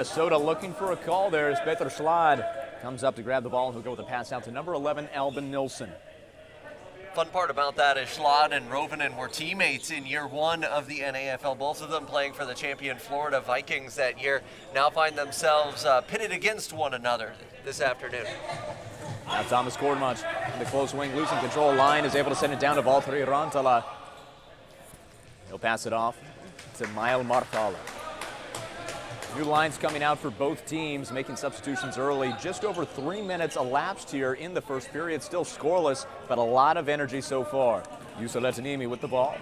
Minnesota looking for a call there as Peter Slad comes up to grab the ball and he'll go with a pass out to number 11, Albin Nilsson. Fun part about that is Schlad and Rovinen were teammates in year one of the NAFL. Both of them playing for the champion Florida Vikings that year. Now find themselves pitted against one another this afternoon. Now Thomas Kornmach in the close wing, losing control line, is able to send it down to Valtteri Rantala. He'll pass it off to Mael Marthala. New lines coming out for both teams, making substitutions early. Just over 3 minutes elapsed here in the first period. Still scoreless, but a lot of energy so far. Juuso Lehtiniemi with the ball.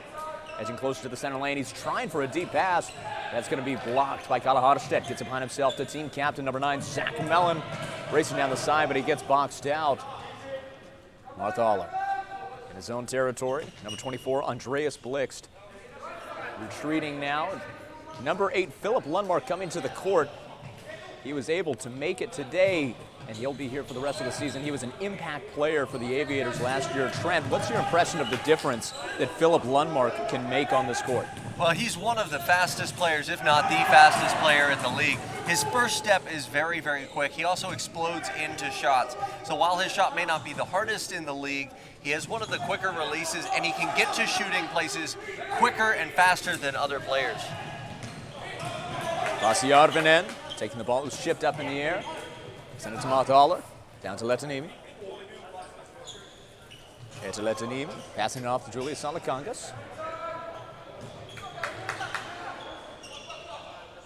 Edging closer to the center lane. He's trying for a deep pass. That's going to be blocked by Kalle Harstedt. Gets it behind himself to team captain number 9, Zach Mellon. Racing down the side, but he gets boxed out. Marthaler in his own territory. Number 24, Andreas Blixt. Retreating now. Number 8, Philip Lundmark coming to the court. He was able to make it today, and he'll be here for the rest of the season. He was an impact player for the Aviators last year. Trent, what's your impression of the difference that Philip Lundmark can make on this court? Well, he's one of the fastest players, if not the fastest player in the league. His first step is very, very quick. He also explodes into shots. So while his shot may not be the hardest in the league, he has one of the quicker releases, and he can get to shooting places quicker and faster than other players. Pasi Arvinen taking the ball, it was shipped up in the air. Send it to Marthaler, down to Lehtiniemi. Here to Lehtiniemi, passing it off to Julius Salakangas.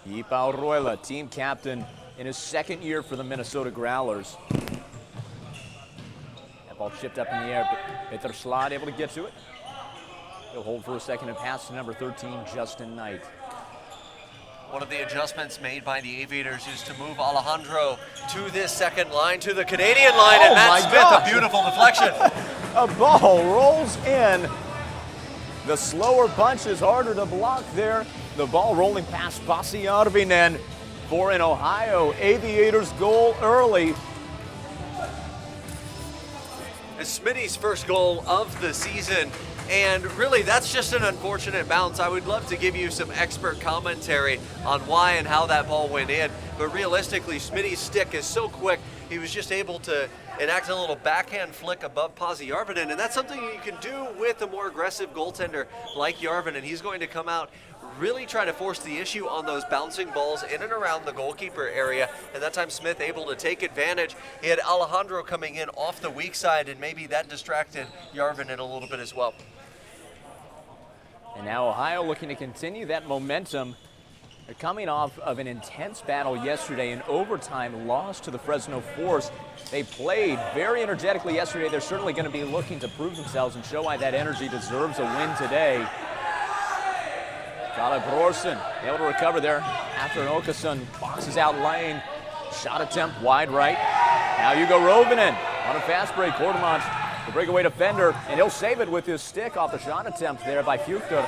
Ipau Roila, team captain in his second year for the Minnesota Growlers. That ball shipped up in the air, but Peter Slad able to get to it. He'll hold for a second and pass to number 13, Justin Knight. One of the adjustments made by the Aviators is to move Alejandro to this second line, to the Canadian line, and Matt Smith, a beautiful deflection. A ball rolls in. The slower punch is harder to block there. The ball rolling past Pasi Arvinen for an Ohio Aviators goal early. It's Smitty's first goal of the season. And really, that's just an unfortunate bounce. I would love to give you some expert commentary on why and how that ball went in. But realistically, Smitty's stick is so quick, he was just able to enact a little backhand flick above Pasi Järvinen. And that's something you can do with a more aggressive goaltender like Järvinen. He's going to come out, really try to force the issue on those bouncing balls in and around the goalkeeper area. And that time Smith able to take advantage. He had Alejandro coming in off the weak side, and maybe that distracted Järvinen a little bit as well. And now Ohio looking to continue that momentum. They're coming off of an intense battle yesterday, an overtime loss to the Fresno Force. They played very energetically yesterday. They're certainly going to be looking to prove themselves and show why that energy deserves a win today. Kalle Brorsen able to recover there after an Åkesson boxes out lane. Shot attempt wide right. Now Hugo Rovinen on a fast break. Kornmach, the breakaway defender, and he'll save it with his stick off the shot attempt there by Fuchter.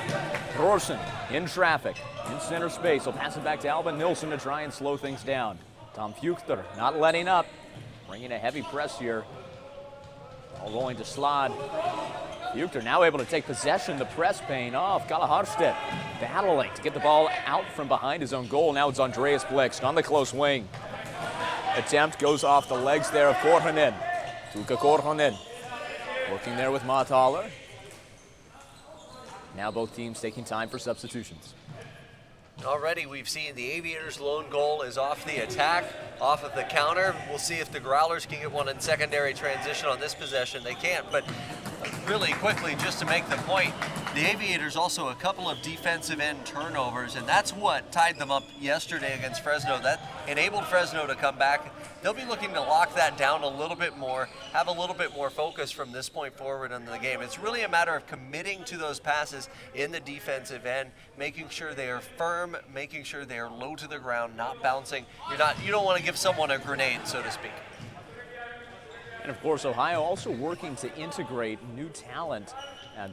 Brorsen in traffic, in center space. He'll pass it back to Albin Nilsson to try and slow things down. Tom Fuchter not letting up, bringing a heavy press here. All rolling to Slad. Fuchter now able to take possession, the press paying off. Kalle Harstedt battling to get the ball out from behind his own goal. Now it's Andreas Blixt on the close wing. Attempt goes off the legs there of Korhonen. Tuukka Korhonen working there with Marthaler. Now both teams taking time for substitutions. Already we've seen the Aviators' lone goal is off the attack, off of the counter. We'll see if the Growlers can get one in secondary transition on this possession. They can't, but really quickly, just to make the point, the Aviators also a couple of defensive end turnovers, and that's what tied them up yesterday against Fresno. That enabled Fresno to come back. They'll be looking to lock that down a little bit more, have a little bit more focus from this point forward in the game. It's really a matter of committing to those passes in the defensive end, making sure they are firm, making sure they are low to the ground, not bouncing. You don't want to give someone a grenade, so to speak. And of course, Ohio also working to integrate new talent,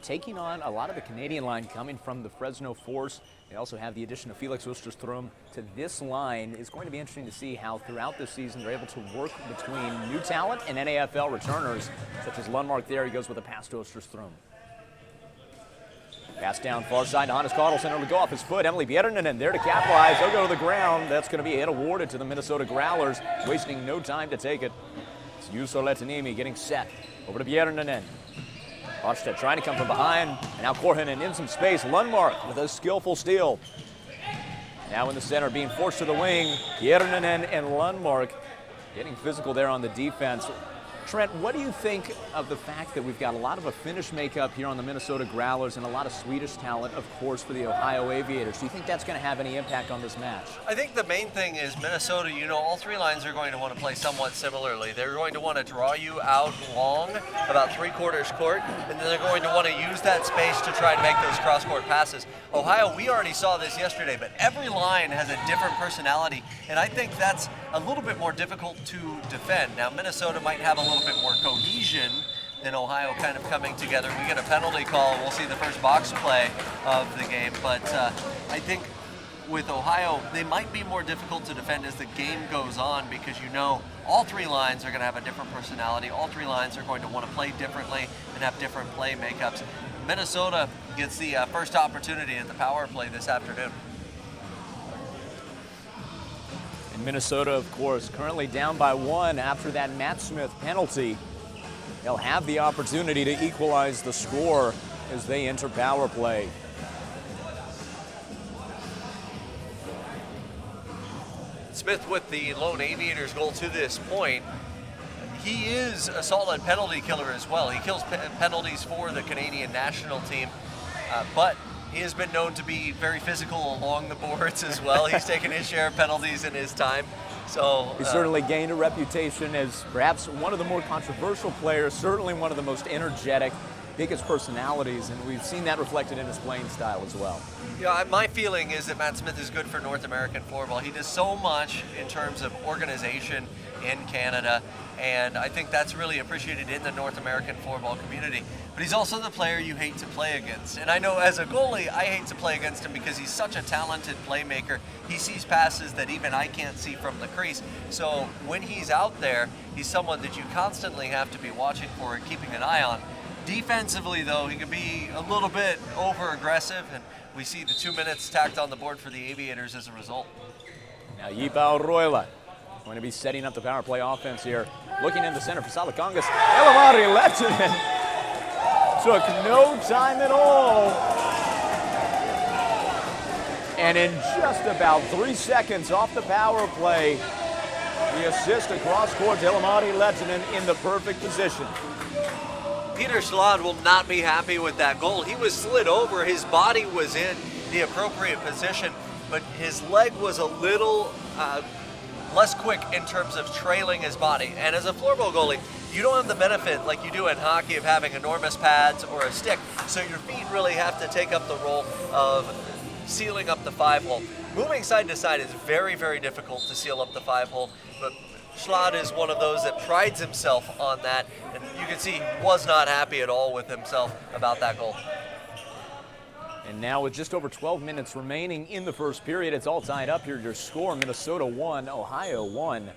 taking on a lot of the Canadian line coming from the Fresno Force. They also have the addition of Felix Osterstrom to this line. It's going to be interesting to see how throughout this season they're able to work between new talent and NAFL returners, such as Lundmark there. He goes with a pass to Osterstrom. Pass down far side to Hannes Carlson. It'll go off his foot. Emily Bjernen there to capitalize. They'll go to the ground. That's going to be a hit awarded to the Minnesota Growlers, wasting no time to take it. It's Juuso Lehtiniemi getting set. Over to Bjernen. Arstedt trying to come from behind. And now Korhonen in some space. Lundmark with a skillful steal. Now in the center, being forced to the wing. Bjernen and Lundmark getting physical there on the defense. Trent, what do you think of the fact that we've got a lot of a Finnish makeup here on the Minnesota Growlers and a lot of Swedish talent, of course, for the Ohio Aviators? Do you think that's going to have any impact on this match? I think the main thing is Minnesota, all three lines are going to want to play somewhat similarly. They're going to want to draw you out long, about 3/4 court, and then they're going to want to use that space to try and make those cross-court passes. Ohio, we already saw this yesterday, but every line has a different personality, and I think that's a little bit more difficult to defend. Now, Minnesota might have a little bit more cohesion than Ohio kind of coming together. We get a penalty call, we'll see the first box play of the game, but I think with Ohio, they might be more difficult to defend as the game goes on because all three lines are going to have a different personality. All three lines are going to want to play differently and have different play makeups. Minnesota gets the first opportunity at the power play this afternoon. And Minnesota, of course, currently down by 1 after that Matt Smith penalty. They'll have the opportunity to equalize the score as they enter power play. Smith with the lone Aviators goal to this point. He is a solid penalty killer as well. He kills penalties for the Canadian national team, but he has been known to be very physical along the boards as well. He's taken his share of penalties in his time. So he certainly gained a reputation as perhaps one of the more controversial players, certainly one of the most energetic, biggest personalities, and we've seen that reflected in his playing style as well. Yeah, my feeling is that Matt Smith is good for North American floorball. He does so much in terms of organization in Canada, and I think that's really appreciated in the North American floorball community. But he's also the player you hate to play against. And I know as a goalie, I hate to play against him because he's such a talented playmaker. He sees passes that even I can't see from the crease. So when he's out there, he's someone that you constantly have to be watching for and keeping an eye on. Defensively, though, he can be a little bit over-aggressive, and we see the 2 minutes tacked on the board for the Aviators as a result. Now Yipa Roila going to be setting up the power play offense here. Looking in the center for Salakongas. Elamari Lehtinen took no time at all. And in just about 3 seconds off the power play, the assist across court to Elamari Lehtinen in the perfect position. Peter Schlad will not be happy with that goal. He was slid over, his body was in the appropriate position, but his leg was a little less quick in terms of trailing his body. And as a floorball goalie, you don't have the benefit like you do in hockey of having enormous pads or a stick, so your feet really have to take up the role of sealing up the 5-hole. Moving side to side is very, very difficult to seal up the 5-hole, but Schlad is one of those that prides himself on that, and you can see he was not happy at all with himself about that goal. And now with just over 12 minutes remaining in the first period, it's all tied up here. Your score, Minnesota 1, Ohio 1.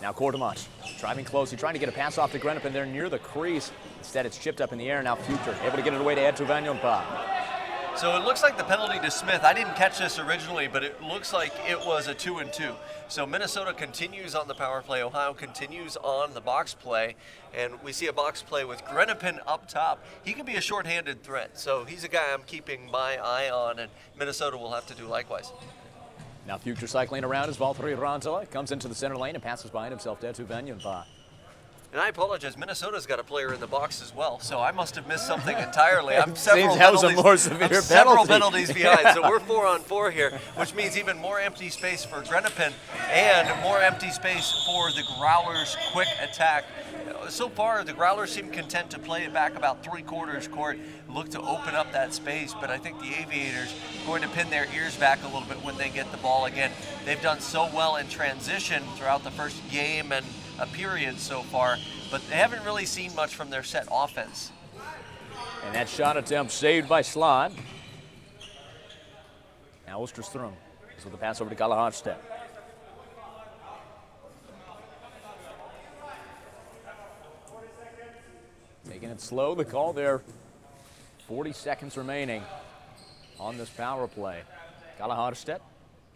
Now Kortemach driving close. He's trying to get a pass off to Grenipen there near the crease. Instead, it's chipped up in the air. Now Future able to get it away to Eetu Vanjonpää. So it looks like the penalty to Smith, I didn't catch this originally, but it looks like it was a 2-2. So Minnesota continues on the power play. Ohio continues on the box play. And we see a box play with Grenipen up top. He can be a shorthanded threat. So he's a guy I'm keeping my eye on, and Minnesota will have to do likewise. Now Future cycling around as Valtteri Rantala comes into the center lane and passes behind himself to Eetu Vanjonpää. And I apologize, Minnesota's got a player in the box as well, so I must have missed something entirely. I'm several penalties behind, so we're 4-on-4 here, which means even more empty space for Grenipen and more empty space for the Growlers' quick attack. So far, the Growlers seem content to play it back about 3/4 court, look to open up that space, but I think the Aviators are going to pin their ears back a little bit when they get the ball again. They've done so well in transition throughout the first game and a period so far, but they haven't really seen much from their set offense. And that shot attempt saved by Schlad. Now Osterstrom is with the pass over to Kalle Harstedt. Taking it slow, the call there 40 seconds remaining on this power play. Kalle Harstedt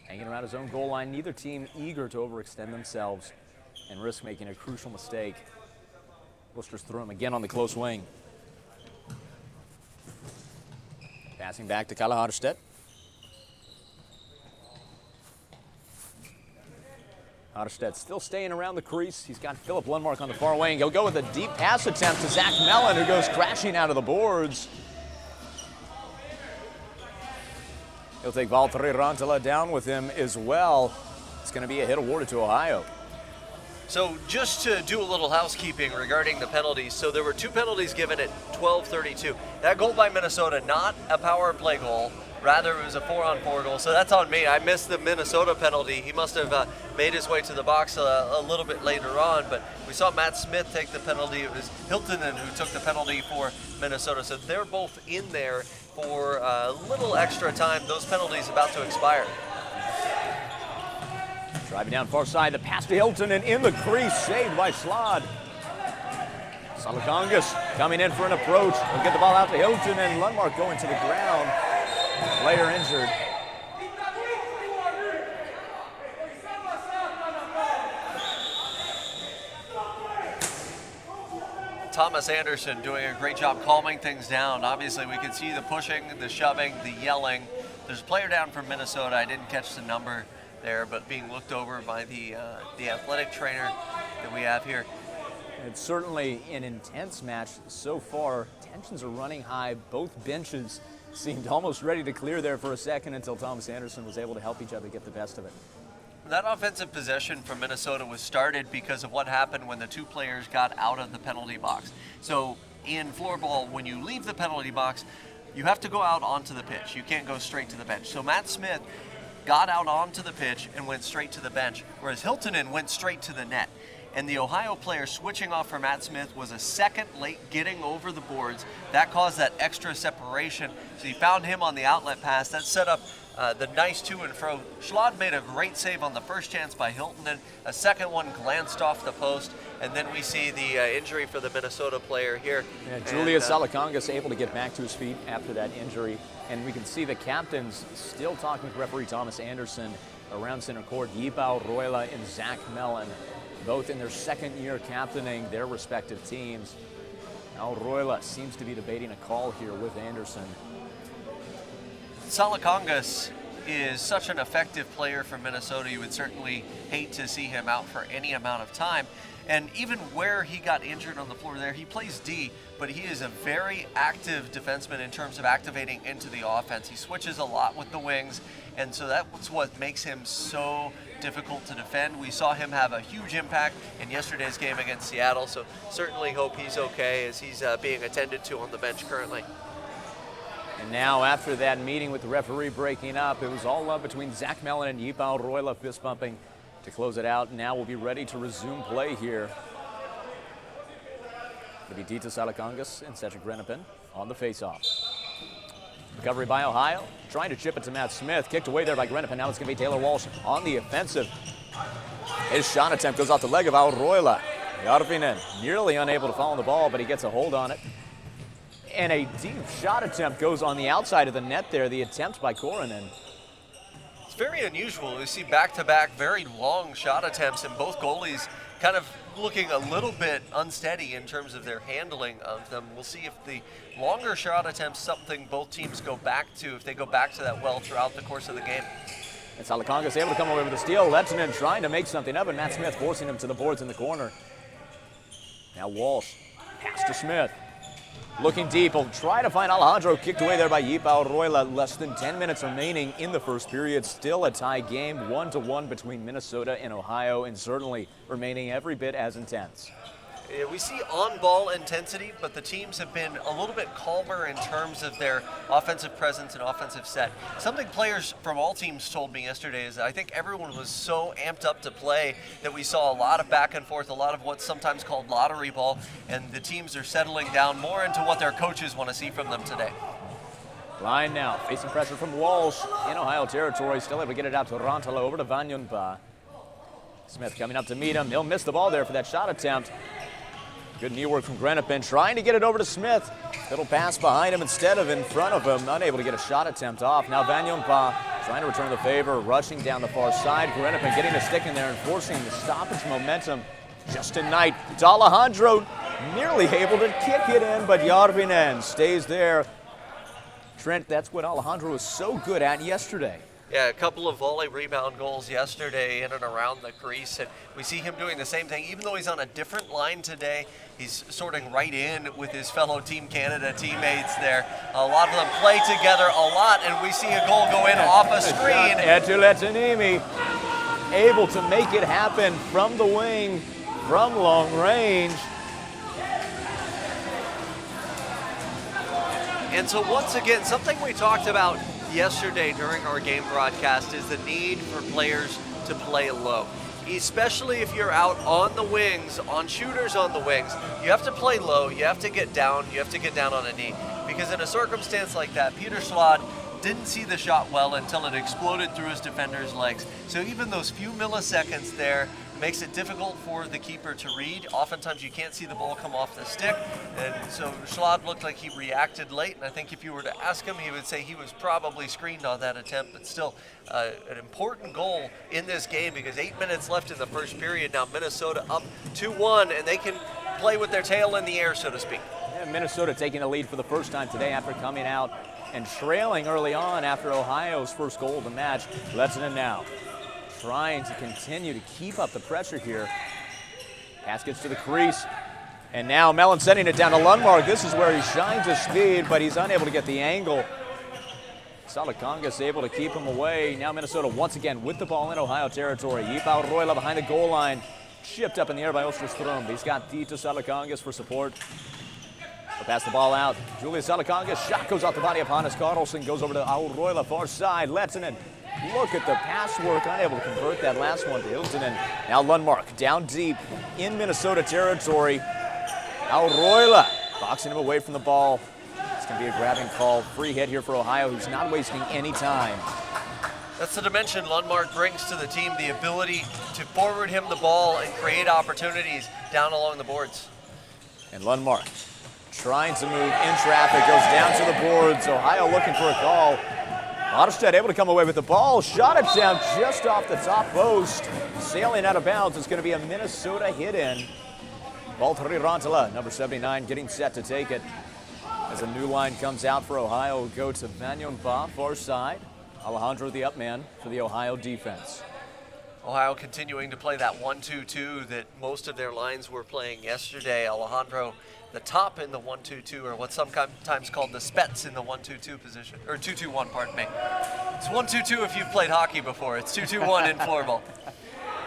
hanging around his own goal line. Neither team eager to overextend themselves and risk making a crucial mistake. Worcester's through him again on the close wing. Passing back to Kalle Harstedt. Harstedt still staying around the crease. He's got Philip Lundmark on the far wing. He'll go with a deep pass attempt to Zach Mellon, who goes crashing out of the boards. He'll take Valtteri Rantala down with him as well. It's going to be a hit awarded to Ohio. So just to do a little housekeeping regarding the penalties. So there were 2 penalties given at 12:32. That goal by Minnesota, not a power play goal. Rather, it was a 4-on-4 goal. So that's on me. I missed the Minnesota penalty. He must have made his way to the box a little bit later on. But we saw Matt Smith take the penalty. It was Hiltonen who took the penalty for Minnesota. So they're both in there for a little extra time. Those penalties about to expire. Driving down far side, the pass to Hiltonen in the crease, saved by Slod. Salakongas coming in for an approach. He'll get the ball out to Hiltonen. Lundmark going to the ground. Player injured. Thomas Anderson doing a great job calming things down. Obviously, we can see the pushing, the shoving, the yelling. There's a player down from Minnesota. I didn't catch the number there, but being looked over by the athletic trainer that we have here. It's certainly an intense match so far. Tensions are running high. Both benches seemed almost ready to clear there for a second until Thomas Anderson was able to help each other get the best of it. That offensive possession from Minnesota was started because of what happened when the 2 players got out of the penalty box. So in floorball, when you leave the penalty box, you have to go out onto the pitch. You can't go straight to the bench. So Matt Smith got out onto the pitch and went straight to the bench, whereas Hiltonen went straight to the net. And the Ohio player switching off for Matt Smith was a second late getting over the boards. That caused that extra separation. So he found him on the outlet pass. That set up the nice to and fro. Schlad made a great save on the first chance by Hiltonen. A second one glanced off the post. And then we see the injury for the Minnesota player here. Yeah, Julius Salakongas able to get back to his feet after that injury. And we can see the captains still talking with referee Thomas Anderson around center court. Yipao Roila and Zach Mellon, both in their second year captaining their respective teams. Now Roila seems to be debating a call here with Anderson. Salakongas is such an effective player for Minnesota. You would certainly hate to see him out for any amount of time. And even where he got injured on the floor there, he plays D, but he is a very active defenseman in terms of activating into the offense. He switches a lot with the wings, and so that's what makes him so difficult to defend. We saw him have a huge impact in yesterday's game against Seattle, so certainly hope he's okay as he's being attended to on the bench currently. And now after that meeting with the referee breaking up, it was all love between Zach Mellon and Yipao Roila fist bumping to close it out. Now we'll be ready to resume play here. It'll be Dita Salakongas and Cedric Grenapin on the faceoff. Recovery by Ohio, trying to chip it to Matt Smith. Kicked away there by Grenapin. Now it's going to be Taylor Walsh on the offensive. His shot attempt goes off the leg of Roila. Järvinen nearly unable to follow the ball, but he gets a hold on it. And a deep shot attempt goes on the outside of the net there. The attempt by Koronen. It's very unusual. We see back-to-back very long shot attempts, and both goalies kind of looking a little bit unsteady in terms of their handling of them. We'll see if the longer shot attempts something both teams go back to, if they go back to that well throughout the course of the game. And Salakongas able to come away with a steal. Lehtinen trying to make something of it. Matt Smith forcing him to the boards in the corner. Now Walsh, pass to Smith. Looking deep, will try to find Alejandro, kicked away there by Yipao Roila. Less than 10 minutes remaining in the first period. Still a tie game, 1-1 between Minnesota and Ohio, and certainly remaining every bit as intense. Yeah, we see on-ball intensity, but the teams have been a little bit calmer in terms of their offensive presence and offensive set. Something players from all teams told me yesterday is that I think everyone was so amped up to play that we saw a lot of back and forth, a lot of what's sometimes called lottery ball, and the teams are settling down more into what their coaches want to see from them today. Line now, facing pressure from Walsh in Ohio territory, still able to get it out to Rantala, over to Vanyunpa. Smith coming up to meet him. He'll miss the ball there for that shot attempt. Good knee work from Grenoble, trying to get it over to Smith. Little pass behind him instead of in front of him. Unable to get a shot attempt off. Now Vanyonpa trying to return the favor, rushing down the far side. Grenoble getting a stick in there and forcing the stoppage momentum. Justin Knight, Alejandro nearly able to kick it in, but Järvinen stays there. Trent, that's what Alejandro was so good at yesterday. Yeah, a couple of volley rebound goals yesterday in and around the crease, and we see him doing the same thing. Even though he's on a different line today, he's sorting right in with his fellow Team Canada teammates there. A lot of them play together a lot, and we see a goal go in off a screen. Etuletanimi able to make it happen from the wing, from long range. And so once again, something we talked about yesterday during our game broadcast is the need for players to play low. Especially if you're out on the wings, on shooters on the wings, you have to play low, you have to get down, you have to get down on a knee. Because in a circumstance like that, Peter Schlad didn't see the shot well until it exploded through his defender's legs. So even those few milliseconds there makes it difficult for the keeper to read. Oftentimes you can't see the ball come off the stick, and so Schlad looked like he reacted late, and I think if you were to ask him, he would say he was probably screened on that attempt, but still an important goal in this game because 8 minutes left in the first period. Now Minnesota up 2-1, and they can play with their tail in the air, so to speak. Yeah, Minnesota taking the lead for the first time today after coming out and trailing early on after Ohio's first goal of the match. Lehtinen now trying to continue to keep up the pressure here. Pass gets to the crease. And now Mellon sending it down to Lundmark. This is where he shines his speed, but he's unable to get the angle. Salakangas able to keep him away. Now Minnesota once again with the ball in Ohio territory. Ipao Roila behind the goal line. Chipped up in the air by Osterström. He's got Tito Salakangas for support. He'll pass the ball out. Julius Salakangas. Shot goes off the body of Hannes Carlson. Goes over to Roila, far side. Lehtinen. Look at the pass work, unable to convert that last one to Hiltonen. Now Lundmark down deep in Minnesota territory. Roila boxing him away from the ball. It's going to be a grabbing call. Free hit here for Ohio, who's not wasting any time. That's the dimension Lundmark brings to the team, the ability to forward him the ball and create opportunities down along the boards. And Lundmark trying to move in traffic, goes down to the boards. Ohio looking for a call. Otterstedt able to come away with the ball. Shot it down just off the top post. Sailing out of bounds. It's going to be a Minnesota hit in. Valtteri Rantala, number 79, getting set to take it. As a new line comes out for Ohio, we'll go to Vanyonpa, far side. Alejandro, the up man for the Ohio defense. Ohio continuing to play that 1-2-2 that most of their lines were playing yesterday. Alejandro, the top in the 1-2-2, or what's sometimes called the Spets in the 1-2-2 position, or 2-2-1, pardon me. It's 1-2-2 if you've played hockey before. It's 2-2-1 in floorball.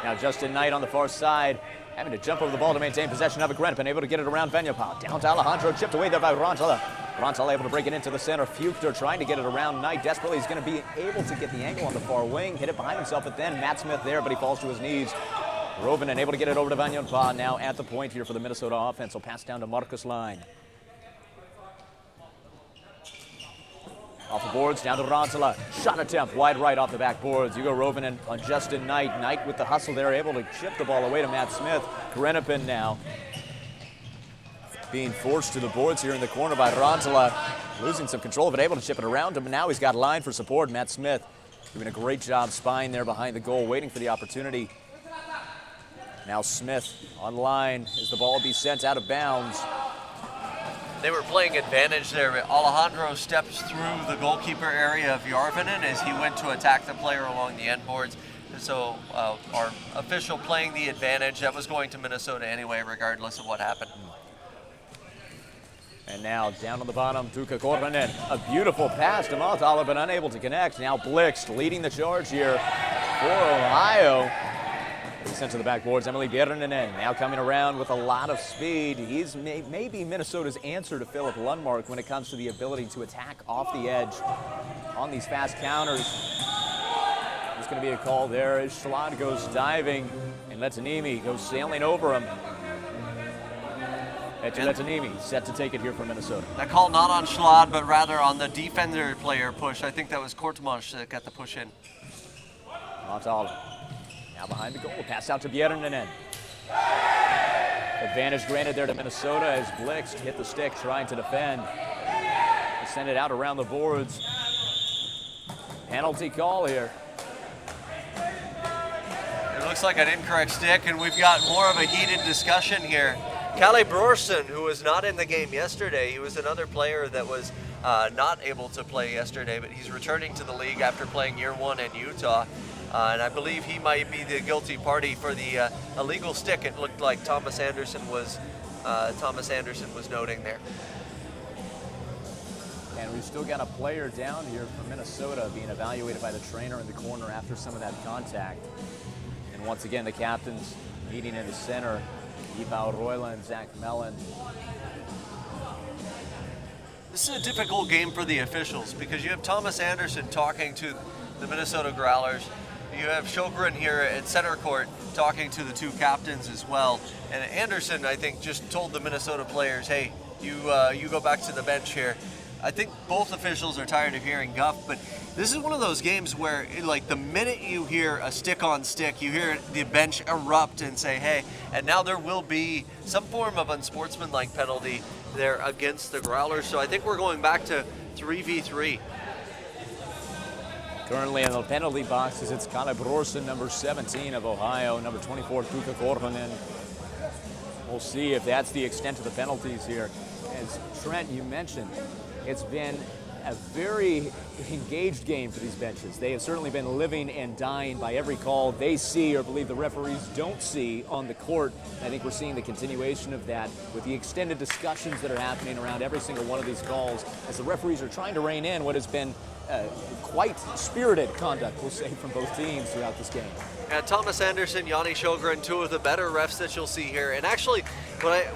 Now Justin Knight on the far side, having to jump over the ball to maintain possession of it. Grenoble able to get it around Vanyonpa. Down to Alejandro, chipped away there by Rantala. Rantala able to break it into the center. Fuchter trying to get it around Knight. Desperately, he's going to be able to get the angle on the far wing. Hit it behind himself, but then Matt Smith there, but he falls to his knees. Rovinen able to get it over to Vanyonpa. Now at the point here for the Minnesota offense. Will pass down to Marcus Line. Off the boards, down to Rantala. Shot attempt, wide right off the back boards. Hugo Rovinen on Justin Knight. Knight with the hustle there, able to chip the ball away to Matt Smith. Grenoble now being forced to the boards here in the corner by Rantala. Losing some control, but able to chip it around him. And now he's got line for support. Matt Smith doing a great job spying there behind the goal, waiting for the opportunity. Now Smith on line as the ball be sent out of bounds. They were playing advantage there. Alejandro steps through the goalkeeper area of Järvinen as he went to attack the player along the end boards. And so our official playing the advantage. That was going to Minnesota anyway, regardless of what happened. And now down on the bottom, Tuukka Korhonen. A beautiful pass to Mahtala, but unable to connect. Now Blixt leading the charge here for Ohio. He's sent to the backboards. Emily Bjerrinen now coming around with a lot of speed. He's maybe Minnesota's answer to Philip Lundmark when it comes to the ability to attack off the edge on these fast counters. There's going to be a call there as Schlad goes diving and Lehtinen goes sailing over him. Lehtinen set to take it here for Minnesota. That call not on Schlad, but rather on the defender player push. I think that was Kortmann that got the push in. Mahtala. Now behind the goal, pass out to Bjerrinen. Advantage granted there to Minnesota as Blix hit the stick trying to defend. They send it out around the boards. Penalty call here. It looks like an incorrect stick, and we've got more of a heated discussion here. Kalle Brorsen, who was not in the game yesterday, he was another player that was not able to play yesterday, but he's returning to the league after playing year one in Utah. And I believe he might be the guilty party for the illegal stick. It looked like Thomas Anderson was noting there. And we've still got a player down here from Minnesota being evaluated by the trainer in the corner after some of that contact. And once again, the captains meeting in the center. Ivo Royla and Zach Mellon. This is a difficult game for the officials because you have Thomas Anderson talking to the Minnesota Growlers. You have Sjogren here at center court talking to the two captains as well. And Anderson, I think, just told the Minnesota players, hey, you go back to the bench here. I think both officials are tired of hearing guff, but this is one of those games where, like, the minute you hear a stick on stick, you hear the bench erupt and say, hey, and now there will be some form of unsportsmanlike penalty there against the Growlers. So I think we're going back to 3v3. Currently in the penalty boxes, it's Kalle Brorsen, number 17 of Ohio, number 24, Tuukka Korhonen. We'll see if that's the extent of the penalties here. As Trent, you mentioned, it's been a very engaged game for these benches. They have certainly been living and dying by every call they see or believe the referees don't see on the court. I think we're seeing the continuation of that with the extended discussions that are happening around every single one of these calls as the referees are trying to rein in what has been quite spirited conduct, we'll say, from both teams throughout this game. Thomas Anderson, Yanni Sjogren, two of the better refs that you'll see here. And actually,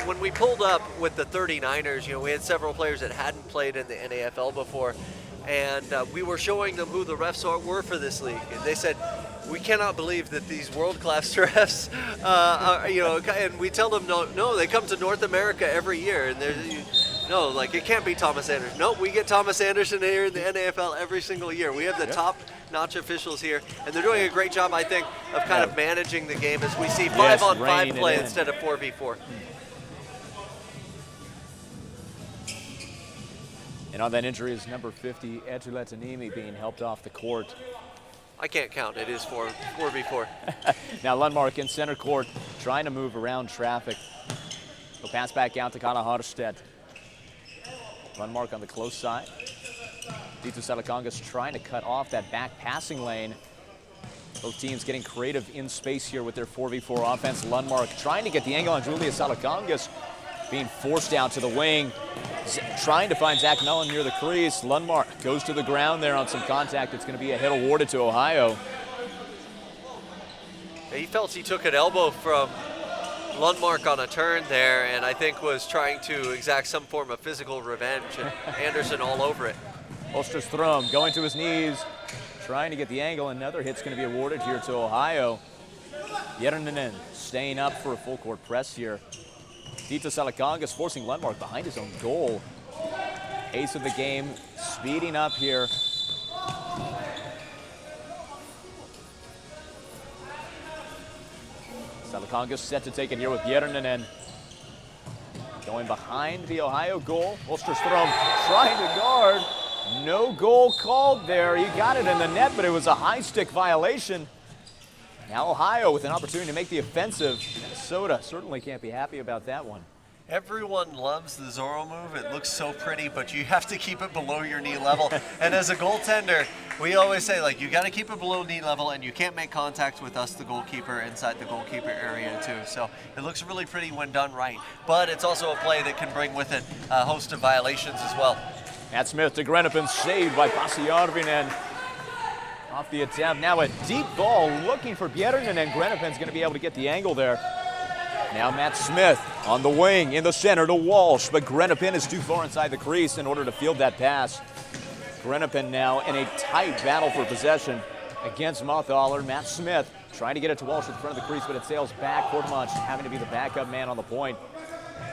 when we pulled up with the 39ers, you know, we had several players that hadn't played in the NAFL before, and we were showing them who the refs were for this league. And they said, we cannot believe that these world-class refs, you know, and we tell them, no, they come to North America every year, and no, like, it can't be Thomas Anderson. No, we get Thomas Anderson here in the NAFL every single year. We have the top-notch officials here, and they're doing a great job, I think, of kind of managing the game as we see 5-on-5 play instead of 4v4. And on that injury is number 50, Etuletanimi, being helped off the court. I can't count. It is 4v4. Now Lundmark in center court, trying to move around traffic. He'll pass back out to Kana Harstedt. Lundmark on the close side. Dito Salakongas trying to cut off that back passing lane. Both teams getting creative in space here with their 4v4 offense. Lundmark trying to get the angle on Julius Salakongas, being forced out to the wing. Trying to find Zach Mellon near the crease. Lundmark goes to the ground there on some contact. It's going to be a hit awarded to Ohio. He felt he took an elbow from Lundmark on a turn there, and I think was trying to exact some form of physical revenge, and Anderson all over it. Osterström going to his knees, trying to get the angle. Another hit's going to be awarded here to Ohio. Järninen staying up for a full court press here. Dito Salakongas forcing Lundmark behind his own goal. Ace of the game, speeding up here. Salakongas set to take it here with Järninen. Going behind the Ohio goal. Osterström trying to guard. No goal called there. He got it in the net, but it was a high stick violation. Now Ohio with an opportunity to make the offensive. Minnesota certainly can't be happy about that one. Everyone loves the Zorro move. It looks so pretty, but you have to keep it below your knee level. And as a goaltender, we always say, like, you got to keep it below knee level, and you can't make contact with us, the goalkeeper, inside the goalkeeper area too. So it looks really pretty when done right. But it's also a play that can bring with it a host of violations as well. Matt Smith to Grenipen, saved by Pasi Järvinen. Off the attempt. Now a deep ball looking for Bjerren, and Grenipen's going to be able to get the angle there. Now Matt Smith on the wing in the center to Walsh, but Grenipen is too far inside the crease in order to field that pass. Grenipen now in a tight battle for possession against Mothaler. Matt Smith trying to get it to Walsh at the front of the crease, but it sails back. Kortmach having to be the backup man on the point.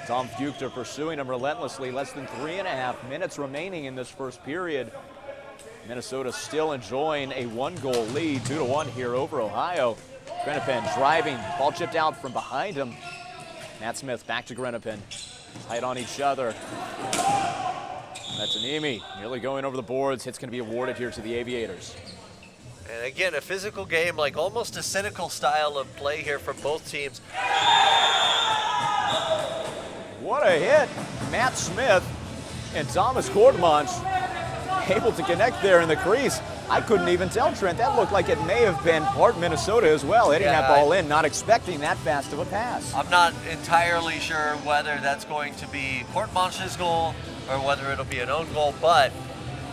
Tom Fuchter pursuing him relentlessly. Less than 3.5 minutes remaining in this first period. Minnesota still enjoying a one-goal lead, 2-1 here over Ohio. Grenipen driving, ball chipped out from behind him. Matt Smith back to Grenapin. Tight on each other. Metanimi nearly going over the boards. Hit's going to be awarded here to the Aviators. And again, a physical game, like almost a cynical style of play here from both teams. What a hit. Matt Smith and Thomas Kortmanch able to connect there in the crease. I couldn't even tell, Trent. That looked like it may have been part Minnesota as well, hitting that ball in, not expecting that fast of a pass. I'm not entirely sure whether that's going to be Kortmanch's goal or whether it'll be an own goal, but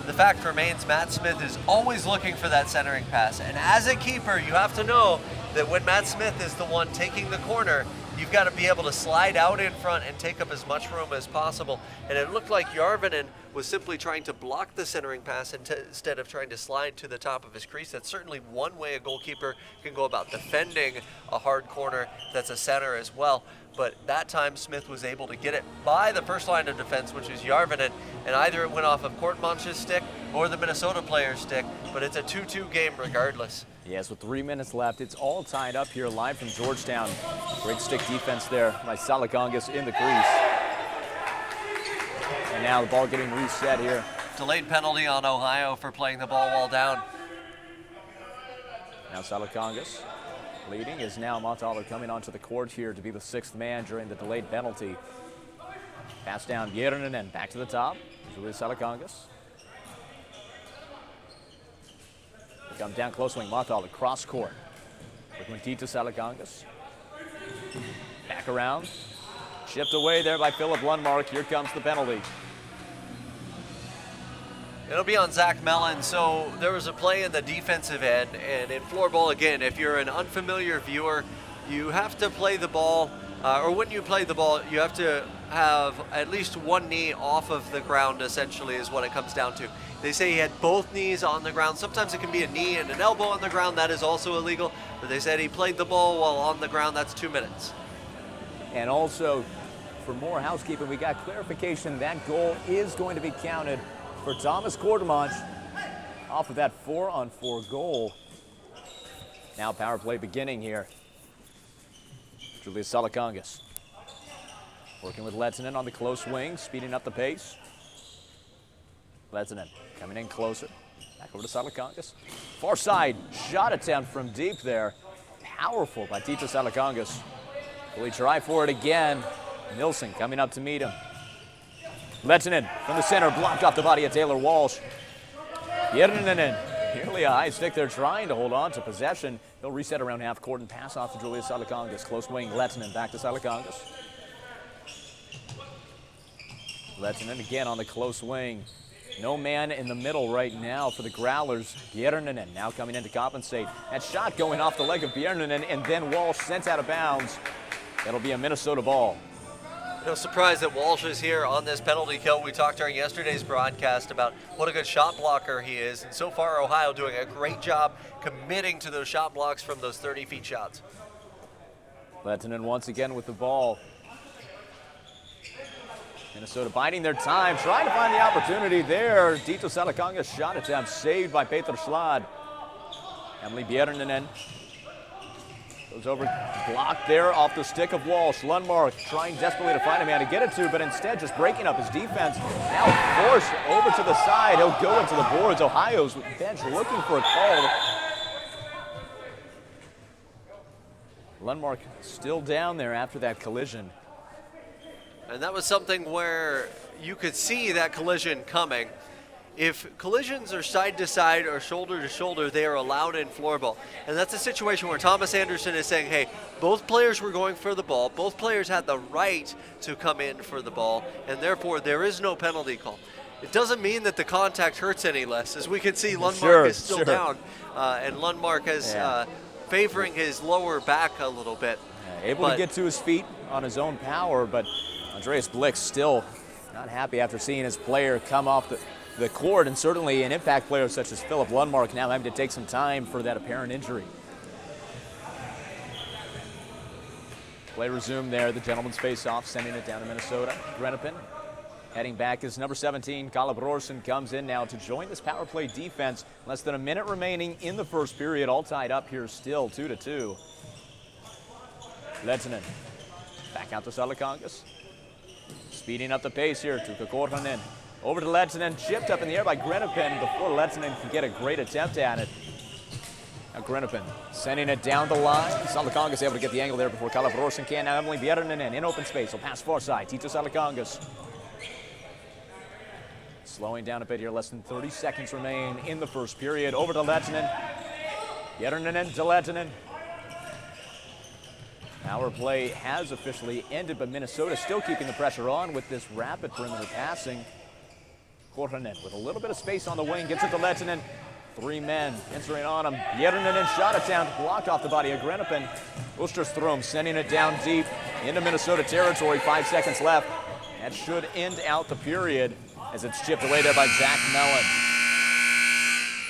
the fact remains Matt Smith is always looking for that centering pass. And as a keeper, you have to know that when Matt Smith is the one taking the corner, you've got to be able to slide out in front and take up as much room as possible. And it looked like Järvinen was simply trying to block the centering pass instead of trying to slide to the top of his crease. That's certainly one way a goalkeeper can go about defending a hard corner that's a center as well. But that time Smith was able to get it by the first line of defense, which is Järvinen, and either it went off of Kortmanch's stick or the Minnesota player's stick, but it's a 2-2 game regardless. Yes, with 3 minutes left, it's all tied up here live from Georgetown. Great stick defense there by Salakongas in the crease. And now the ball getting reset here. Delayed penalty on Ohio for playing the ball while down. Now Salakongas leading is now Montaler coming onto the court here to be the 6th man during the delayed penalty. Pass down Järvinen and back to the top. Julius Salakongas. Come down close wing, Montaler cross court. With Mantita Salakongas. Back around. Chipped away there by Philip Lundmark. Here comes the penalty. It'll be on Zach Mellon. So there was a play in the defensive end, and in floorball, again, if you're an unfamiliar viewer, you have to play the ball, or when you play the ball, you have to have at least one knee off of the ground, essentially, is what it comes down to. They say he had both knees on the ground. Sometimes it can be a knee and an elbow on the ground. That is also illegal. But they said he played the ball while on the ground. That's 2 minutes. And also, for more housekeeping, we got clarification that goal is going to be counted for Thomas Kortmanch off of that 4-on-4 goal. Now power play beginning here. Julius Salakongas working with Lehtinen on the close wing, speeding up the pace. Lehtinen coming in closer. Back over to Salakongas. Far side shot attempt from deep there. Powerful by Tito Salakongas. Will he try for it again? Nilsson coming up to meet him. Lehtinen from the center, blocked off the body of Taylor Walsh. Järvinen, nearly a high stick there, trying to hold on to possession. They'll reset around half court and pass off to Julius Salakongas. Close wing, Lehtinen back to Salakongas. Lehtinen again on the close wing. No man in the middle right now for the Growlers. Järvinen now coming in to compensate. That shot going off the leg of Järvinen, and then Walsh sent out of bounds. That'll be a Minnesota ball. No surprise that Walsh is here on this penalty kill. We talked during yesterday's broadcast about what a good shot blocker he is. And so far, Ohio doing a great job committing to those shot blocks from those 30-feet shots. Lehtinen once again with the ball. Minnesota biding their time, trying to find the opportunity there. Tito Salakongas shot attempt saved by Peter Schlad. Emily Järvinen goes over, blocked there off the stick of Walsh. Lundmark trying desperately to find a man to get it to, but instead just breaking up his defense. Now forced over to the side. He'll go into the boards. Ohio's bench looking for a call. Lundmark still down there after that collision. And that was something where you could see that collision coming. If collisions are side to side or shoulder to shoulder, they are allowed in floorball. And that's a situation where Thomas Anderson is saying, hey, both players were going for the ball. Both players had the right to come in for the ball, and therefore there is no penalty call. It doesn't mean that the contact hurts any less. As we can see, Lundmark is still down, and Lundmark is favoring his lower back a little bit. Able to get to his feet on his own power, but Andreas Blix still not happy after seeing his player come off the court, and certainly an impact player such as Philip Lundmark now having to take some time for that apparent injury. Play resumed there. The gentleman's face-off, sending it down to Minnesota. Grenapin heading back is number 17. Caleb Roorson comes in now to join this power play defense. Less than a minute remaining in the first period. All tied up here still, 2-2. Lehtinen back Back out to Salikangas. Speeding up the pace here to Kokorhanen. Over to Lehtinen, chipped up in the air by Grenipin before Lehtinen can get a great attempt at it. Now Grenipin sending it down the line. Salikangas able to get the angle there before Kalabrosen can. Now Emily Bjernanen in open space. He'll pass far side. Tito Salikangas. Slowing down a bit here. Less than 30 seconds remain in the first period. Over to Lehtinen. Bjernanen to Lehtinen. Power play has officially ended, but Minnesota still keeping the pressure on with this rapid perimeter passing. Korhonen with a little bit of space on the wing, gets it to Lehtinen. 3 men entering on him. Bjernanen shot it down, blocked off the body of Grenipin. Ulsterstrom sending it down deep into Minnesota territory. 5 seconds left. That should end out the period as it's chipped away there by Zach Mellon.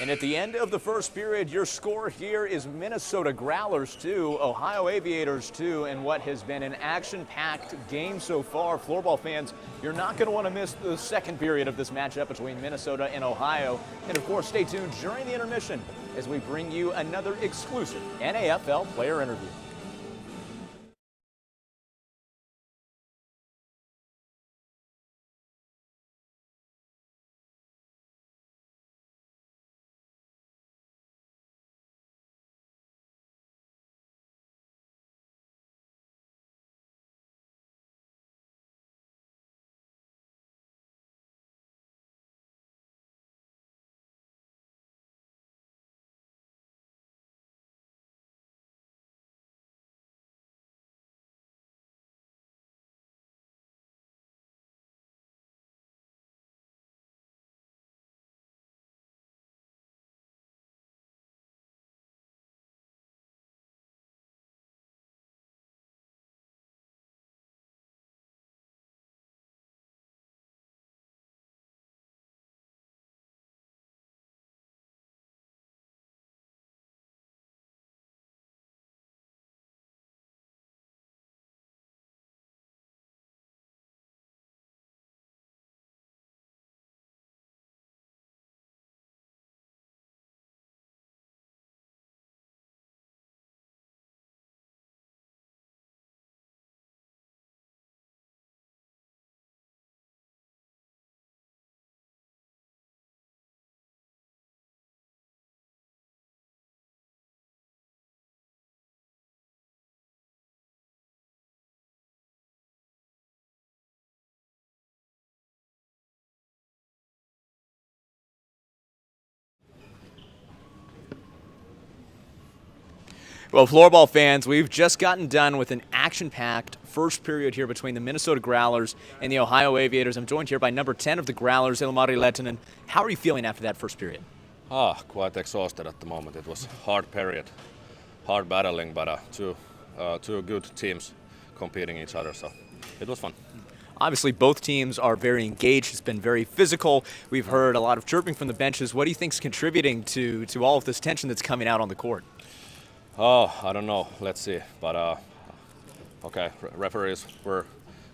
And at the end of the first period, your score here is Minnesota Growlers 2, Ohio Aviators 2, and what has been an action-packed game so far. Floorball fans, you're not going to want to miss the second period of this matchup between Minnesota and Ohio. And of course, stay tuned during the intermission as we bring you another exclusive NAFL player interview. Well, Floorball fans, we've just gotten done with an action-packed first period here between the Minnesota Growlers and the Ohio Aviators. I'm joined here by number 10 of the Growlers, Ilmari Lehtinen. How are you feeling after that first period? Quite exhausted at the moment. It was a hard period, hard battling, but two good teams competing each other, so it was fun. Obviously, both teams are very engaged. It's been very physical. We've heard a lot of chirping from the benches. What do you think is contributing to all of this tension that's coming out on the court? I don't know. Let's see. But okay, referees were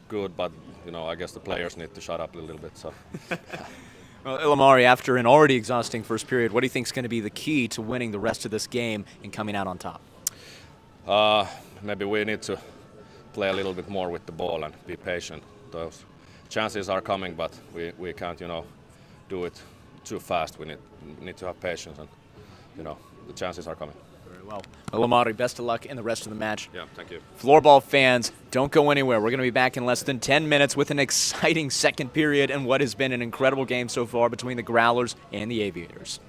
good, but I guess the players need to shut up a little bit. So. Well, Ilmari, after an already exhausting first period, what do you think is going to be the key to winning the rest of this game and coming out on top? Maybe we need to play a little bit more with the ball and be patient. Those chances are coming, but we can't, do it too fast. We need to have patience, and the chances are coming. Very well. Ilmari, best of luck in the rest of the match. Yeah, thank you. Floorball fans, don't go anywhere. We're going to be back in less than 10 minutes with an exciting second period and what has been an incredible game so far between the Growlers and the Aviators.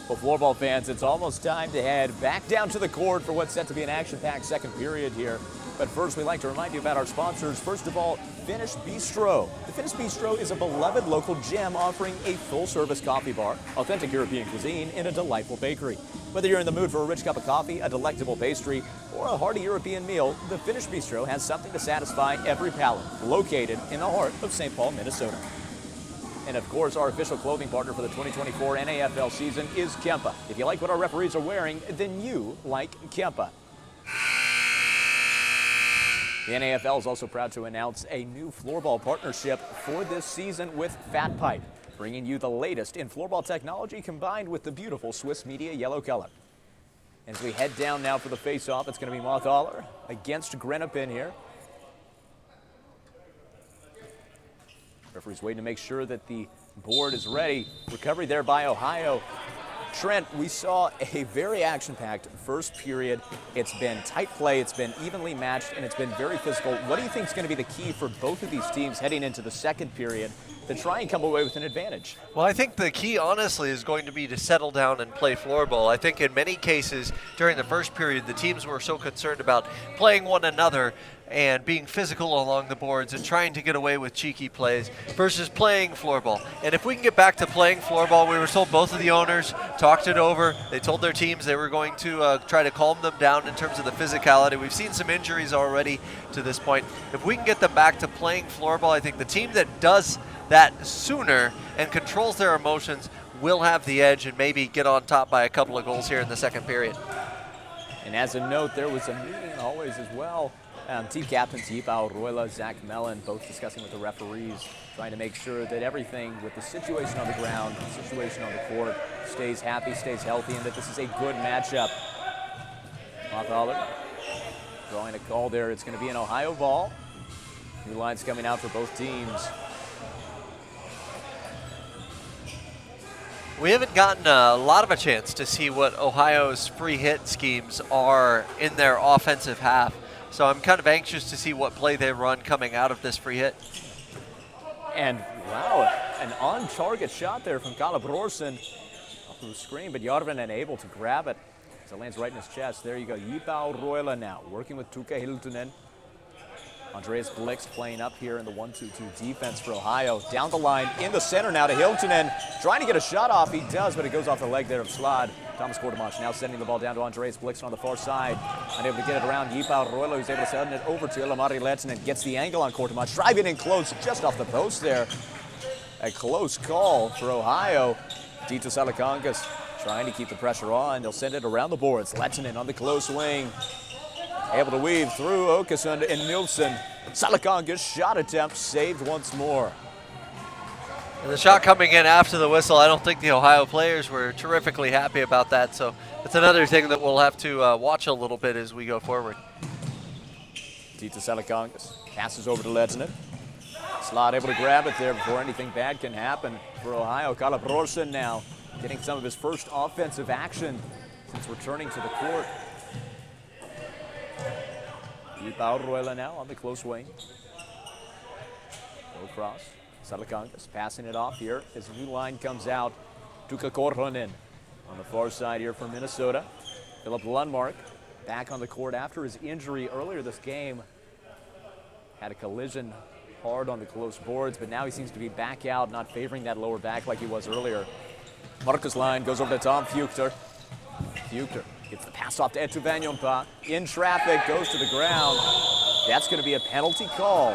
Well, Floorball fans, it's almost time to head back down to the court for what's set to be an action-packed second period here. But first, we'd like to remind you about our sponsors. First of all, Finnish Bistro. The Finnish Bistro is a beloved local gem offering a full-service coffee bar, authentic European cuisine, and a delightful bakery. Whether you're in the mood for a rich cup of coffee, a delectable pastry, or a hearty European meal, the Finnish Bistro has something to satisfy every palate, located in the heart of St. Paul, Minnesota. And of course, our official clothing partner for the 2024 NAFL season is Kempa. If you like what our referees are wearing, then you like Kempa. The NAFL is also proud to announce a new floorball partnership for this season with Fat Pipe, bringing you the latest in floorball technology combined with the beautiful Swiss media yellow color. As we head down now for the face-off, it's going to be Mothaler against Grenapin here. Referee's waiting to make sure that the board is ready. Recovery there by Ohio. Trent, we saw a very action-packed first period. It's been tight play, it's been evenly matched, and it's been very physical. What do you think is going to be the key for both of these teams heading into the second period to try and come away with an advantage? Well, I think the key, honestly, is going to be to settle down and play floorball. I think in many cases during the first period, the teams were so concerned about playing one another and being physical along the boards and trying to get away with cheeky plays versus playing floorball. And if we can get back to playing floorball, we were told both of the owners talked it over. They told their teams they were going to try to calm them down in terms of the physicality. We've seen some injuries already to this point. If we can get them back to playing floorball, I think the team that does that sooner and controls their emotions will have the edge and maybe get on top by a couple of goals here in the second period. And as a note, there was a meeting always as well. Team captains Yipao Royla, Zach Mellon, both discussing with the referees, trying to make sure that everything with the situation on the ground, the situation on the court, stays happy, stays healthy, and that this is a good matchup. Mothaler drawing a call there. It's going to be an Ohio ball. New lines coming out for both teams. We haven't gotten a lot of a chance to see what Ohio's free hit schemes are in their offensive half. So I'm kind of anxious to see what play they run coming out of this free hit. And wow, an on-target shot there from Kalle Brorsen off the screen, but Jarven unable to grab it. So it lands right in his chest. There you go, Yipao Royla now, working with Tuukka Hiltunen. Andreas Blix playing up here in the 1-2-2 defense for Ohio. Down the line, in the center now to Hiltunen. Trying to get a shot off, he does, but it goes off the leg there of Slad. Thomas Kortemach now sending the ball down to Andreas Blix on the far side. Unable to get it around Yipao Royla, who's able to send it over to Ilmari Lehtinen. Gets the angle on Kortemach, driving in close, just off the post there. A close call for Ohio. Tito Salakangas trying to keep the pressure on. They'll send it around the boards. Lehtinen on the close wing. Able to weave through Åkesson and Nilsson. Salakangas shot attempt saved once more. And the shot coming in after the whistle, I don't think the Ohio players were terrifically happy about that. So it's another thing that we'll have to watch a little bit as we go forward. Tito Salakangas passes over to Lehtinen. Slot able to grab it there before anything bad can happen for Ohio. Kalle Brorsen now getting some of his first offensive action since returning to the court. Yipao Royla now on the close wing. Go across. Salakangas passing it off here as a new line comes out. Tuukka Korhonen on the far side here for Minnesota. Philip Lundmark back on the court after his injury earlier this game. Had a collision hard on the close boards, but now he seems to be back out, not favoring that lower back like he was earlier. Marcus Line goes over to Tom Fuchter. Fuchter gets the pass off to Etu Vanyonpa. In traffic, goes to the ground. That's going to be a penalty call.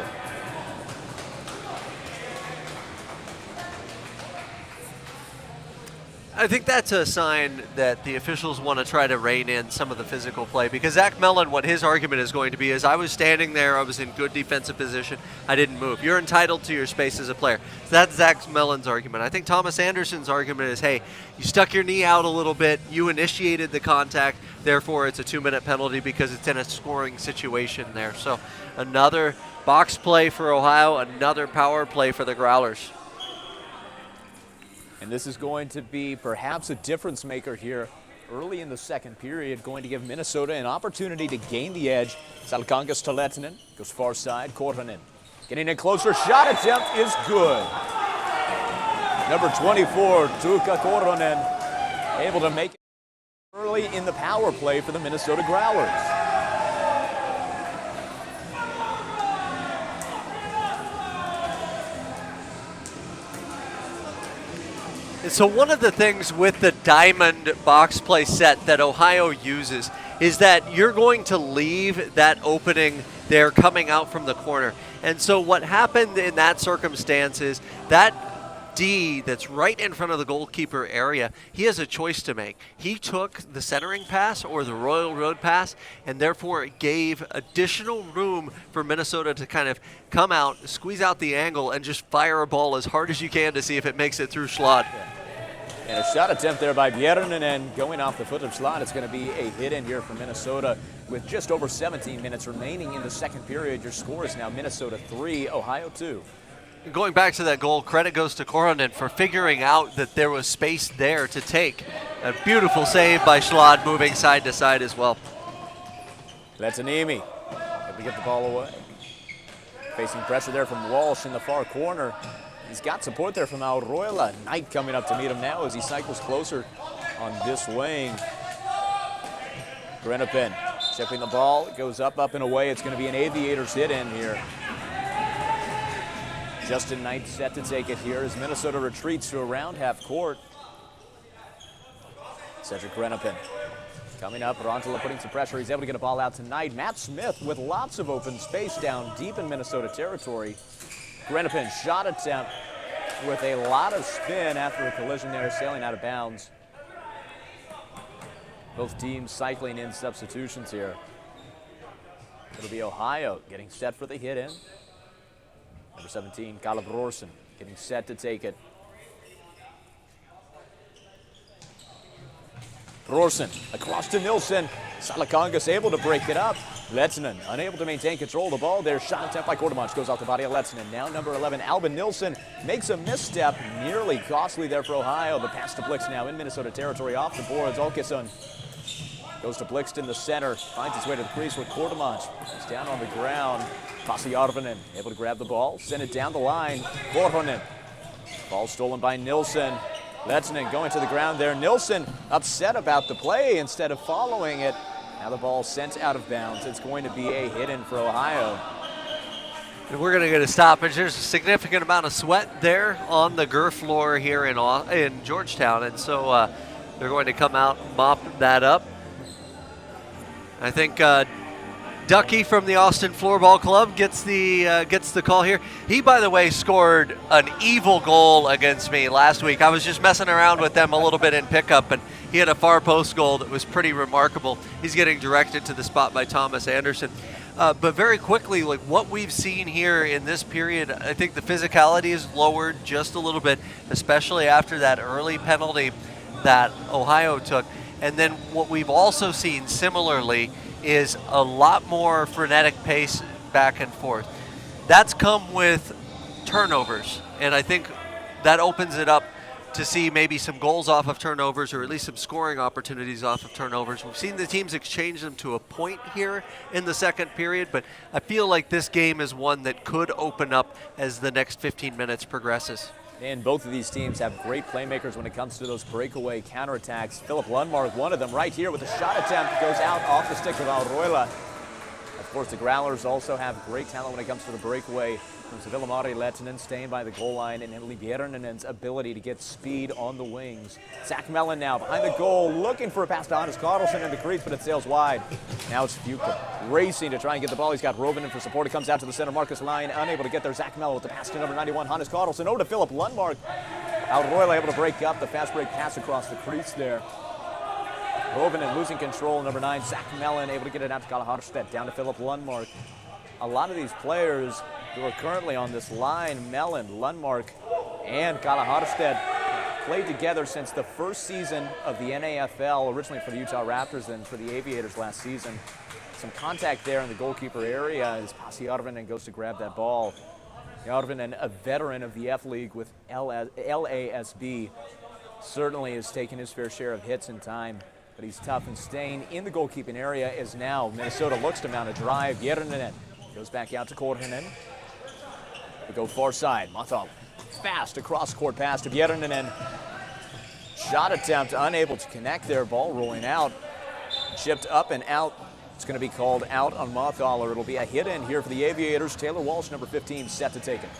I think that's a sign that the officials want to try to rein in some of the physical play, because Zach Mellon, what his argument is going to be is, I was standing there, I was in good defensive position, I didn't move. You're entitled to your space as a player. So that's Zach Mellon's argument. I think Thomas Anderson's argument is, hey, you stuck your knee out a little bit, you initiated the contact, therefore it's a 2-minute penalty because it's in a scoring situation there. So another box play for Ohio, another power play for the Growlers. And this is going to be perhaps a difference maker here early in the second period, going to give Minnesota an opportunity to gain the edge. Salakangas to Lehtinen, goes far side, Korhonen. Getting a closer shot attempt is good. Number 24, Tuukka Korhonen able to make it early in the power play for the Minnesota Growlers. So one of the things with the diamond box play set that Ohio uses is that you're going to leave that opening there coming out from the corner. And so what happened in that circumstance is that D that's right in front of the goalkeeper area, he has a choice to make. He took the centering pass or the Royal Road pass, and therefore it gave additional room for Minnesota to kind of come out, squeeze out the angle, and just fire a ball as hard as you can to see if it makes it through Schlott. And a shot attempt there by Bjerrinen going off the foot of Schlott. It's going to be a hit in here for Minnesota with just over 17 minutes remaining in the second period. Your score is now Minnesota 3, Ohio 2. Going back to that goal, credit goes to Koronen for figuring out that there was space there to take. A beautiful save by Schlott, moving side to side as well. Letsanimi able to get the ball away. Facing pressure there from Walsh in the far corner. He's got support there from Auroila. Knight coming up to meet him now as he cycles closer on this wing. Grenapin chipping the ball. It goes up and away. It's going to be an Aviators hit in here. Justin Knight set to take it here as Minnesota retreats to around half court. Cedric Grenapin coming up. Rantala putting some pressure. He's able to get a ball out to Knight. Matt Smith with lots of open space down deep in Minnesota territory. Grenapin shot attempt with a lot of spin after a collision there, sailing out of bounds. Both teams cycling in substitutions here. It'll be Ohio getting set for the hit in. Number 17, Caleb Roorsen, getting set to take it. Roorsen across to Nilsson. Salakangas able to break it up. Letsinen unable to maintain control of the ball there. Shot attempt by Kortemanch goes off the body of Letsinen. Now number 11, Albin Nilsson makes a misstep. Nearly costly there for Ohio. The pass to Blix now in Minnesota territory off the boards. Olkesson goes to Blix in the center. Finds his way to the crease with Kortemanch. He's down on the ground. Pasi Arvonen able to grab the ball. Send it down the line. Korhonen. Ball stolen by Nilsson. Letsinen going to the ground there. Nilsson upset about the play instead of following it. Now the ball sent out of bounds. It's going to be a hit-in for Ohio. And we're going to get a stoppage. There's a significant amount of sweat there on the GUR floor here in Georgetown, and so they're going to come out and mop that up. I think Ducky from the Austin Floorball Club gets the call here. He, by the way, scored an evil goal against me last week. I was just messing around with them a little bit in pickup, and he had a far post goal that was pretty remarkable. He's getting directed to the spot by Thomas Anderson. But very quickly, like what we've seen here in this period, I think the physicality is lowered just a little bit, especially after that early penalty that Ohio took. And then what we've also seen similarly is a lot more frenetic pace back and forth. That's come with turnovers, and I think that opens it up to see maybe some goals off of turnovers, or at least some scoring opportunities off of turnovers. We've seen the teams exchange them to a point here in the second period, but I feel like this game is one that could open up as the next 15 minutes progresses. And both of these teams have great playmakers when it comes to those breakaway counterattacks. Philip Lundmark, one of them right here with a shot attempt, goes out off the stick of Auroila. Of course, the Growlers also have great talent when it comes to the breakaway. From Savillamari, Lettinen staying by the goal line, and Emily Bjernenen's ability to get speed on the wings. Zach Mellon now behind the goal, looking for a pass to Hannes Carlson in the crease, but it sails wide. Now it's Fuka racing to try and get the ball. He's got Rovinen for support. It comes out to the center. Marcus Line unable to get there. Zach Mellon with the pass to number 91, Hannes Carlson. Over to Philip Lundmark. Auroila able to break up the fast break pass across the crease there. Rovinen losing control. Number 9, Zach Mellon able to get it out to Kalle Harstedt. Down to Philip Lundmark. A lot of these players who are currently on this line, Mellon, Lundmark, and Kalle Harstedt, played together since the first season of the NAFL, originally for the Utah Raptors and for the Aviators last season. Some contact there in the goalkeeper area as Pasi Arvonen goes to grab that ball. Arvonen, a veteran of the F-League with LASB, certainly has taken his fair share of hits in time, but he's tough, and staying in the goalkeeping area is now Minnesota looks to mount a drive. Bjernenen goes back out to Korhonen. We go far side. Mathal fast across court pass to Bjernenen. shot attempt unable to connect there. Ball rolling out, chipped up and out. It's going to be called out on Marthaler. It'll be a hit in here for the Aviators. Taylor Walsh, number 15, set to take it.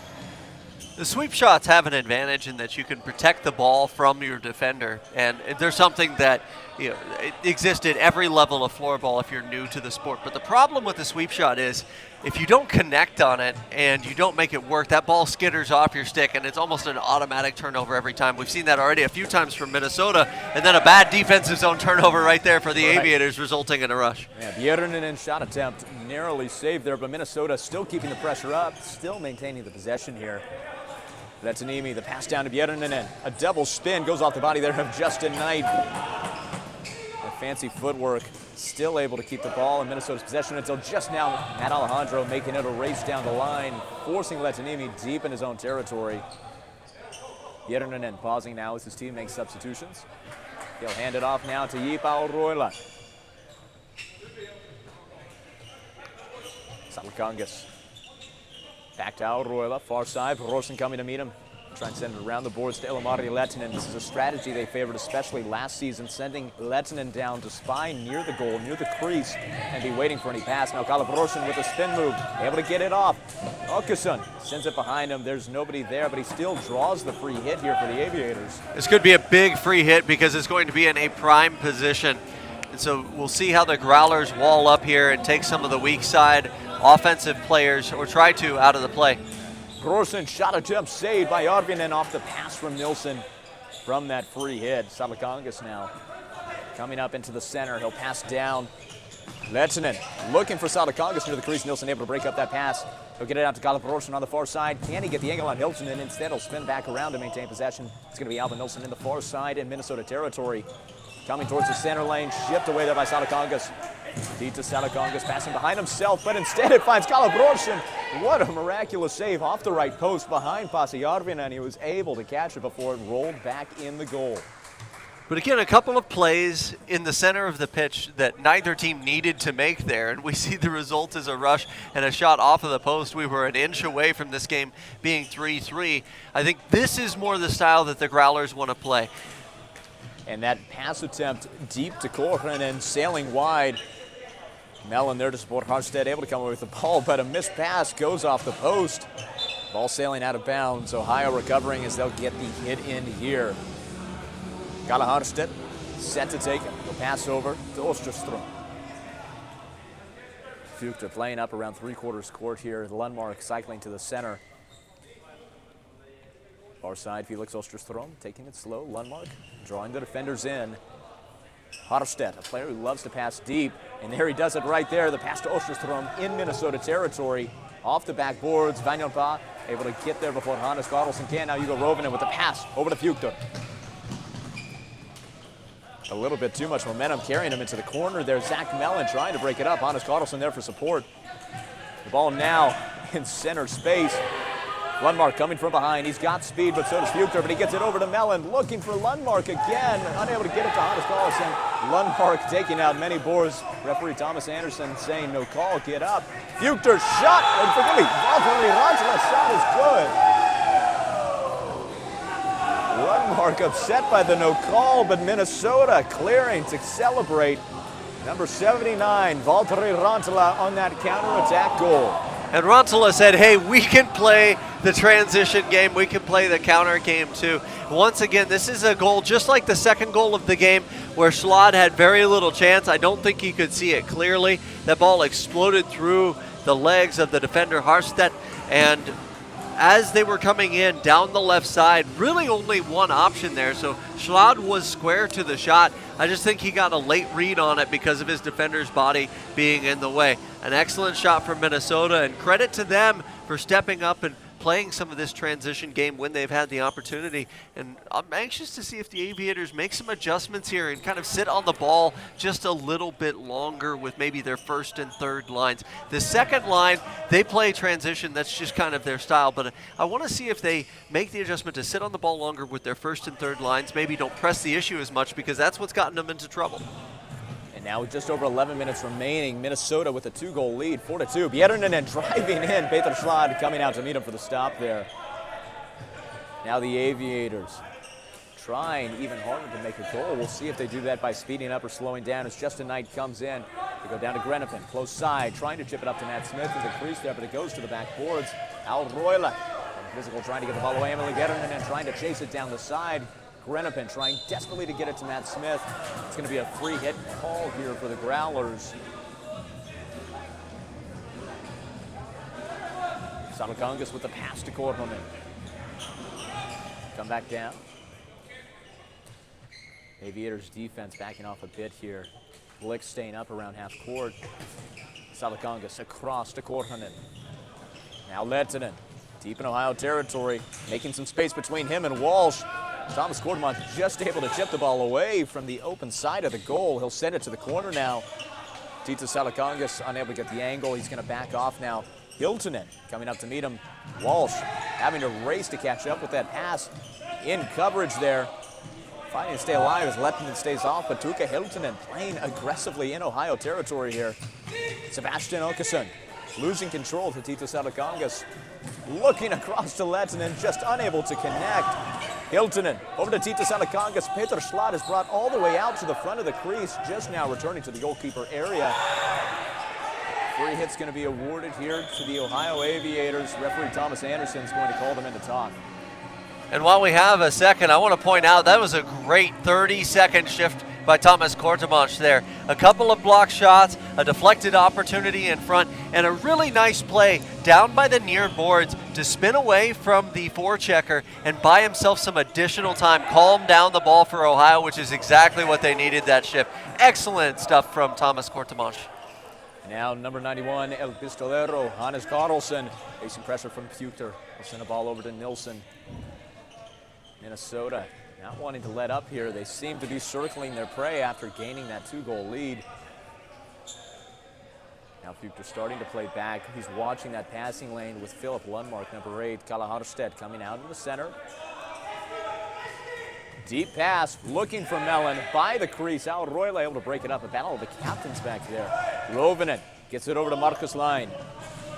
The sweep shots have an advantage in that you can protect the ball from your defender, and there's something that it exists at every level of floorball if you're new to the sport. But the problem with the sweep shot is if you don't connect on it and you don't make it work, that ball skitters off your stick, and it's almost an automatic turnover every time. We've seen that already a few times from Minnesota, and then a bad defensive zone turnover right there for the Aviators, resulting in a rush. Yeah, Björninen shot attempt narrowly saved there, but Minnesota still keeping the pressure up, still maintaining the possession here. That's Anemi, the pass down to Björninen. A double spin goes off the body there of Justin Knight. A fancy footwork, still able to keep the ball in Minnesota's possession until just now. Matt Alejandro making it a race down the line, forcing Letanimi deep in his own territory. Björninen pausing now as his team makes substitutions. He'll hand it off now to Yipa Oroila. Salakangas. Back to Oroila, far side. Rosen coming to meet him. Try and send it around the boards to Ilmari Lehtinen. This is a strategy they favored, especially last season, sending Lehtinen down to spy near the goal, near the crease, and be waiting for any pass. Now Kalabrosin with a spin move, able to get it off. Okasun sends it behind him. There's nobody there, but he still draws the free hit here for the Aviators. This could be a big free hit because it's going to be in a prime position. And so we'll see how the Growlers wall up here and take some of the weak side offensive players, or try to, out of the play. Grossen shot attempt saved by Arvinen off the pass from Nilsson from that free hit. Salakangas now coming up into the center. He'll pass down. Lehtinen looking for Salakangas near the crease. Nilsson able to break up that pass. He'll get it out to Kalabrosin on the far side. Can he get the angle on Nilsson? And instead he'll spin back around to maintain possession. It's going to be Alvin Nilsson in the far side in Minnesota territory. Coming towards the center lane, shipped away there by Salakangas. Deep to Salakangas, passing behind himself, but instead it finds Kalabrosin. What a miraculous save off the right post behind Pasi Arvinen, and he was able to catch it before it rolled back in the goal. But again, a couple of plays in the center of the pitch that neither team needed to make there, and we see the result is a rush and a shot off of the post. We were an inch away from this game being 3-3. I think this is more the style that the Growlers want to play. And that pass attempt deep to Korhonen, sailing wide. Mellon there to support Harstead, able to come away with the ball, but a missed pass goes off the post. Ball sailing out of bounds. Ohio recovering as they'll get the hit in here. Gala Harstead set to take it. He'll pass over to Osterström. Fuchter playing up around three-quarters court here. Lundmark cycling to the center. Far side, Felix Osterström taking it slow. Lundmark drawing the defenders in. Harstead, a player who loves to pass deep, and there he does it right there. The pass to Osterström in Minnesota territory. Off the backboards, Vanjonpa able to get there before Hannes Carlson can. Now Hugo Rovinen with the pass over to Fuchter. A little bit too much momentum carrying him into the corner there. Zach Mellon trying to break it up. Hannes Carlson there for support. The ball now in center space. Lundmark coming from behind. He's got speed, but so does Fuchter, but he gets it over to Mellon, looking for Lundmark again, unable to get it to Hannes Carlson. Lundmark taking out many boards. Referee Thomas Anderson saying no call, get up. Fuchter shot, and forgive me, Valtteri Rantala's shot is good. Lundmark upset by the no call, but Minnesota clearing to celebrate. Number 79, Valtteri Rantala on that counterattack goal. And Rantala said, hey, we can play the transition game. We can play the counter game too. Once again, this is a goal just like the second goal of the game where Schlad had very little chance. I don't think he could see it clearly. That ball exploded through the legs of the defender, Harstedt. And as they were coming in down the left side, really only one option there. So Schlad was square to the shot. I just think he got a late read on it because of his defender's body being in the way. An excellent shot from Minnesota, and credit to them for stepping up and playing some of this transition game when they've had the opportunity. And I'm anxious to see if the Aviators make some adjustments here and kind of sit on the ball just a little bit longer with maybe their first and third lines. The second line, they play transition. That's just kind of their style. But I want to see if they make the adjustment to sit on the ball longer with their first and third lines. Maybe don't press the issue as much because that's what's gotten them into trouble. Now with just over 11 minutes remaining, Minnesota with a 2-goal lead, 4-2. Björninen driving in, Peter Schlad coming out to meet him for the stop there. Now the Aviators trying even harder to make a goal. We'll see if they do that by speeding up or slowing down as Justin Knight comes in. They go down to Grenipen, close side, trying to chip it up to Matt Smith with a crease there, but it goes to the back boards. Al Roila, Physical trying to get the ball away. Emily Gerren and trying to chase it down the side. Grenipen trying desperately to get it to Matt Smith. It's going to be a free hit call here for the Growlers. Salakangas with the pass to Korhonen. Come back down. Aviators defense backing off a bit here. Blick staying up around half court. Salakangas across to Korhonen. Now Lehtinen, deep in Ohio territory, making some space between him and Walsh. Thomas Kortemont just able to chip the ball away from the open side of the goal. He'll send it to the corner now. Tito Salakangas unable to get the angle. He's going to back off now. Hiltunen coming up to meet him. Walsh having to race to catch up with that pass. In coverage there. Fighting to stay alive as Lehtinen stays off, but Tuukka Hiltunen playing aggressively in Ohio territory here. Sebastian Okason losing control to Tito Salakangas. Looking across to Lehtinen, just unable to connect. Hiltunen over to Tito Salakangas. Peter Schlott is brought all the way out to the front of the crease, just now returning to the goalkeeper area. Free hit's going to be awarded here to the Ohio Aviators. Referee Thomas Anderson is going to call them into talk. And while we have a second, I want to point out that was a great 30-second shift by Thomas Kortemont there. A couple of block shots, a deflected opportunity in front, and a really nice play down by the near boards to spin away from the forechecker and buy himself some additional time, calm down the ball for Ohio, which is exactly what they needed that shift. Excellent stuff from Thomas Kortemont. Now number 91, El Pistolero, Hannes Carlson, facing pressure from Puter. He'll send a ball over to Nilsson. Minnesota not wanting to let up here. They seem to be circling their prey after gaining that 2-goal lead. Now Puter starting to play back. He's watching that passing lane with Philip Lundmark, number 8. Kalle Harstedt coming out in the center. Deep pass, looking for Mellon by the crease. Al Roila able to break it up. A battle of the captains back there. Rovinen gets it over to Marcus Line.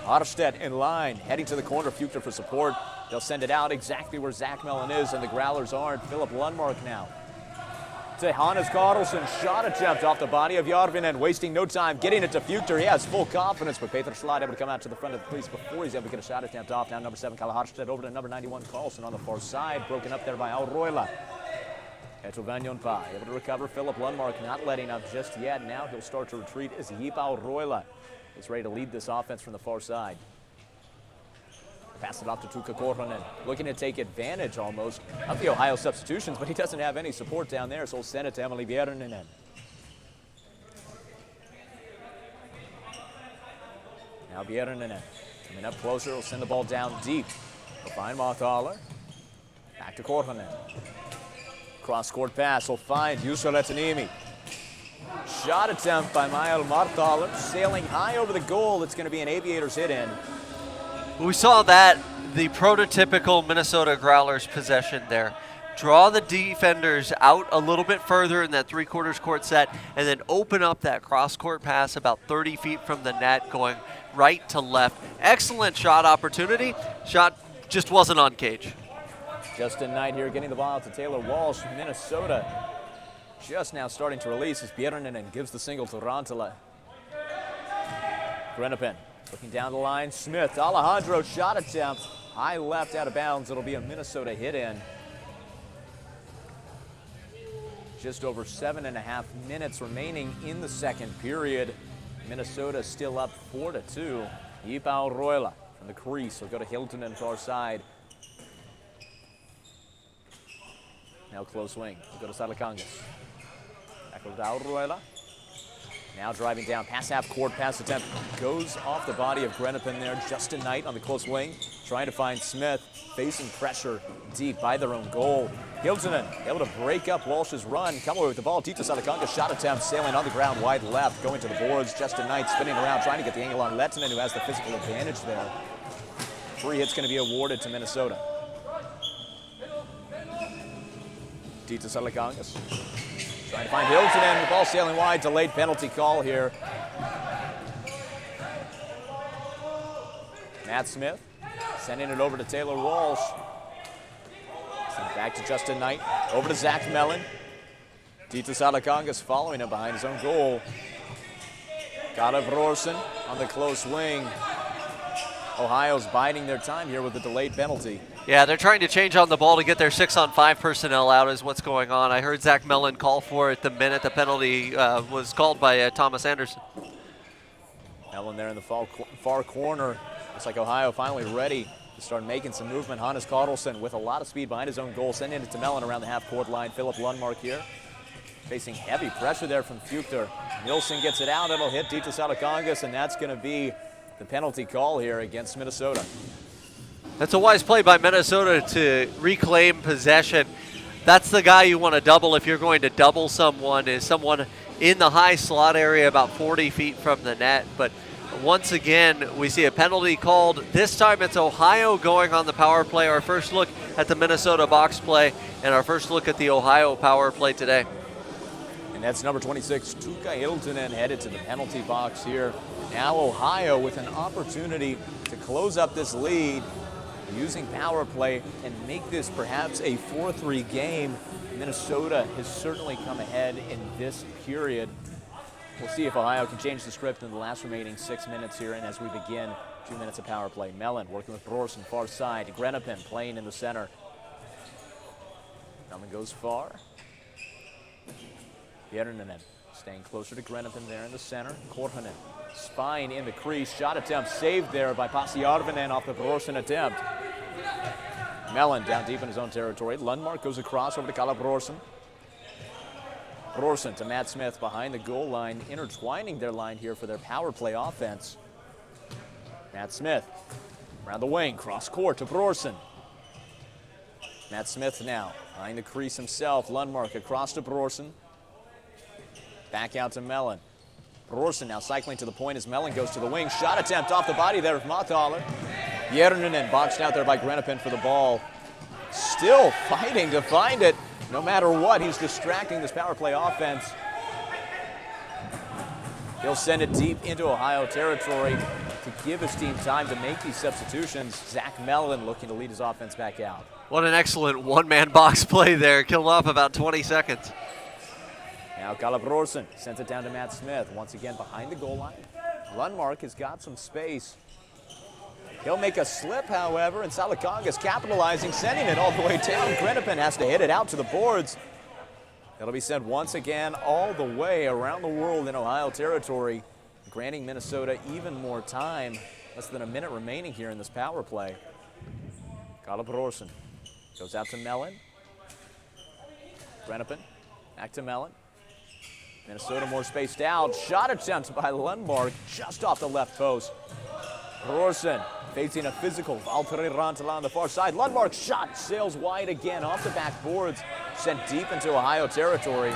Harstedt in line, heading to the corner. Puter for support. They'll send it out exactly where Zach Mellon is, and the Growlers aren't. Philip Lundmark now to Hannes Carlson. Shot attempt off the body of Järvinen, wasting no time, getting it to Puter. He has full confidence, but Peter Schlott able to come out to the front of the crease before he's able to get a shot attempt off. Now number 7, Kalle Harstedt over to number 91, Carlson on the far side. Broken up there by Al Roila. Petro Vanjonpa able to recover. Philip Lundmark not letting up just yet. Now he'll start to retreat as Yip Al Roila is ready to lead this offense from the far side. Pass it off to Tuukka Korhonen, looking to take advantage almost of the Ohio substitutions, but he doesn't have any support down there, so he'll send it to Emily Bjernen. Now Bjernen coming up closer, he'll send the ball down deep. He'll find Marthaler. Back to Korhonen. Cross-court pass, he'll find Juuso Lehtiniemi. Shot attempt by Mael Marthaler, sailing high over the goal. It's going to be an Aviators hit-in. We saw that, the prototypical Minnesota Growlers possession there. Draw the defenders out a little bit further in that three-quarters court set and then open up that cross-court pass about 30 feet from the net going right to left. Excellent shot opportunity. Shot just wasn't on cage. Justin Knight here getting the ball out to Taylor Walsh. Minnesota just now starting to release as Bjernen gives the single to Rantala. Grenipen looking down the line. Smith, Alejandro shot attempt. High left out of bounds. It'll be a Minnesota hit-in. Just over 7.5 minutes remaining in the second period. Minnesota still up 4-2. Yip Al Roila from the crease. Will go to Hiltunen far side. Now close wing. We'll go to Salakangas. Back over to Al Roila. Now driving down, pass half court, pass attempt goes off the body of Grenipen there. Justin Knight on the close wing, trying to find Smith, facing pressure deep by their own goal. Hiltunen able to break up Walsh's run, come away with the ball. Tito Salakangas shot attempt, sailing on the ground wide left, going to the boards. Justin Knight spinning around, trying to get the angle on Lehtinen, who has the physical advantage there. Free hit's going to be awarded to Minnesota. Tito Salakangas trying to find Hiltunen, the ball sailing wide, delayed penalty call here. Matt Smith sending it over to Taylor Walsh. Back to Justin Knight. Over to Zach Mellon. Titus Alacongas following him behind his own goal. Kyle Brorson on the close wing. Ohio's biding their time here with the delayed penalty. Yeah, they're trying to change on the ball to get their 6-on-5 personnel out is what's going on. I heard Zach Mellon call for it the minute the penalty was called by Thomas Anderson. Mellon there in the far corner. Looks like Ohio finally ready to start making some movement. Hannes Carlson with a lot of speed behind his own goal, sending it to Mellon around the half-court line. Philip Lundmark here, facing heavy pressure there from Fuchter. Nilsson gets it out. It'll hit Titus Alacongas, and that's going to be the penalty call here against Minnesota. That's a wise play by Minnesota to reclaim possession. That's the guy you want to double if you're going to double someone, is someone in the high slot area about 40 feet from the net. But once again, we see a penalty called. This time it's Ohio going on the power play. Our first look at the Minnesota box play and our first look at the Ohio power play today. And that's number 26, Tuukka Hiltunen, headed to the penalty box here. Now Ohio with an opportunity to close up this lead using power play and make this perhaps a 4-3 game. Minnesota has certainly come ahead in this period. We'll see if Ohio can change the script in the last remaining 6 minutes here, and as we begin 2 minutes of power play. Mellon working with Brorson far side. Grenapin playing in the center. Mellon goes far. Järninen staying closer to Grenapin there in the center. Korhonen, spine in the crease. Shot attempt saved there by Pasiarvinen off the Brorson attempt. Mellon down deep in his own territory. Lundmark goes across over to Kyle Brorson. Brorson to Matt Smith behind the goal line, intertwining their line here for their power play offense. Matt Smith around the wing, cross court to Brorson. Matt Smith now behind the crease himself. Lundmark across to Brorson. Back out to Mellon. Brorson now cycling to the point as Mellon goes to the wing. Shot attempt off the body there of Mahthaler. Järninen boxed out there by Grenapin for the ball. Still fighting to find it. No matter what, he's distracting this power play offense. He'll send it deep into Ohio territory to give his team time to make these substitutions. Zach Mellon looking to lead his offense back out. What an excellent one-man box play there. Killed off about 20 seconds. Now Kyle Brorson sends it down to Matt Smith. Once again behind the goal line. Lundmark has got some space. He'll make a slip, however, and Salakongas capitalizing, sending it all the way down. Grenapin has to hit it out to the boards. It'll be sent once again all the way around the world in Ohio territory, granting Minnesota even more time. Less than a minute remaining here in this power play. Kyle Brorson goes out to Mellon. Grenapin back to Mellon. Minnesota more spaced out. Shot attempt by Lundmark just off the left post. Brorson facing a physical Valtteri Rantala on the far side. Lundmark's shot sails wide again off the backboards, sent deep into Ohio territory.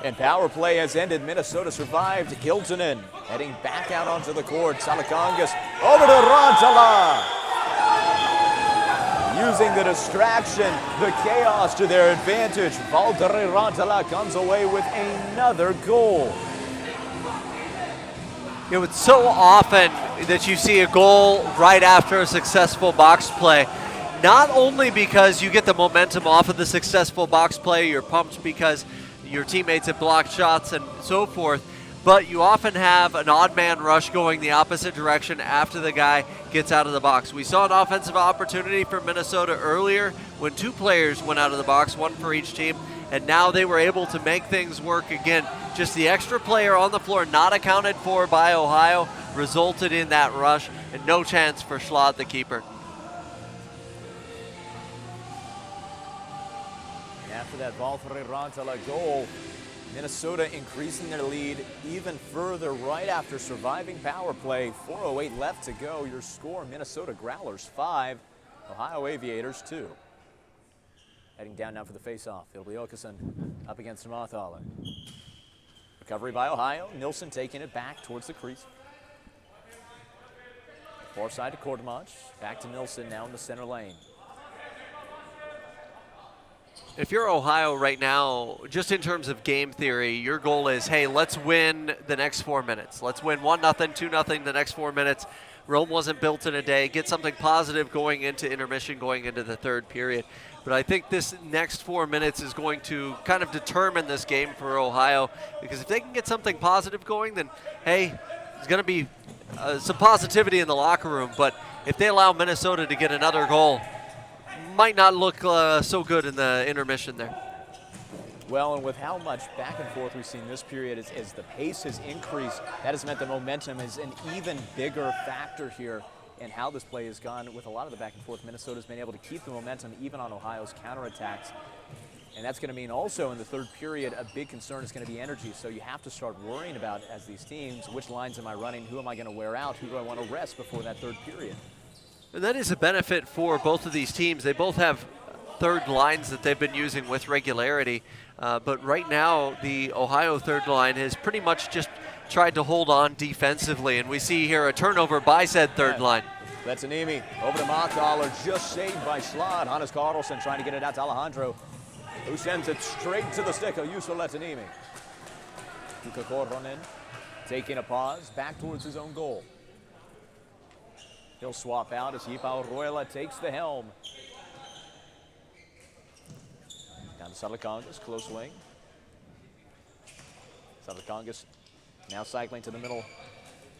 And power play has ended. Minnesota survived. Hiltunen heading back out onto the court. Salakongas over to Rantala. Using the distraction, the chaos to their advantage. Valtteri Rantala comes away with another goal. You know, it's so often that you see a goal right after a successful box play. Not only because you get the momentum off of the successful box play, you're pumped because your teammates have blocked shots and so forth, but you often have an odd man rush going the opposite direction after the guy gets out of the box. We saw an offensive opportunity for Minnesota earlier when two players went out of the box, one for each team, and now they were able to make things work again. Just the extra player on the floor not accounted for by Ohio resulted in that rush and no chance for Schlott, the keeper. After that Valtteri Rantala goal, Minnesota increasing their lead even further right after surviving power play. 4:08 left to go. Your score, Minnesota Growlers 5, Ohio Aviators 2. Heading down now for the face-off. It'll be Åkesson up against Mahthaler. Recovery by Ohio. Nilsson taking it back towards the crease. Far side to Kortmach. Back to Nilsson now in the center lane. If you're Ohio right now, just in terms of game theory, your goal is, hey, let's win the next 4 minutes. Let's win 1-0, 2-0 the next 4 minutes. Rome wasn't built in a day. Get something positive going into intermission, going into the third period. But I think this next 4 minutes is going to kind of determine this game for Ohio, because if they can get something positive going, then, hey, there's going to be some positivity in the locker room. But if they allow Minnesota to get another goal, might not look so good in the intermission there. Well, and with how much back and forth we've seen this period, as the pace has increased, that has meant the momentum is an even bigger factor here in how this play has gone. With a lot of the back and forth, Minnesota's been able to keep the momentum even on Ohio's counterattacks. And that's going to mean also in the third period, a big concern is going to be energy. So you have to start worrying about, as these teams, which lines am I running, who am I going to wear out, who do I want to rest before that third period. And that is a benefit for both of these teams. They both have third lines that they've been using with regularity. But right now, the Ohio third line has pretty much just tried to hold on defensively. And we see here a turnover by said third line. That's Anemi over to Marthaler, just saved by Schlad. Hannes Carlson trying to get it out to Alejandro, who sends it straight to the stick of Juuso Lehtiniemi. Tuukka Korhonen taking a pause, back towards his own goal. He'll swap out as Yipao Roila takes the helm. Down to Satakangas, close wing. Satakangas now cycling to the middle.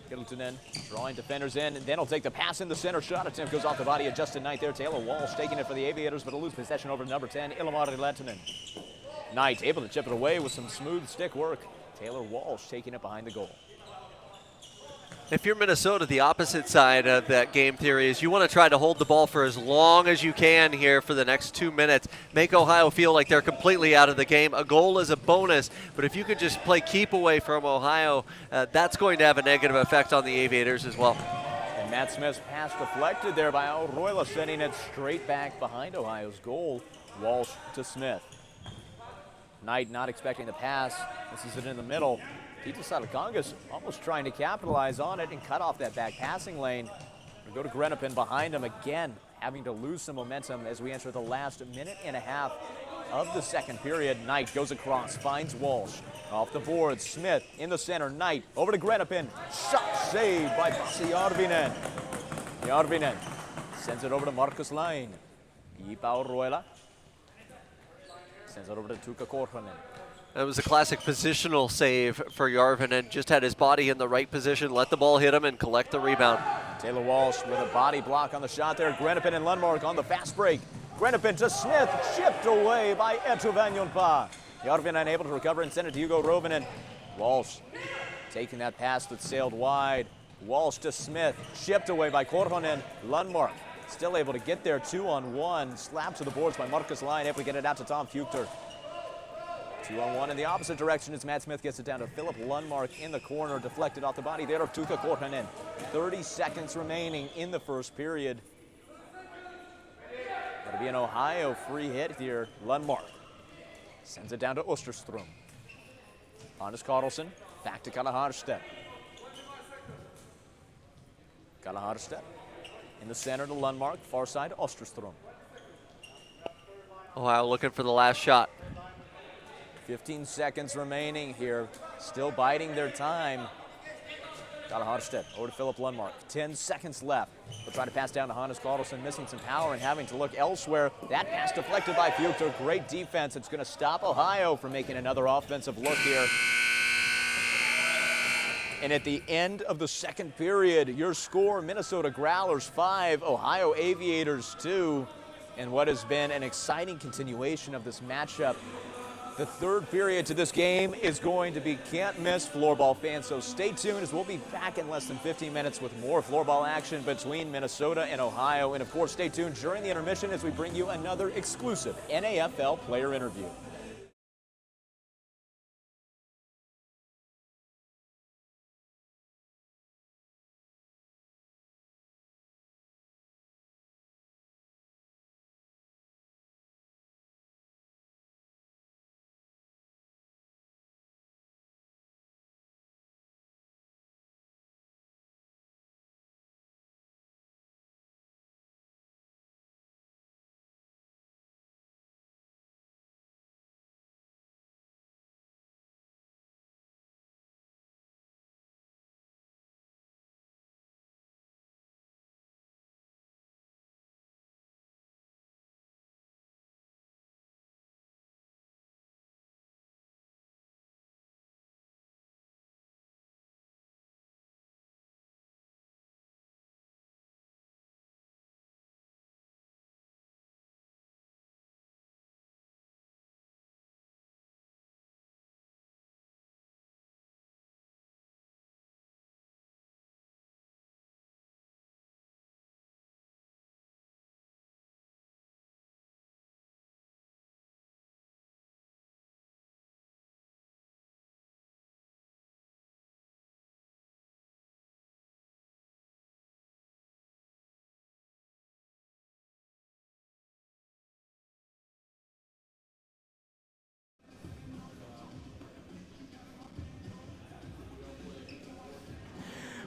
Hiltunen drawing defenders in, and then he'll take the pass in the center. Shot attempt goes off the body of Justin Knight there. Taylor Walsh taking it for the Aviators, but he'll lose possession over number 10, Ilmari Lehtinen. Knight able to chip it away with some smooth stick work. Taylor Walsh taking it behind the goal. If you're Minnesota, the opposite side of that game theory is you want to try to hold the ball for as long as you can here for the next 2 minutes. Make Ohio feel like they're completely out of the game. A goal is a bonus, but if you can just play keep away from Ohio, that's going to have a negative effect on the Aviators as well. And Matt Smith's pass deflected there by Roila, sending it straight back behind Ohio's goal. Walsh to Smith. Knight not expecting the pass. This is it in the middle. Tito Satakangas almost trying to capitalize on it and cut off that back passing lane. We'll go to Grenapin behind him again, having to lose some momentum as we enter the last minute and a half of the second period. Knight goes across, finds Walsh. Off the board, Smith in the center. Knight over to Grenapin. Shot saved by Pasi Järvinen. Järvinen sends it over to Markus Laine. Yipao Roila sends it over to Tuukka Korhonen. That was a classic positional save for Järvinen. Just had his body in the right position, let the ball hit him, and collect the rebound. Taylor Walsh with a body block on the shot there. Grenapin and Lundmark on the fast break. Grenapin to Smith, chipped away by Eetu Vanjonpää. Järvinen able to recover and send it to Hugo Rovinen. Walsh taking that pass that sailed wide. Walsh to Smith, chipped away by Korhonen. Lundmark still able to get there 2-on-1. Slapped to the boards by Markus Laine, able to get it out to Tom Fuchter. 2-on-1 in the opposite direction as Matt Smith gets it down to Philip Lundmark in the corner, deflected off the body there of Tuukka Korhonen. 30 seconds remaining in the first period. That'll be an Ohio free hit here. Lundmark sends it down to Osterström. Hannes Carlson, back to Kalle Harstedt. Kalle Harstedt in the center to Lundmark, far side to Osterström. Ohio looking for the last shot. 15 seconds remaining here, still biding their time. Kalle Harstedt over to Philip Lundmark. 10 seconds left. They'll try to pass down to Hannes Carlson, missing some power and having to look elsewhere. That pass deflected by Fuchter. Great defense. It's going to stop Ohio from making another offensive look here. And at the end of the second period, your score, Minnesota Growlers 5, Ohio Aviators 2. And what has been an exciting continuation of this matchup. The third period to this game is going to be can't miss, Floorball fans. So stay tuned as we'll be back in less than 15 minutes with more Floorball action between Minnesota and Ohio. And of course, stay tuned during the intermission as we bring you another exclusive NAFL player interview.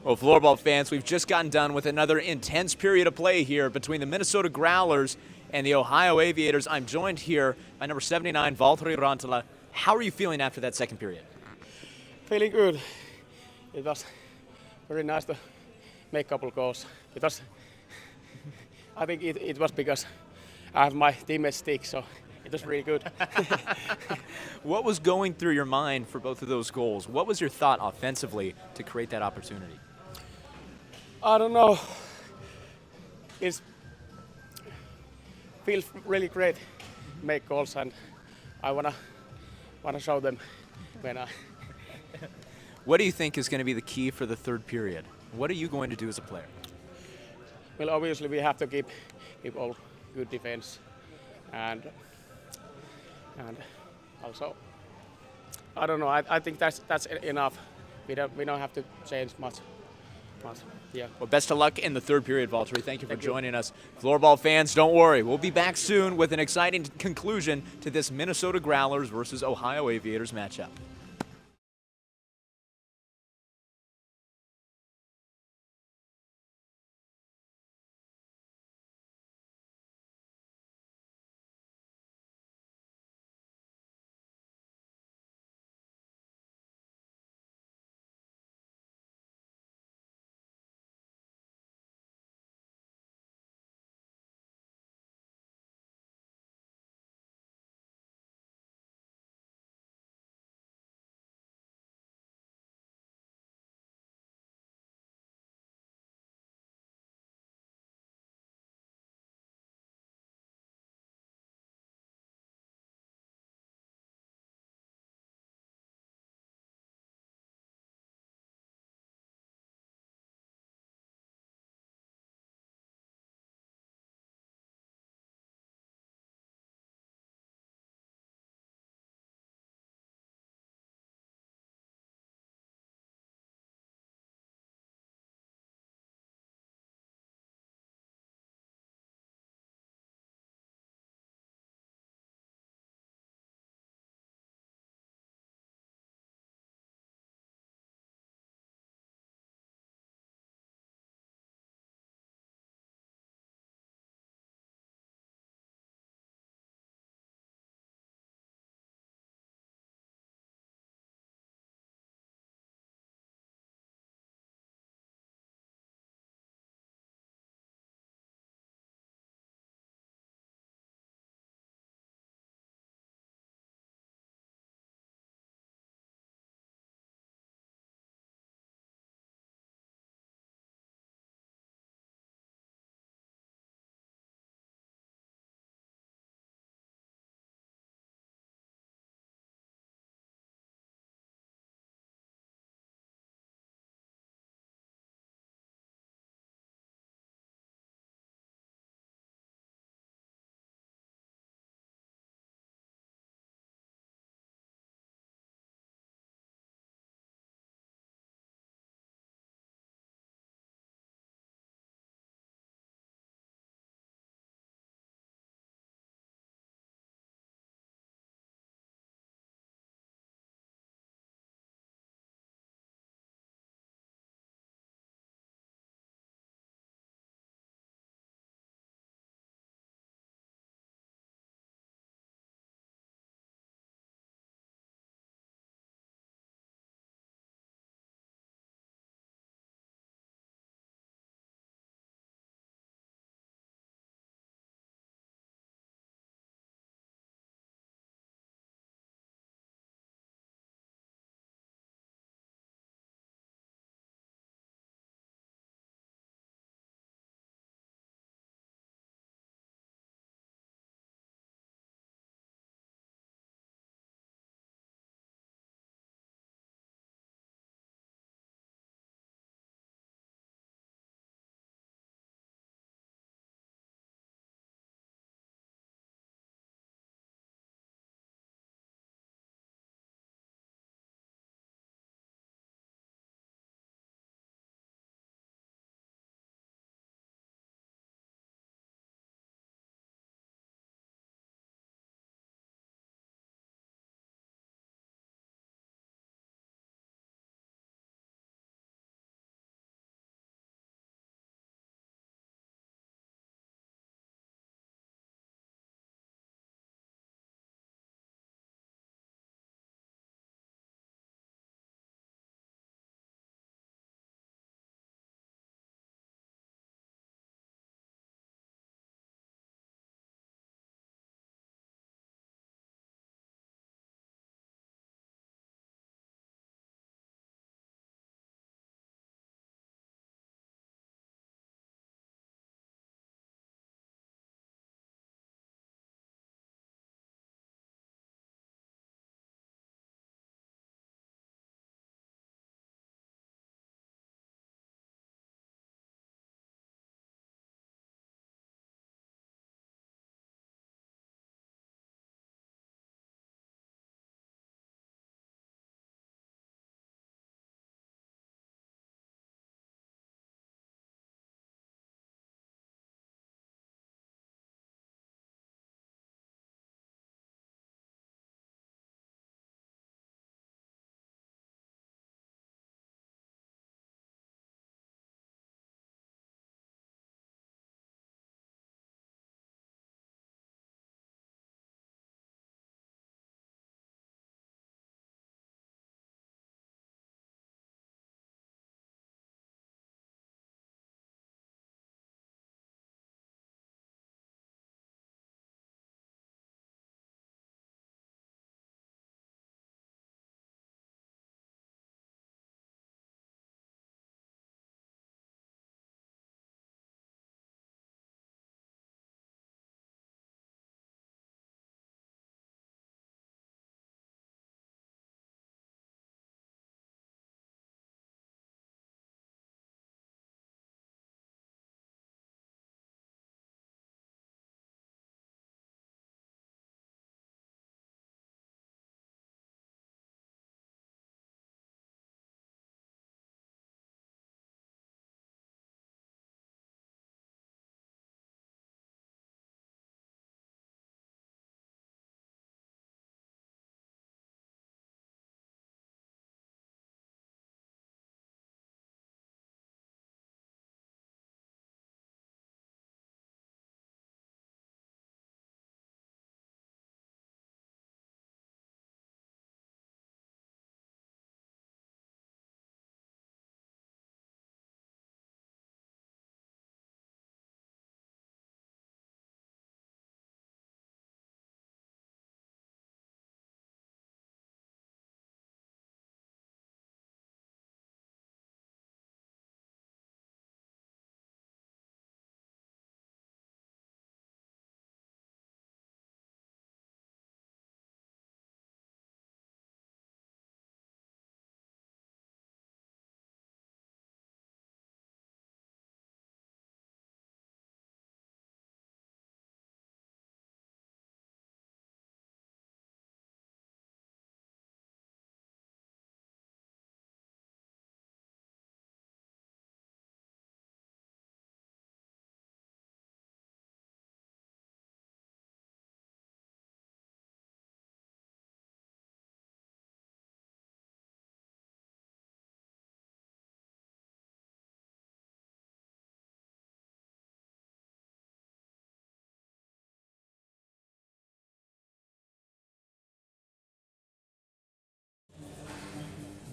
Well, Floorball fans, we've just gotten done with another intense period of play here between the Minnesota Growlers and the Ohio Aviators. I'm joined here by number 79, Valtteri Rantala. How are you feeling after that second period? Feeling good. It was very nice to make a couple goals. I think it was because I have my teammate stick, so it was really good. What was going through your mind for both of those goals? What was your thought offensively to create that opportunity? I don't know. It feels really great to make goals, and I wanna show them when I. What do you think is going to be the key for the third period? What are you going to do as a player? Well, obviously we have to keep all good defense, and also I don't know. I think that's enough. We don't have to change much. Yeah. Well, best of luck in the third period, Valtteri. Thank you for joining us. Floorball fans, don't worry. We'll be back soon with an exciting conclusion to this Minnesota Growlers versus Ohio Aviators matchup.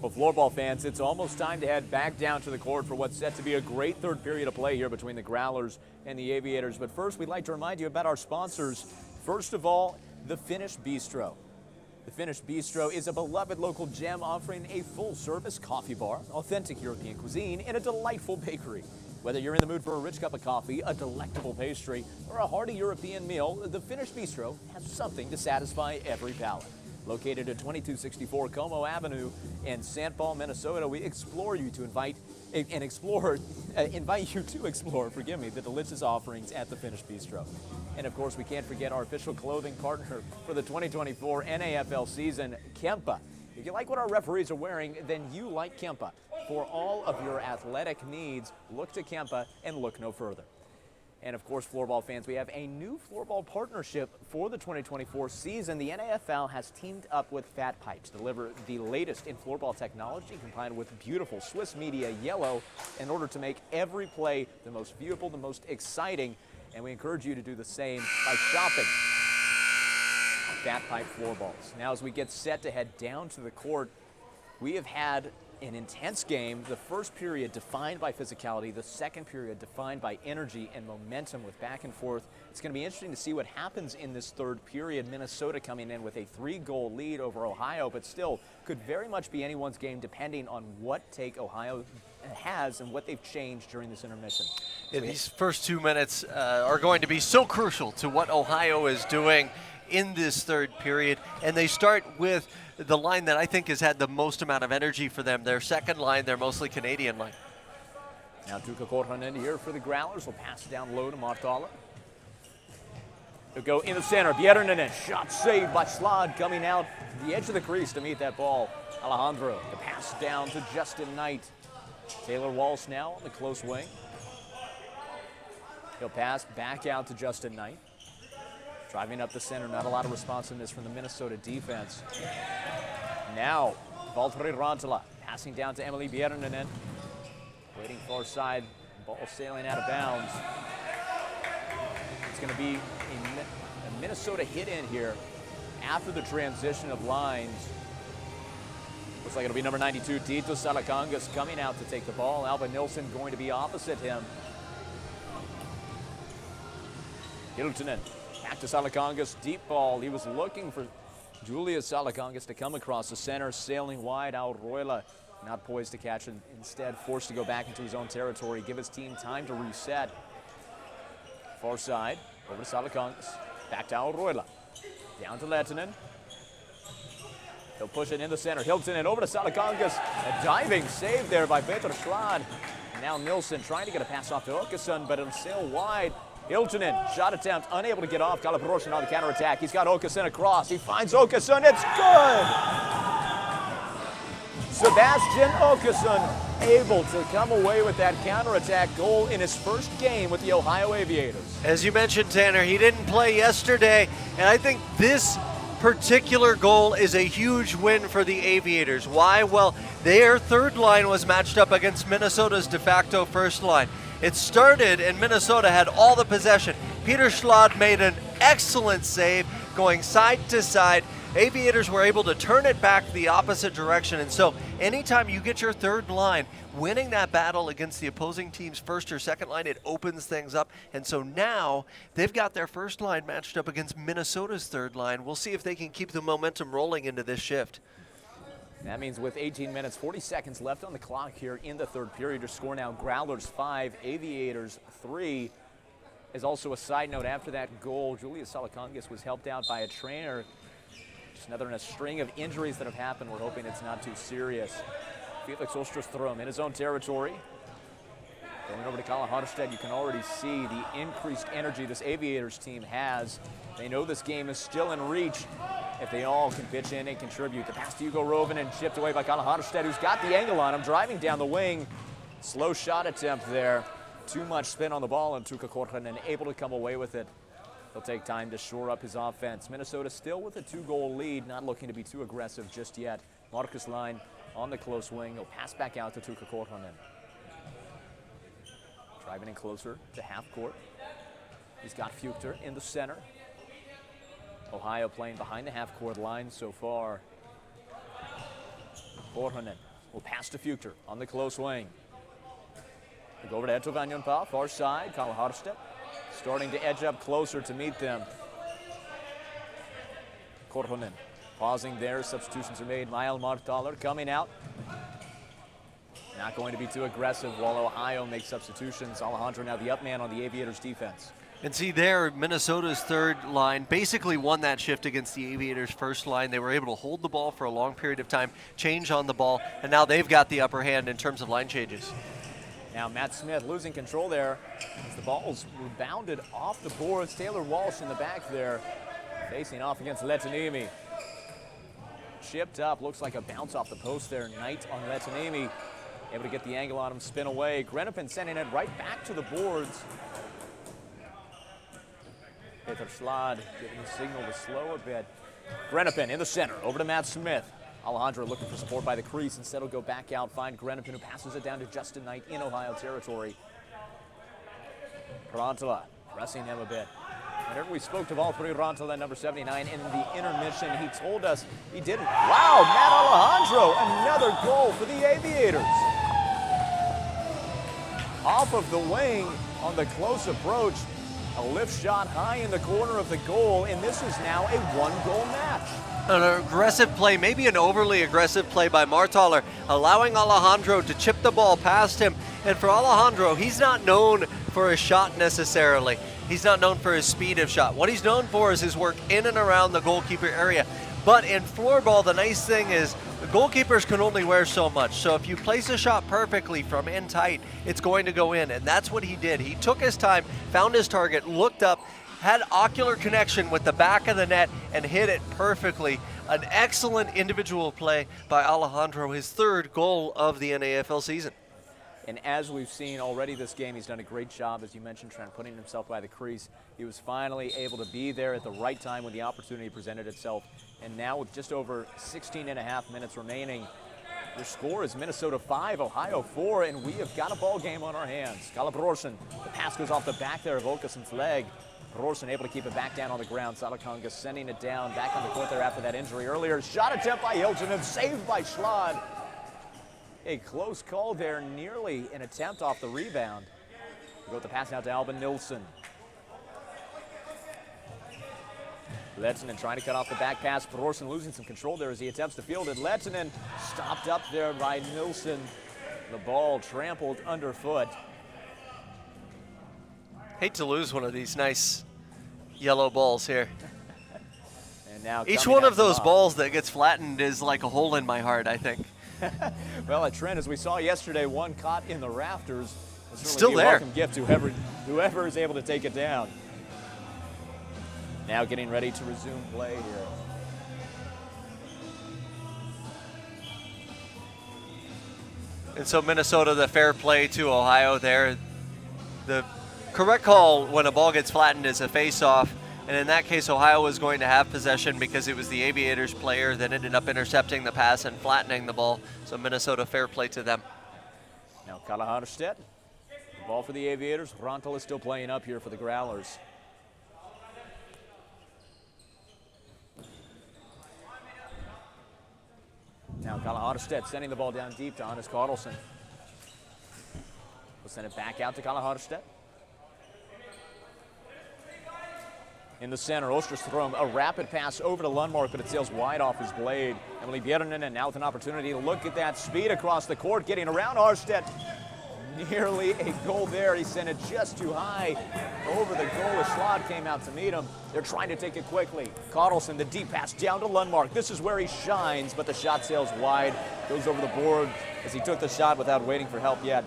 Well, floorball fans, it's almost time to head back down to the court for what's set to be a great third period of play here between the Growlers and the Aviators. But first, we'd like to remind you about our sponsors. First of all, the Finnish Bistro. The Finnish Bistro is a beloved local gem offering a full-service coffee bar, authentic European cuisine, and a delightful bakery. Whether you're in the mood for a rich cup of coffee, a delectable pastry, or a hearty European meal, the Finnish Bistro has something to satisfy every palate. Located at 2264 Como Avenue in St. Paul, Minnesota, we invite you to explore the delicious offerings at the Finnish Bistro. And of course, we can't forget our official clothing partner for the 2024 NAFL season, Kempa. If you like what our referees are wearing, then you like Kempa. For all of your athletic needs, look to Kempa and look no further. And of course, floorball fans, we have a new floorball partnership for the 2024 season. The NAFL has teamed up with Fat Pipes to deliver the latest in floorball technology combined with beautiful Swiss media yellow in order to make every play the most viewable, the most exciting. And we encourage you to do the same by shopping Fat Pipe floorballs. Now, as we get set to head down to the court, we have had an intense game. The first period defined by physicality, the second period defined by energy and momentum with back and forth. It's going to be interesting to see what happens in this third period. Minnesota coming in with a 3-goal lead over Ohio, but still could very much be anyone's game depending on what take Ohio has and what they've changed during this intermission. Yeah, these first 2 minutes are going to be so crucial to what Ohio is doing in this third period, and they start with the line that I think has had the most amount of energy for them, their second line, their mostly Canadian line. Now Tuukka Korhonen here for the Growlers will pass it down low to Martala. He'll go in the center, Bjernanen, shot saved by Slad coming out the edge of the crease to meet that ball. Alejandro, the pass down to Justin Knight. Taylor Walsh now on the close wing. He'll pass back out to Justin Knight. Driving up the center, not a lot of responsiveness from the Minnesota defense. Now, Valtteri Rantala passing down to Emily Bjernanen. Waiting far side, ball sailing out of bounds. It's going to be a Minnesota hit in here after the transition of lines. Looks like it'll be number 92, Tito Salakangas, coming out to take the ball. Alba Nilsson going to be opposite him. Hiltunen. Back to Salakangas, deep ball. He was looking for Julius Salakangas to come across the center, sailing wide out. Roila not poised to catch it, instead forced to go back into his own territory, give his team time to reset. Far side, over to Salakangas, back to Roila, down to Lehtinen. He'll push it in the center. Hiltunen over to Salakangas, a diving save there by Peter Slad. Now Nilsson trying to get a pass off to Åkesson, but it'll sail wide. Hiltunen, shot attempt, unable to get off. Kalaporoshin on the counterattack. He's got Åkesson across. He finds Åkesson. It's good! Sebastian Åkesson able to come away with that counterattack goal in his first game with the Ohio Aviators. As you mentioned, Tanner, he didn't play yesterday, and I think this particular goal is a huge win for the Aviators. Why? Well, their third line was matched up against Minnesota's de facto first line. It started and Minnesota had all the possession. Peter Schlad made an excellent save going side to side. Aviators were able to turn it back the opposite direction. And so anytime you get your third line winning that battle against the opposing team's first or second line, it opens things up. And so now they've got their first line matched up against Minnesota's third line. We'll see if they can keep the momentum rolling into this shift. That means with 18 minutes, 40 seconds left on the clock here in the third period, your score now Growlers 5, Aviators 3. As also a side note, after that goal, Julius Salakangas was helped out by a trainer. Just another in a string of injuries that have happened. We're hoping it's not too serious. Felix Osterstrom in his own territory. Going over to Kalle Harstead, you can already see the increased energy this Aviators team has. They know this game is still in reach if they all can pitch in and contribute. The pass to Hugo Rovin and chipped away by Kalle Harstead, who's got the angle on him, driving down the wing. Slow shot attempt there. Too much spin on the ball, and Tuukka Korhonen able to come away with it. He'll take time to shore up his offense. Minnesota still with a 2-goal lead, not looking to be too aggressive just yet. Marcus Line on the close wing. He'll pass back out to Tuukka Korhonen. Driving in closer to half court. He's got Fuchter in the center. Ohio playing behind the half court line so far. Korhonen will pass to Fuchter on the close wing. They go over to Eto Vanjonpa, far side. Kalle Harstedt starting to edge up closer to meet them. Korhonen pausing there. Substitutions are made. Mael Marthaler coming out. Not going to be too aggressive while Ohio makes substitutions. Alejandro now the up man on the Aviators defense. And see there, Minnesota's third line basically won that shift against the Aviators' first line. They were able to hold the ball for a long period of time, change on the ball, and now they've got the upper hand in terms of line changes. Now Matt Smith losing control there as the ball's rebounded off the boards. Taylor Walsh in the back there facing off against Letanimi. Chipped up, looks like a bounce off the post there. Knight on Letanimi. Able to get the angle on him, spin away. Grenopin sending it right back to the boards. Peter Schlad giving the signal to slow a bit. Grenopin in the center, over to Matt Smith. Alejandro looking for support by the crease. Instead he'll go back out, find Grenopin, who passes it down to Justin Knight in Ohio territory. Rantala pressing him a bit. Whenever we spoke to Valtteri Rantala, number 79, in the intermission, he told us he didn't. Wow, Matt Alejandro, another goal for the Aviators. Off of the wing on the close approach, a lift shot high in the corner of the goal, and this is now a one-goal match. An aggressive play, maybe an overly aggressive play by Marthaler, allowing Alejandro to chip the ball past him. And for Alejandro, he's not known for his shot necessarily. He's not known for his speed of shot. What he's known for is his work in and around the goalkeeper area. But in floorball, the nice thing is the goalkeepers can only wear so much. So if you place a shot perfectly from in tight, it's going to go in. And that's what he did. He took his time, found his target, looked up, had ocular connection with the back of the net, and hit it perfectly. An excellent individual play by Alejandro, his third goal of the NAFL season. And as we've seen already this game, he's done a great job, as you mentioned, Trent, putting himself by the crease. He was finally able to be there at the right time when the opportunity presented itself. And now with just over 16 and a half minutes remaining, your score is Minnesota 5, Ohio 4, and we have got a ball game on our hands. Kalle Brorsen, the pass goes off the back there of Åkesson's leg. Brorsen able to keep it back down on the ground. Salakonga sending it down, back on the court there after that injury earlier. Shot attempt by Hilton, saved by Schlad. A close call there, nearly an attempt off the rebound. We go with the pass now to Albin Nilsson. Lehtinen trying to cut off the back pass. Brorsen losing some control there as he attempts to field it. Lehtinen stopped up there by Nilsson. The ball trampled underfoot. Hate to lose one of these nice yellow balls here. And now each one of those balls that gets flattened is like a hole in my heart, I think. Well, a trend, as we saw yesterday, one caught in the rafters. Still be a there. welcome gift to whoever is able to take it down. Now getting ready to resume play here. And so Minnesota, the fair play to Ohio there. The correct call when a ball gets flattened is a face-off. And in that case, Ohio was going to have possession because it was the Aviators player that ended up intercepting the pass and flattening the ball. So Minnesota, fair play to them. Now Kalle Harstedt, the ball for the Aviators. Rantala is still playing up here for the Growlers. Now Kalle Harstedt sending the ball down deep to Hannes Karlsson. We'll send it back out to Kalle Harstedt. In the center, Osterstrom, a rapid pass over to Lundmark, but it sails wide off his blade. Emily Bjernen, and now with an opportunity to look at that speed across the court, getting around Harstedt. Nearly a goal there. He sent it just too high over the goal as Schlad came out to meet him. They're trying to take it quickly. Karlsson, the deep pass down to Lundmark. This is where he shines, but the shot sails wide. Goes over the board as he took the shot without waiting for help yet.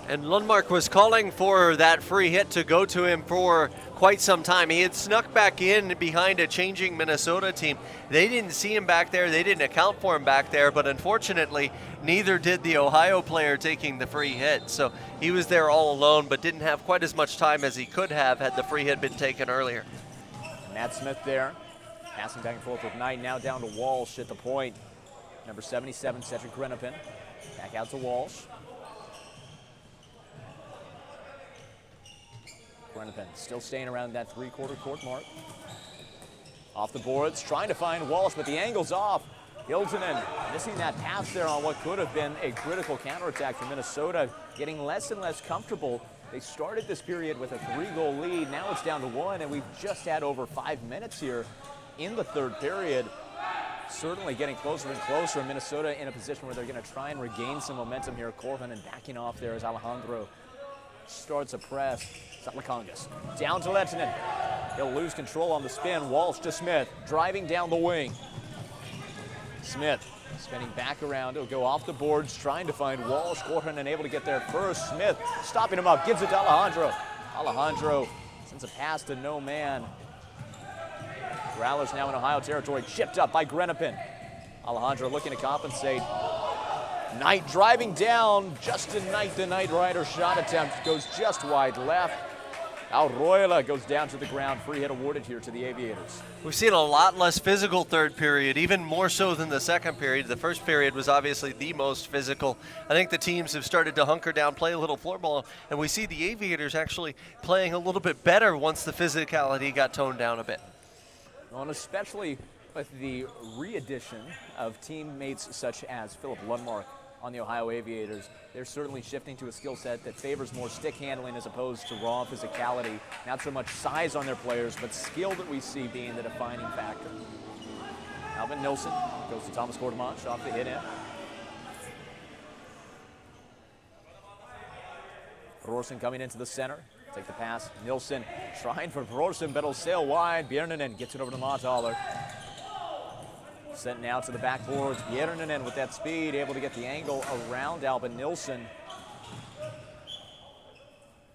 And Lundmark was calling for that free hit to go to him for quite some time. He had snuck back in behind a changing Minnesota team. They didn't see him back there. They didn't account for him back there, but unfortunately, neither did the Ohio player taking the free hit. So he was there all alone, but didn't have quite as much time as he could have had the free hit been taken earlier. Matt Smith there, passing back and forth with Knight, now down to Walsh at the point. Number 77, Cedric Grenopin, back out to Walsh. Grenopin still staying around that three-quarter court mark. Off the boards, trying to find Walsh, but the angle's off. Hiltonen missing that pass there on what could have been a critical counterattack for Minnesota, getting less and less comfortable. They started this period with a 3-goal lead. Now it's down to 1, and we've just had over 5 minutes here in the third period. Certainly getting closer and closer. Minnesota in a position where they're going to try and regain some momentum here. Korhonen backing off there as Alejandro starts a press. Zalakangas down to Lehtinen. He'll lose control on the spin. Walsh to Smith, driving down the wing. Smith spinning back around. He'll go off the boards, trying to find Walsh. Korhonen able to get there first. Smith stopping him up, gives it to Alejandro. Alejandro sends a pass to no man. Growlers now in Ohio territory, chipped up by Grenapin. Alejandro looking to compensate. Knight driving down. Justin Knight, the Knight Rider shot attempt, goes just wide left. Alroila goes down to the ground. Free hit awarded here to the Aviators. We've seen a lot less physical third period, even more so than the second period. The first period was obviously the most physical. I think the teams have started to hunker down, play a little floorball, and we see the Aviators actually playing a little bit better once the physicality got toned down a bit. Well, and especially with the re-addition of teammates such as Philip Lundmark on the Ohio Aviators, they're certainly shifting to a skill set that favors more stick handling as opposed to raw physicality. Not so much size on their players, but skill that we see being the defining factor. Alvin Nilsson goes to Thomas Kordemanch off the hit in. Brorsen coming into the center. Take the pass. Nilsson trying for Brorsen, but it'll sail wide. Björninen gets it over to Montaler. Sent now to the backboards. Björninen with that speed, able to get the angle around Albin Nilsson.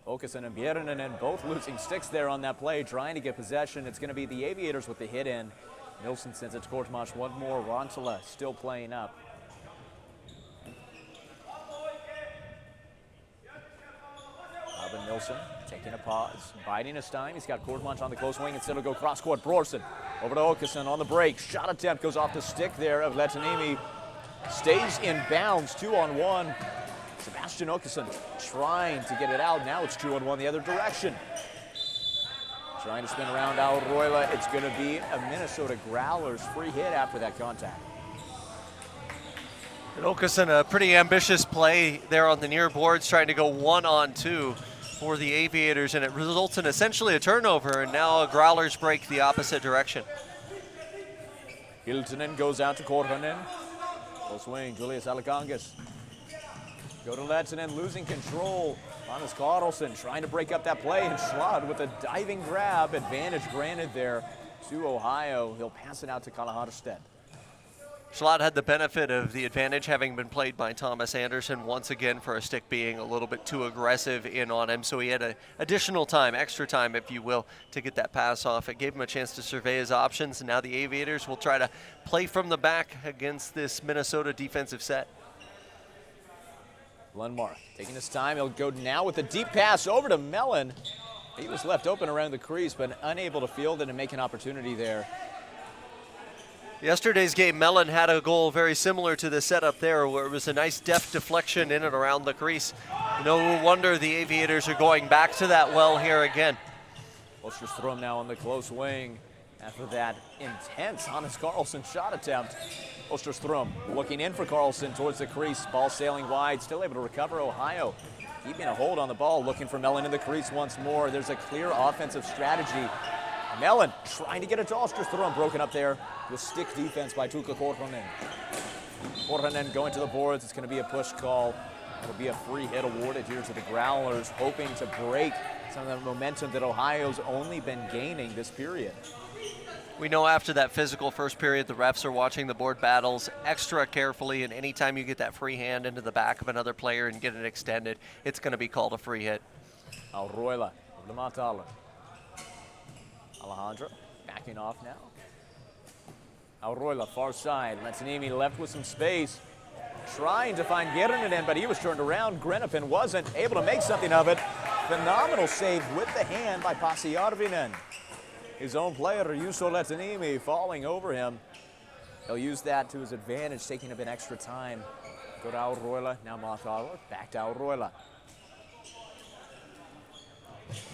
Åkesson and Björninen both losing sticks there on that play, trying to get possession. It's going to be the Aviators with the hit in. Nilsson sends it to Kortemash. One more. Rantala still playing up. Albin Nilsson taking a pause, biding his time. He's got Kortemash on the close wing. Instead, he'll go cross court. Brorsen over to Åkesson on the break. Shot attempt goes off the stick there of Lehtinen. Stays in bounds. 2-on-1. Sebastian Åkesson trying to get it out. Now it's 2-on-1 the other direction. Trying to spin around Alroila. It's going to be a Minnesota Growlers free hit after that contact. And Åkesson, a pretty ambitious play there on the near boards, trying to go 1-on-2 for the Aviators, and it results in essentially a turnover, and now Growlers break the opposite direction. Hiltonen goes out to Korhonen. Full swing, Julius Alakangas. Go to Lehtinen, losing control. Hannes Karlsson trying to break up that play, and Schlad with a diving grab. Advantage granted there to Ohio. He'll pass it out to Kalaharstedt. Schlad had the benefit of the advantage having been played by Thomas Anderson once again for a stick being a little bit too aggressive in on him, so he had additional time, extra time if you will, to get that pass off. It gave him a chance to survey his options, and now the Aviators will try to play from the back against this Minnesota defensive set. Lundmark taking his time. He'll go now with a deep pass over to Mellon. He was left open around the crease, but unable to field it and make an opportunity there. Yesterday's game, Mellon had a goal very similar to the setup there, where it was a nice deft deflection in and around the crease. No wonder the Aviators are going back to that well here again. Osterstrom now on the close wing after that intense Hannes Karlsson shot attempt. Osterstrom looking in for Karlsson towards the crease. Ball sailing wide, still able to recover. Ohio keeping a hold on the ball, looking for Mellon in the crease once more. There's a clear offensive strategy. Mellon trying to get it to Osterstrom, broken up there with stick defense by Tuukka Korhonen. Korhonen going to the boards. It's going to be a push call. It'll be a free hit awarded here to the Growlers, hoping to break some of the momentum that Ohio's only been gaining this period. We know after that physical first period, the refs are watching the board battles extra carefully, and anytime you get that free hand into the back of another player and get it extended, it's going to be called a free hit. Alroila over to Montaler. Alejandro backing off now. Alroila far side. Lehtinen left with some space. Trying to find Björninen, but he was turned around. Grenapin wasn't able to make something of it. Phenomenal save with the hand by Pasi Arvinen. His own player, Juuso Lehtinen, falling over him. He'll use that to his advantage, taking a bit extra time. Go to Alroila, now Montaler, back to Alroila.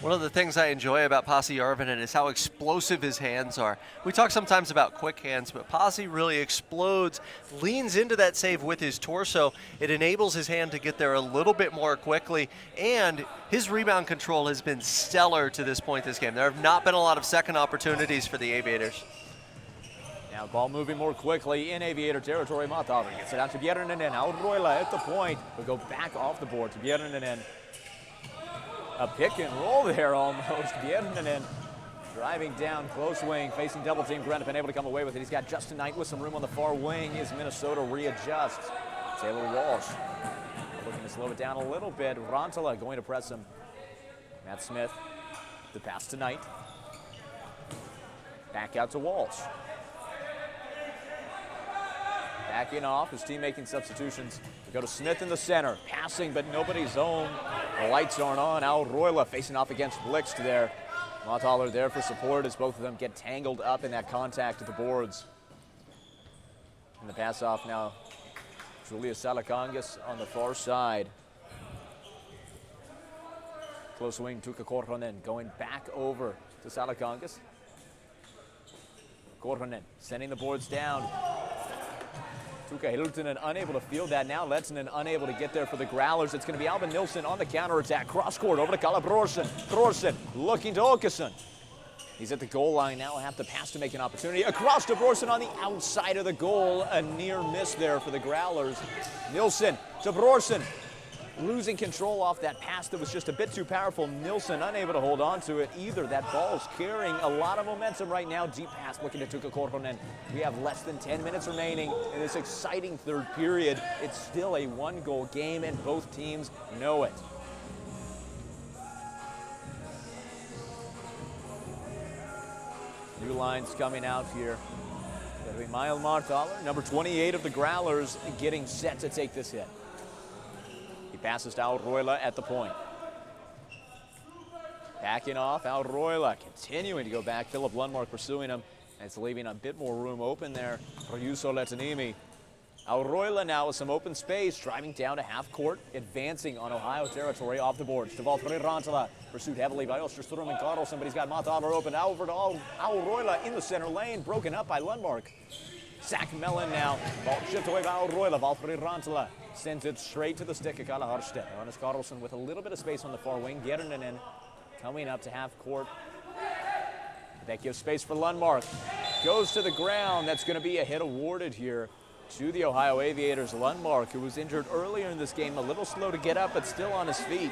One of the things I enjoy about Pasi Järvinen is how explosive his hands are. We talk sometimes about quick hands, but Pasi really explodes, leans into that save with his torso. It enables his hand to get there a little bit more quickly, and his rebound control has been stellar to this point this game. There have not been a lot of second opportunities for the Aviators. Now ball moving more quickly in Aviator territory. Mataver gets it out to Björninen. Auroila at the point, but go back off the board to Björninen. A pick and roll there almost. Björninen driving down close wing, facing double team. Grenoble able to come away with it. He's got Justin Knight with some room on the far wing as Minnesota readjusts. Taylor Walsh looking to slow it down a little bit. Rantala going to press him. Matt Smith, the pass to Knight. Back out to Walsh. Backing off, his team making substitutions. We go to Smith in the center, passing, but nobody's home. The lights aren't on. Auroila facing off against Blixt there. Monthaler there for support as both of them get tangled up in that contact at the boards. And the pass off now, Julius Salakangis on the far side. Close wing, Tuukka Korhonen going back over to Salakangis. Korhonen sending the boards down. Tuukka Hiltunen unable to field that now. Lehtinen unable to get there for the Growlers. It's going to be Albin Nilsson on the counterattack. Cross court over to Kalle Brorsen. Brorsen looking to Åkesson. He's at the goal line now. Have to pass to make an opportunity. Across to Brorsen on the outside of the goal. A near miss there for the Growlers. Nilsson to Brorsen. Losing control off that pass that was just a bit too powerful. Nilsson unable to hold on to it either. That ball is carrying a lot of momentum right now. Deep pass looking at Tuukka Korhonen. We have less than 10 minutes remaining in this exciting third period. It's still a one-goal game, and both teams know it. New lines coming out here. That'll be Mile Marthaler, number 28 of the Growlers, getting set to take this hit. Passes to Auroila at the point. Backing off, Auroila continuing to go back. Philip Lundmark pursuing him. And it's leaving a bit more room open there for Juuso Lehtinen. Auroila now with some open space, driving down to half court, advancing on Ohio territory off the boards. To Valtteri Rantala, pursued heavily by Österström and Karlsson, but he's got Mataver open. Over to Auroila in the center lane, broken up by Lundmark. Zach Mellon now, ball chipped away by Auroila. Valtteri Rantala sends it straight to the stick of Kalle Harstedt. Jonas Karlsson with a little bit of space on the far wing. Björninen coming up to half court. That gives space for Lundmark. Goes to the ground. That's going to be a hit awarded here to the Ohio Aviators. Lundmark, who was injured earlier in this game, a little slow to get up, but still on his feet.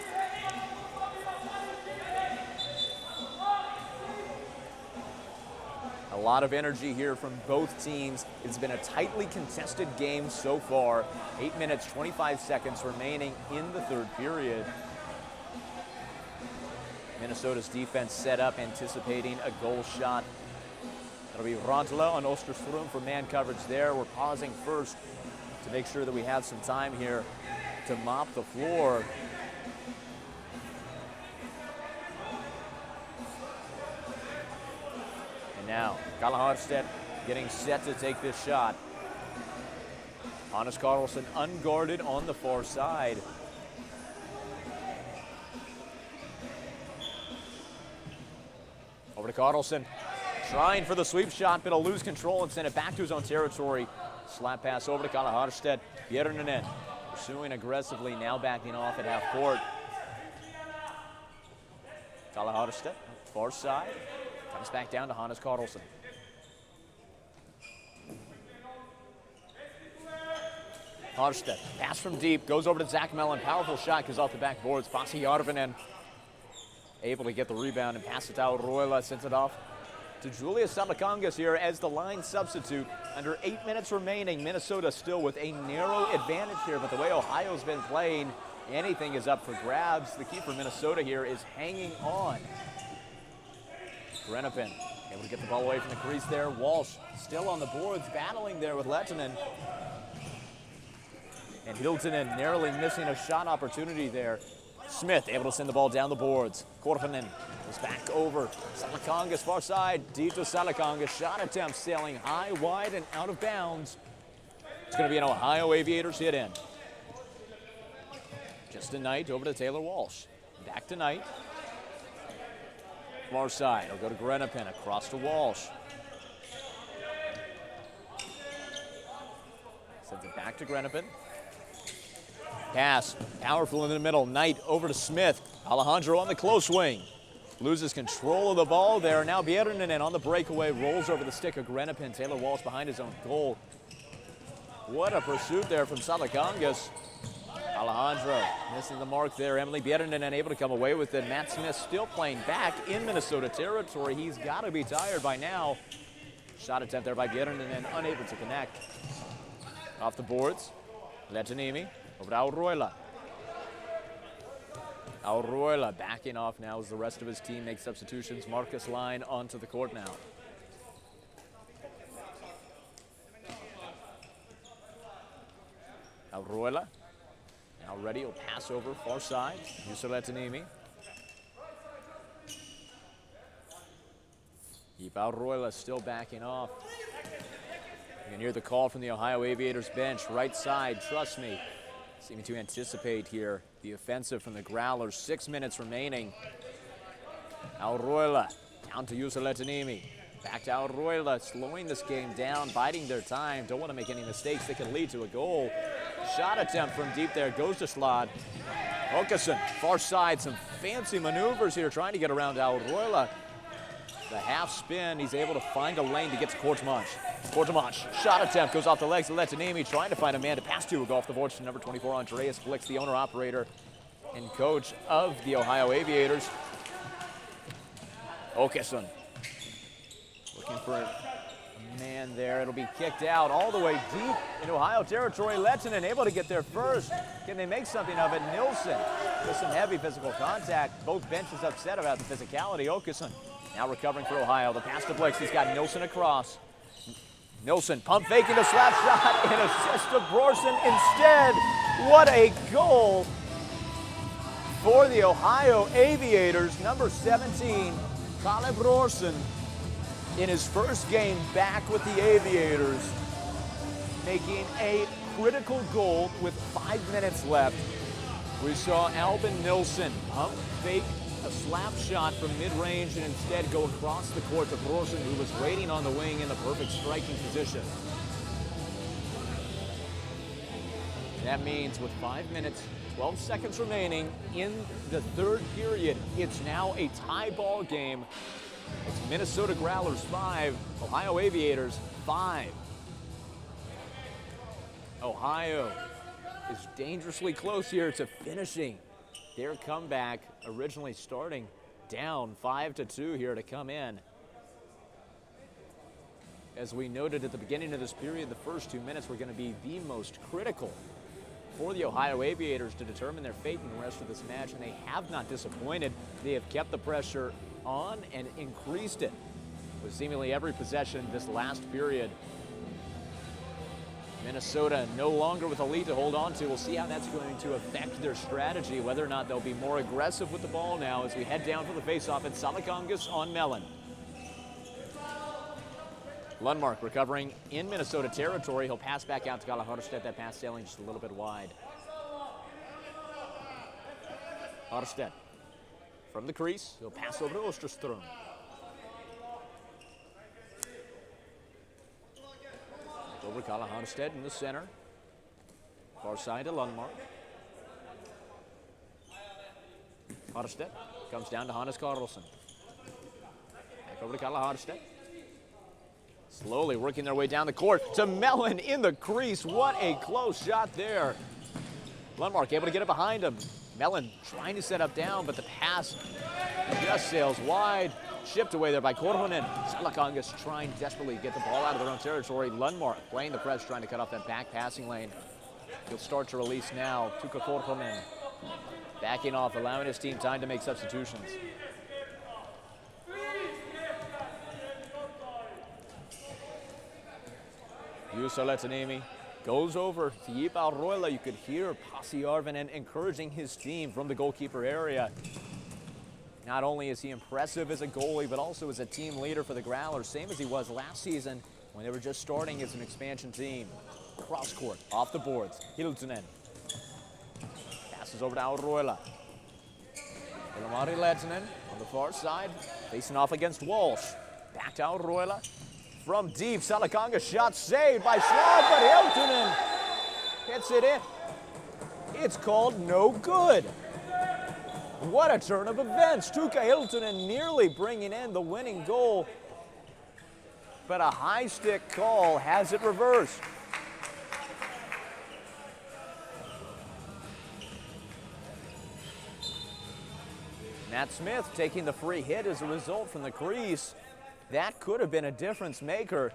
A lot of energy here from both teams. It's been a tightly contested game so far. 8 minutes, 25 seconds remaining in the third period. Minnesota's defense set up, anticipating a goal shot. That'll be Rantala on Österström for man coverage there. We're pausing first to make sure that we have some time here to mop the floor. And now, Kalle Harstedt getting set to take this shot. Jonas Karlsson unguarded on the far side. Over to Karlsson, trying for the sweep shot, but he'll lose control and send it back to his own territory. Slap pass over to Kalle Harstedt. Björninen pursuing aggressively, now backing off at half court. Kalle Harstedt, far side. Comes back down to Jonas Karlsson. Harstedt, pass from deep, goes over to Zach Mellon. Powerful shot, goes off the backboards. Pasi Järvinen able to get the rebound and pass it to Auroila. Sends it off to Julius Salakangis here as the line substitute. Under 8 minutes remaining, Minnesota still with a narrow advantage here, but the way Ohio's been playing, anything is up for grabs. The key for Minnesota here is hanging on. Grenoble able to get the ball away from the crease there. Walsh still on the boards, battling there with Lehtinen. And Hiltunen narrowly missing a shot opportunity there. Smith able to send the ball down the boards. Korhonen is back over. Salakangis far side, deep to Salakangis. Shot attempt sailing high, wide, and out of bounds. It's going to be an Ohio Aviators hit in. Just a Knight over to Taylor Walsh. Back to Knight. far side. He'll go to Grenapin, across to Walsh. Sends it back to Grenapin. Pass, powerful in the middle. Knight over to Smith. Alejandro on the close wing. Loses control of the ball there. Now Bierinen on the breakaway, rolls over the stick of Grenapin. Taylor Walsh behind his own goal. What a pursuit there from Salakangas. Alejandro missing the mark there. Emily Bierinen unable to come away with it. Matt Smith still playing back in Minnesota territory. He's got to be tired by now. Shot attempt there by Bierinen, unable to connect. Off the boards, Letanimi over to Auruela. Auruela backing off now as the rest of his team makes substitutions. Marcus Line onto the court now. Auruela now ready, he'll pass over far side. Yusuf Letanimi. Keep Auruela still backing off. You can hear the call from the Ohio Aviators bench. Right side, trust me. Seeming to anticipate here the offensive from the Growlers. 6 minutes remaining. Auruela down to Yusuf Letanimi. Back to Auruela, slowing this game down, biding their time. Don't want to make any mistakes that could lead to a goal. Shot attempt from deep there, goes to Slad. Åkesson, far side, some fancy maneuvers here, trying to get around Auruela. The half spin, he's able to find a lane to get to Kortmanch. Kortmanch, shot attempt, goes off the legs of Letanimi, trying to find a man to pass to. Go off the boards to number 24, Andreas Blix, the owner-operator and coach of the Ohio Aviators. Åkesson looking for a man there. It'll be kicked out all the way deep into Ohio territory. Lehtinen able to get there first. Can they make something of it? Nilsson with some heavy physical contact. Both benches upset about the physicality. Åkesson now recovering for Ohio. The pass to Blix. He's got Nilsson across. Nilsson pump faking a slap shot and assist to Brorson instead. What a goal for the Ohio Aviators. Number 17, Kalle Brorson, in his first game back with the Aviators, making a critical goal with 5 minutes left. We saw Albin Nilsson pump fake a slap shot from mid-range and instead go across the court to Brorson, who was waiting on the wing in the perfect striking position. That means with 5 minutes, 12 seconds remaining in the third period, it's now a tie ball game. It's Minnesota Growlers 5, Ohio Aviators 5. Ohio is dangerously close here to finishing their comeback, originally starting down 5-2 here to come in. As we noted at the beginning of this period, the first 2 minutes were going to be the most critical for the Ohio Aviators to determine their fate in the rest of this match, and they have not disappointed. They have kept the pressure on and increased it with seemingly every possession this last period. Minnesota no longer with a lead to hold on to. We'll see how that's going to affect their strategy, whether or not they'll be more aggressive with the ball now as we head down for the faceoff at Salakangas on Mellon. Lundmark recovering in Minnesota territory. He'll pass back out to Kalle Harstedt. That pass sailing just a little bit wide. Harstedt from the crease. He'll pass over to Osterström. Over to Kalle Harstedt in the center. Far side to Lundmark. Harstedt comes down to Hannes Karlsson. Back over to Kalle Harstedt. Slowly working their way down the court to Mellon in the crease. What a close shot there. Lundmark able to get it behind him. Mellon trying to set up down, but the pass just sails wide. Shipped away there by Korhonen. Salakangas trying desperately to get the ball out of their own territory. Lundmark playing the press, trying to cut off that back passing lane. He'll start to release now. Tuukka Korhonen backing off, allowing his team time to make substitutions. Juuso Lehtinen goes over to Jip Auruela. You could hear Pasi Arvinen encouraging his team from the goalkeeper area. Not only is he impressive as a goalie, but also as a team leader for the Growlers, same as he was last season when they were just starting as an expansion team. Cross court, off the boards, Hiltunen. Passes over to Auruela. Ilmari Lehtinen on the far side. Facing off against Walsh. Back to Aurora. From deep, Salakonga shot saved by Schwab, but Hiltonen hits it in. It's called no good. What a turn of events. Tuukka Hiltonen nearly bringing in the winning goal, but a high stick call has it reversed. Matt Smith taking the free hit as a result from the crease. That could have been a difference maker,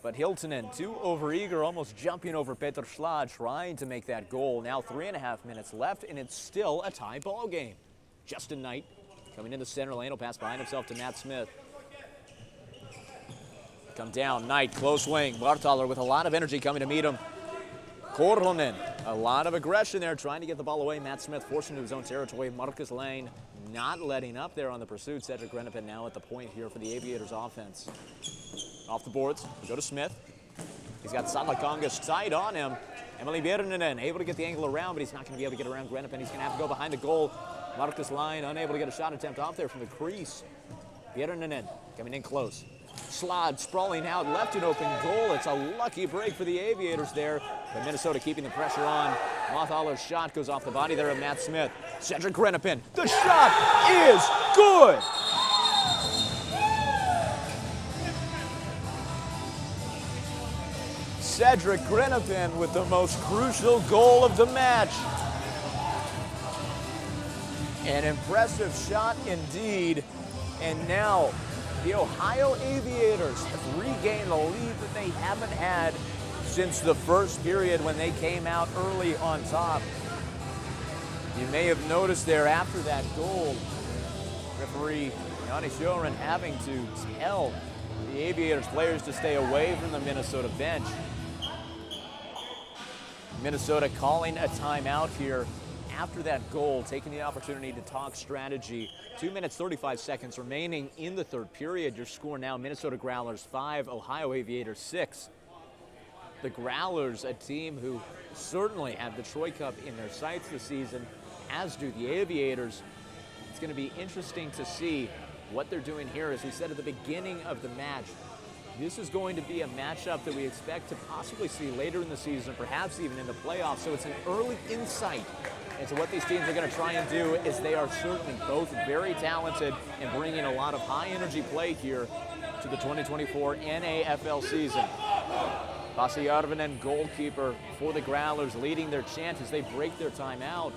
but Hiltonen, too overeager, almost jumping over Peter Schlad, trying to make that goal. Now 3.5 minutes left, and it's still a tie ball game. Justin Knight coming in the center lane, will pass behind himself to Matt Smith. Come down, Knight, close wing. Bartaler with a lot of energy coming to meet him. Korhonen, a lot of aggression there, trying to get the ball away. Matt Smith forcing to his own territory. Marcus Lane not letting up there on the pursuit. Cedric Grenapin now at the point here for the Aviators offense. Off the boards, we go to Smith. He's got Salakongas tight on him. Emily Bierinen able to get the angle around, but he's not going to be able to get around Grenapin. He's going to have to go behind the goal. Marcus Lane unable to get a shot attempt off there from the crease. Bierinen coming in close. Schlad sprawling out, left an open goal. It's a lucky break for the Aviators there, but Minnesota keeping the pressure on. Mothaller's shot goes off the body there of Matt Smith. Cedric Grenapin, the shot is good! Cedric Grenapin with the most crucial goal of the match. An impressive shot indeed, and now the Ohio Aviators have regained a lead that they haven't had since the first period when they came out early on top. You may have noticed there after that goal, referee Yanni Shoren having to tell the Aviators players to stay away from the Minnesota bench. Minnesota calling a timeout here after that goal, taking the opportunity to talk strategy. 2 minutes, 35 seconds remaining in the third period. Your score now, Minnesota Growlers 5, Ohio Aviators 6. The Growlers, a team who certainly have the Troy Cup in their sights this season, as do the Aviators. It's going to be interesting to see what they're doing here. As we said at the beginning of the match, this is going to be a matchup that we expect to possibly see later in the season, perhaps even in the playoffs. So it's an early insight into what these teams are going to try and do, as they are certainly both very talented and bringing a lot of high-energy play here to the 2024 NAFL season. Pasi Arvinen, goalkeeper for the Growlers, leading their chant as they break their timeout.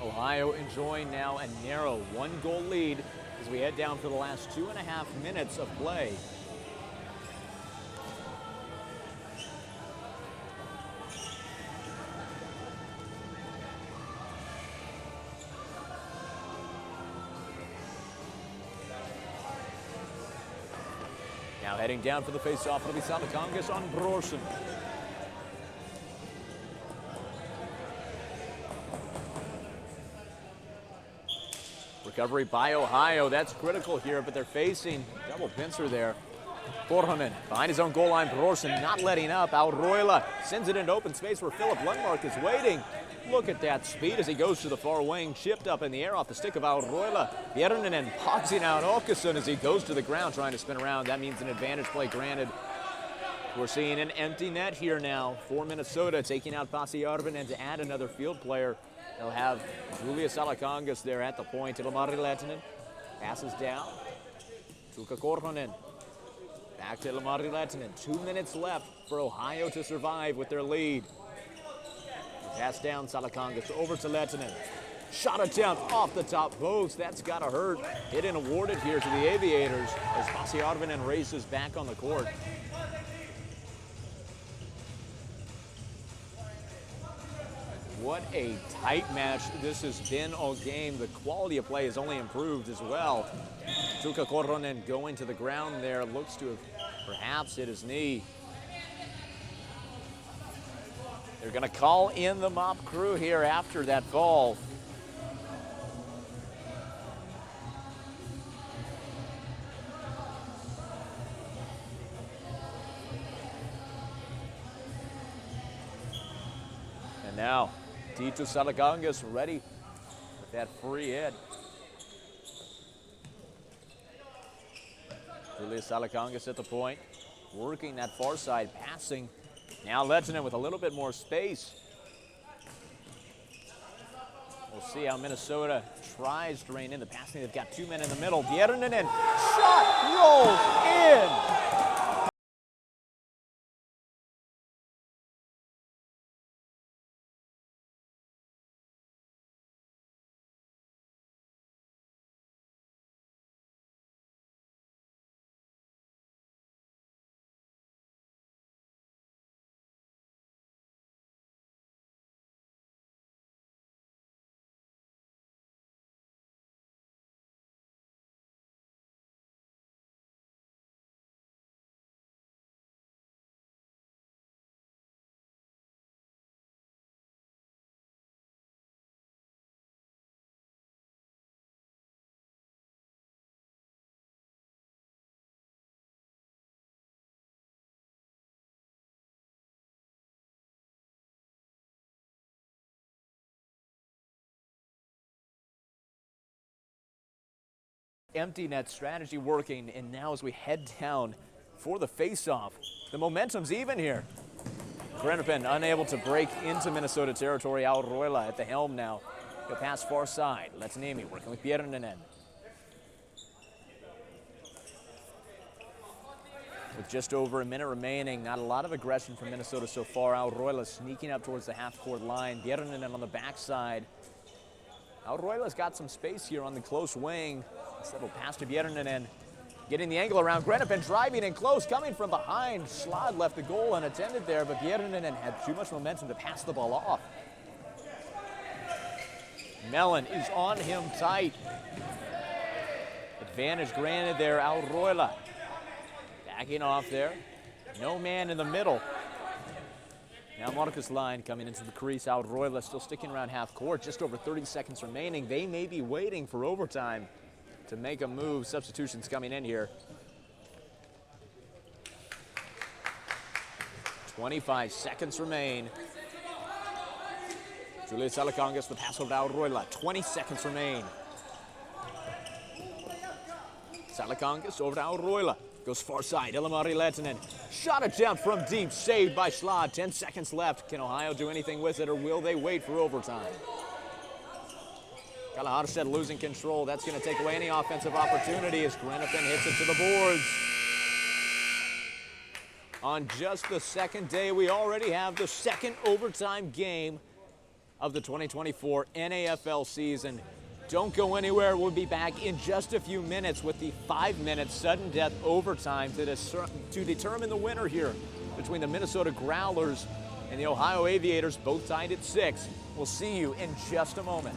Ohio enjoying now a narrow 1-goal lead as we head down for the last 2.5 minutes of play. Now heading down for the face-off, it'll be Salakongas on Brorsen. Recovery by Ohio, that's critical here, but they're facing double pincer there. Korhonen behind his own goal line, Brorsen not letting up. Auroila sends it into open space where Philip Lundmark is waiting. Look at that speed as he goes to the far wing, chipped up in the air off the stick of Auroila. Bjernen boxing out Åkesson as he goes to the ground trying to spin around. That means an advantage play granted. We're seeing an empty net here now for Minnesota, taking out Pasi Arvinen to add another field player. They'll have Julius Salakongas there at the point. Ilmari Lehtinen passes down. Tuukka Korhonen back to Ilmari Lehtinen. 2 minutes left for Ohio to survive with their lead. Pass down Salakongas over to Lehtinen. Shot attempt off the top post. That's got to hurt. Hit and awarded here to the Aviators as Pasi Arvinen races back on the court. What a tight match this has been all game. The quality of play has only improved as well. Tuukka Korhonen going to the ground there. Looks to have perhaps hit his knee. They're going to call in the mop crew here after that fall. And now, Titus Salakongas ready with that free hit. Julius Salakangas at the point, working that far side, passing. Now Lehtinen with a little bit more space. We'll see how Minnesota tries to rein in the passing. They've got 2 men in the middle. Bjernanen, shot rolls in. Empty net strategy working, and now as we head down for the face-off, the momentum's even here. Grenoble unable to break into Minnesota territory. Auroila at the helm now. He'll pass far side. Lehtinen working with Bjernanen. With just over a minute remaining, not a lot of aggression from Minnesota so far. Auroila sneaking up towards the half-court line. Bjernanen on the backside. Auroila's got some space here on the close wing. Settled pass to Bjernanen. Getting the angle around. Grenoble driving in close, coming from behind. Slad left the goal unattended there, but Bjernanen had too much momentum to pass the ball off. Mellon is on him tight. Advantage granted there, Auroila. Backing off there. No man in the middle. Now Marcus Line coming into the crease. Auroila still sticking around half court. Just over 30 seconds remaining. They may be waiting for overtime to make a move. Substitutions coming in here. 25 seconds remain. Julius Salakangas, the pass over to Auroila. 20 seconds remain. Salakangas over to Auroila. Goes far side. Ilmari Lehtinen. Shot attempt from deep. Saved by Slad. 10 seconds left. Can Ohio do anything with it, or will they wait for overtime? Kalahar losing control. That's going to take away any offensive opportunity as Grenoble hits it to the boards. On just the second day, we already have the second overtime game of the 2024 NAFL season. Don't go anywhere. We'll be back in just a few minutes with the 5-minute sudden death overtime to determine the winner here between the Minnesota Growlers and the Ohio Aviators, both tied at 6. We'll see you in just a moment.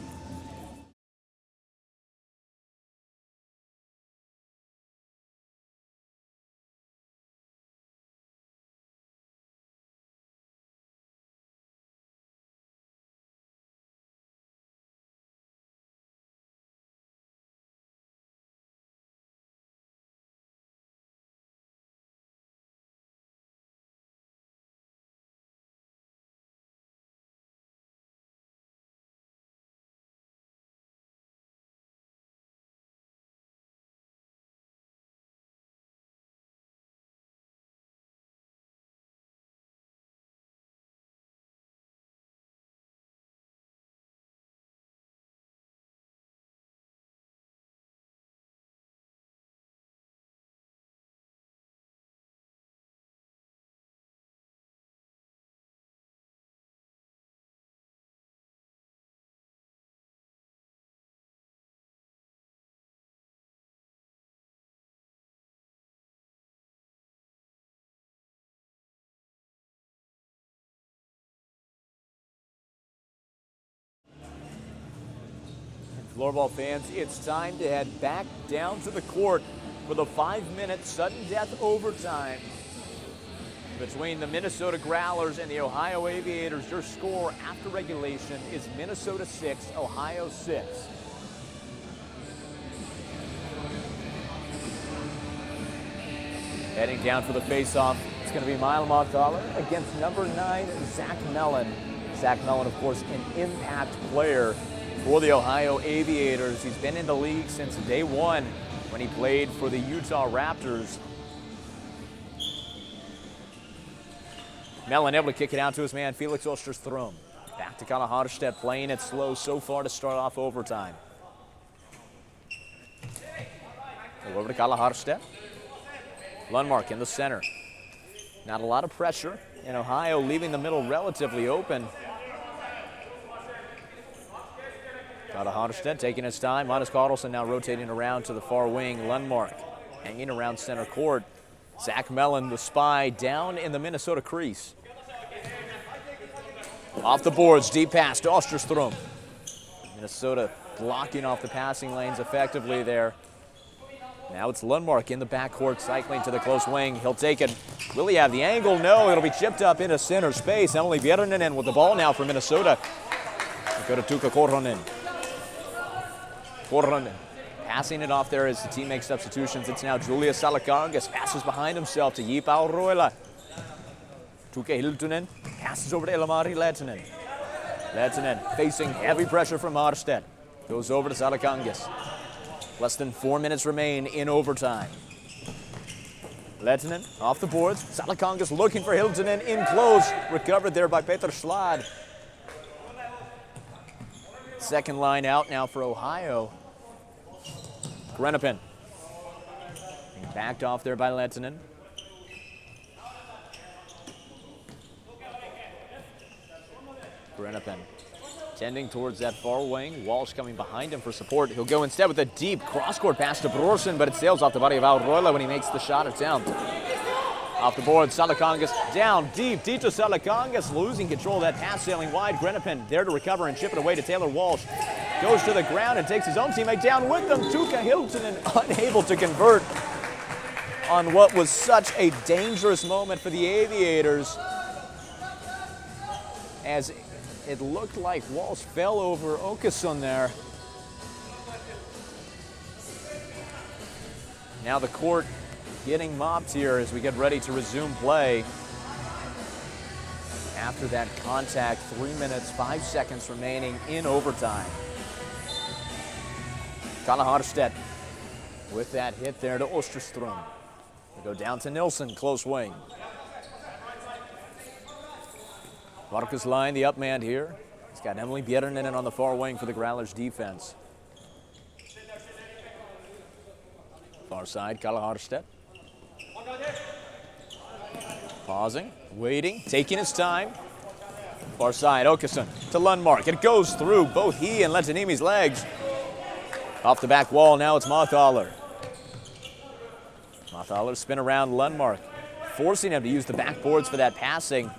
Floorball fans, it's time to head back down to the court for the 5-minute sudden death overtime between the Minnesota Growlers and the Ohio Aviators. Your score after regulation is Minnesota 6, Ohio 6. Heading down for the face-off, it's going to be Mile Montala against number 9, Zach Mellon. Zach Mellon, of course, an impact player for the Ohio Aviators. He's been in the league since day one. when he played for the Utah Raptors. Mellon able to kick it out to his man, Felix Osterstrom. Back to Kalle Harstedt, playing it slow so far to start off overtime. Go over to Kalle Harstedt. Lundmark in the center. Not a lot of pressure, and Ohio leaving the middle relatively open. Kalle Harstedt taking his time. Magnus Carlson now rotating around to the far wing. Lundmark hanging around center court. Zach Mellon, the spy, down in the Minnesota crease. Off the boards, deep pass to Osterstrom. Minnesota blocking off the passing lanes effectively there. Now it's Lundmark in the backcourt, cycling to the close wing. He'll take it. Will he have the angle? No, it'll be chipped up into center space. Emily Bjernanen with the ball now for Minnesota. We'll go to Tuukka Korhonen. Korhonen passing it off there as the team makes substitutions. It's now Julius Salakangas, passes behind himself to Jipa Roila. Tuukka Hiltunen passes over to Elamari Lehtinen. Lehtinen facing heavy pressure from Harstedt. Goes over to Salakangas. Less than 4 minutes remain in overtime. Lehtinen off the boards. Salakangas looking for Hiltunen in close. Recovered there by Peter Slad. Second line out now for Ohio. Grenapin. Backed off there by Lehtinen. Grenapin tending towards that far wing. Walsh coming behind him for support. He'll go instead with a deep cross-court pass to Brorsen, but it sails off the body of Auroila when he makes the shot attempt. Off the board, Salakangas down deep. Tito Salakangas losing control of that pass, sailing wide. Grenapin there to recover and chip it away to Taylor Walsh. Goes to the ground and takes his own teammate down with them. Tuukka Hiltunen unable to convert on what was such a dangerous moment for the Aviators, as it looked like Walsh fell over Åkesson there. Now the court getting mopped here as we get ready to resume play. After that contact, 3 minutes, 5 seconds remaining in overtime. Kalle Harstedt with that hit there to Osterstrom. We go down to Nilsson, close wing. Marcus Line, the up man here. He's got Emily Bjernanen on the far wing for the Growlers defense. Far side, Kalle Harstedt. Pausing, waiting, taking his time. Far side, Åkesson to Lundmark. It goes through both he and Letanimi's legs. Off the back wall, now it's Mathaler. Mathaler spin around Lundmark, forcing him to use the backboards for that passing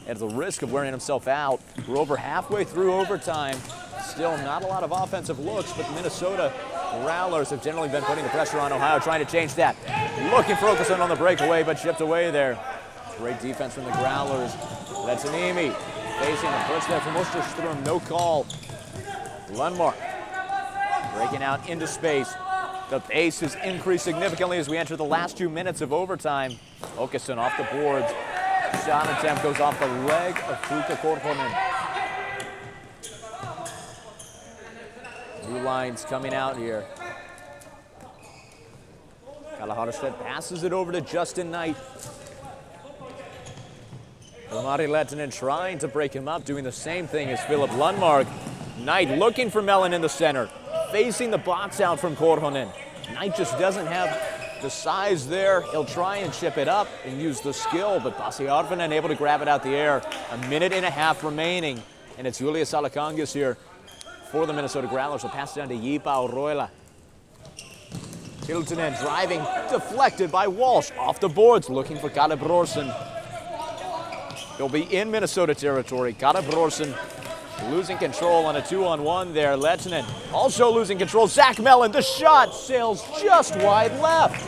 at the risk of wearing himself out. We're over halfway through overtime. Still not a lot of offensive looks, but Minnesota Growlers have generally been putting the pressure on Ohio, trying to change that. Looking for Åkesson on the breakaway, but chipped away there. Great defense from the Growlers. Letanimi facing a push there from Osterstrom, no call. Lundmark breaking out into space. The pace has increased significantly as we enter the last 2 minutes of overtime. Åkesson off the boards. Shot attempt goes off the leg of Tuukka Korhonen. New lines coming out here. Kalle Harstedt passes it over to Justin Knight. Elamari Lehtinen trying to break him up, doing the same thing as Philip Lundmark. Knight looking for Mellon in the center, facing the box out from Korhonen. Knight just doesn't have the size there. He'll try and chip it up and use the skill, but Pasi Arvonen able to grab it out the air. 1.5 minutes remaining, and it's Julius Salakangas here for the Minnesota Growlers. Will pass it down to Jipa Roila. Hiltunen driving, deflected by Walsh. Off the boards, looking for Kalle Brorsen. He'll be in Minnesota territory. Kalle Brorsen losing control on a 2-on-1 there. Lehtinen also losing control. Zach Mellon, the shot sails just wide left.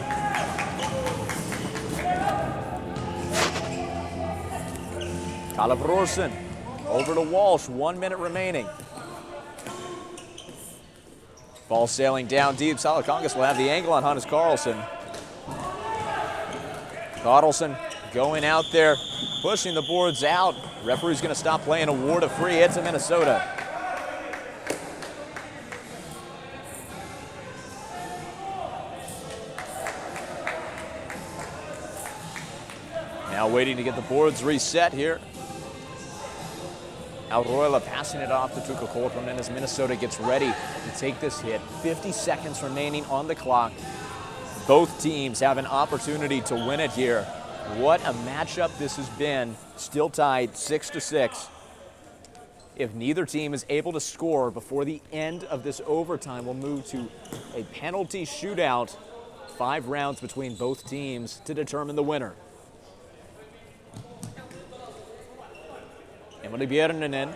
Kalle Brorsen over to Walsh, 1 minute remaining. Ball sailing down deep. Salakangas will have the angle on Hannes Carlson. Carlson going out there, pushing the boards out. Referee's going to stop playing, award a free hit to Minnesota. Now waiting to get the boards reset here. Alroila passing it off to Tuukka Korhonen as Minnesota gets ready to take this hit. 50 seconds remaining on the clock. Both teams have an opportunity to win it here. What a matchup this has been. Still tied 6-6. If neither team is able to score before the end of this overtime, we'll move to a penalty shootout. 5 rounds between both teams to determine the winner. Emily Björninen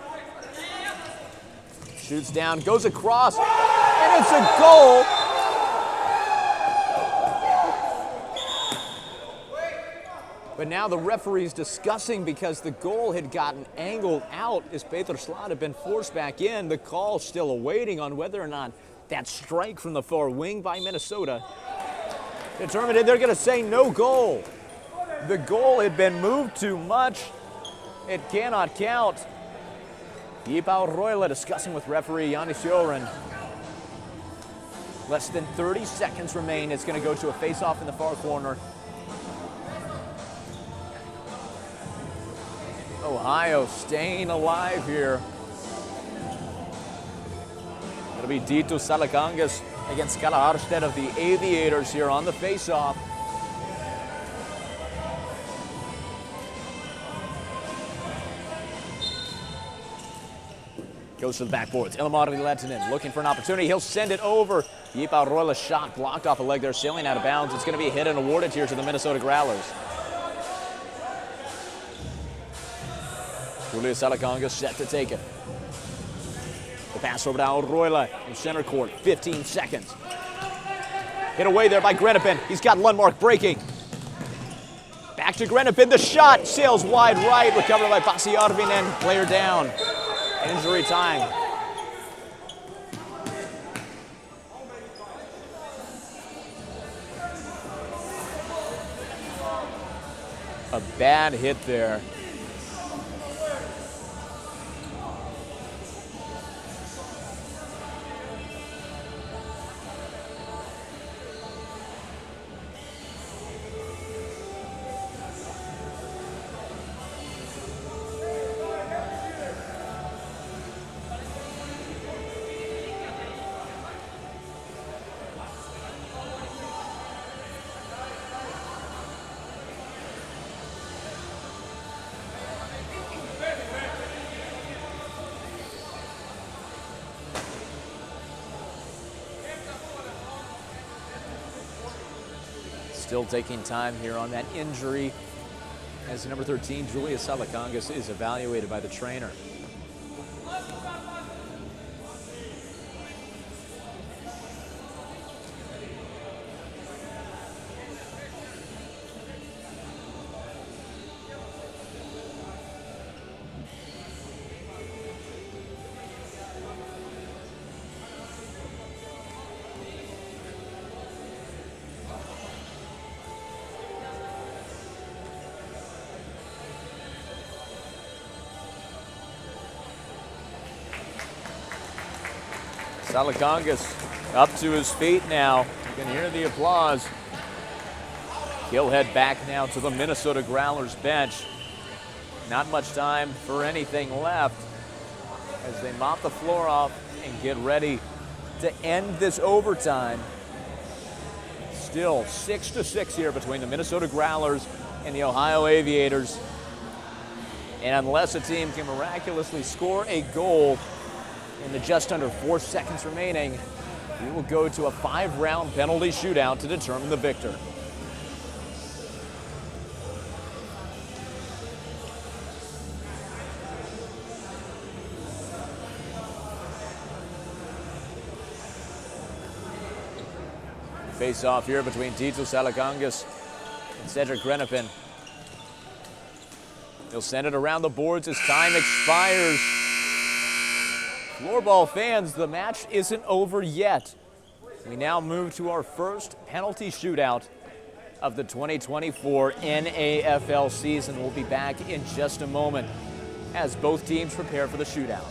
shoots down, goes across, and it's a goal. But now the referee's discussing because the goal had gotten angled out as Peterslad had been forced back in. The call still awaiting on whether or not that strike from the far wing by Minnesota determined it. They're going to say no goal. The goal had been moved too much. It cannot count. Jipa Roila discussing with referee Yanni Sjögren. Less than 30 seconds remain. It's going to go to a face-off in the far corner. Ohio staying alive here. It'll be Dito Salakangas against Kalle Harstedt of the Aviators here on the face-off. Goes to the backboards. Ilmari Lehtinen looking for an opportunity. He'll send it over. Jipa Roila's shot blocked off a leg there, sailing out of bounds. It's going to be a hit and awarded here to the Minnesota Growlers. Julia Salakangas set to take it. The pass over to Roila in center court. 15 seconds. Hit away there by Grenipin. He's got Lundmark breaking. Back to Grenipin. The shot sails wide right. Recovered by Pasi Arvinen. Player down. Injury time. A bad hit there. Still taking time here on that injury as number 13, Julia Salakangas, is evaluated by the trainer. Salakangas up to his feet now. You can hear the applause. He'll head back now to the Minnesota Growlers bench. Not much time for anything left as they mop the floor off and get ready to end this overtime. Still 6-6 here between the Minnesota Growlers and the Ohio Aviators. And unless a team can miraculously score a goal in the just under 4 seconds remaining, we will go to a 5-round penalty shootout to determine the victor. Face off here between Tito Salakangas and Cedric Grenipin. He'll send it around the boards as time expires. Floorball fans, the match isn't over yet. We now move to our first penalty shootout of the 2024 NAFL season. We'll be back in just a moment as both teams prepare for the shootout.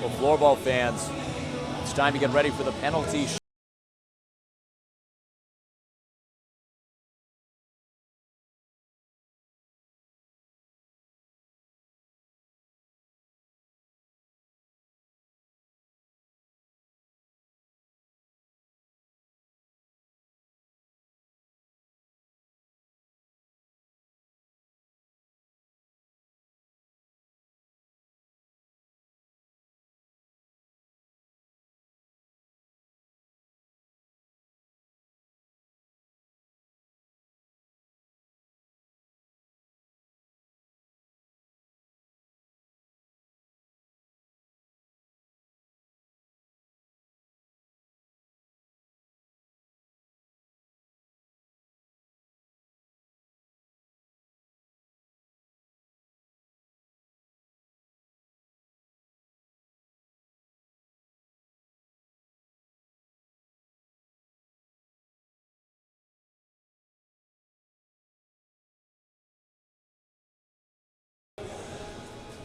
Well, floorball fans, it's time to get ready for the penalty shot.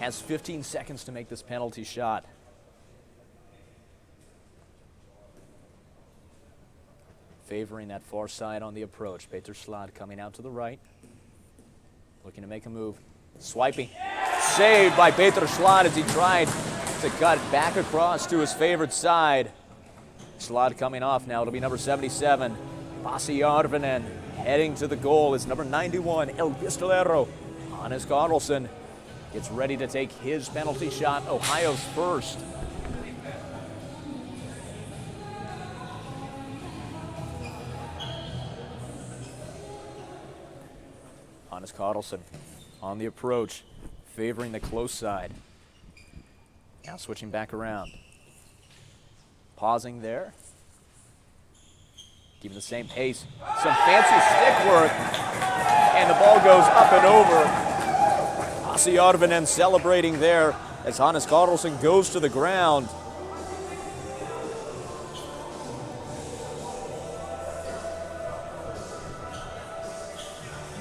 Has 15 seconds to make this penalty shot. Favoring that far side on the approach. Peter Slad coming out to the right. Looking to make a move. Swiping. Saved by Peter Slad as he tried to cut back across to his favorite side. Slad coming off now. It'll be number 77. Pasi Arvinen heading to the goal is number 91. El Pistolero. Hannes Carlson gets ready to take his penalty shot. Ohio's first. Hannes Carlson on the approach, favoring the close side. Now switching back around. Pausing there. Keeping the same pace. Some fancy stick work. And the ball goes up and over. Pasi Arvinen celebrating there as Hannes Carlson goes to the ground.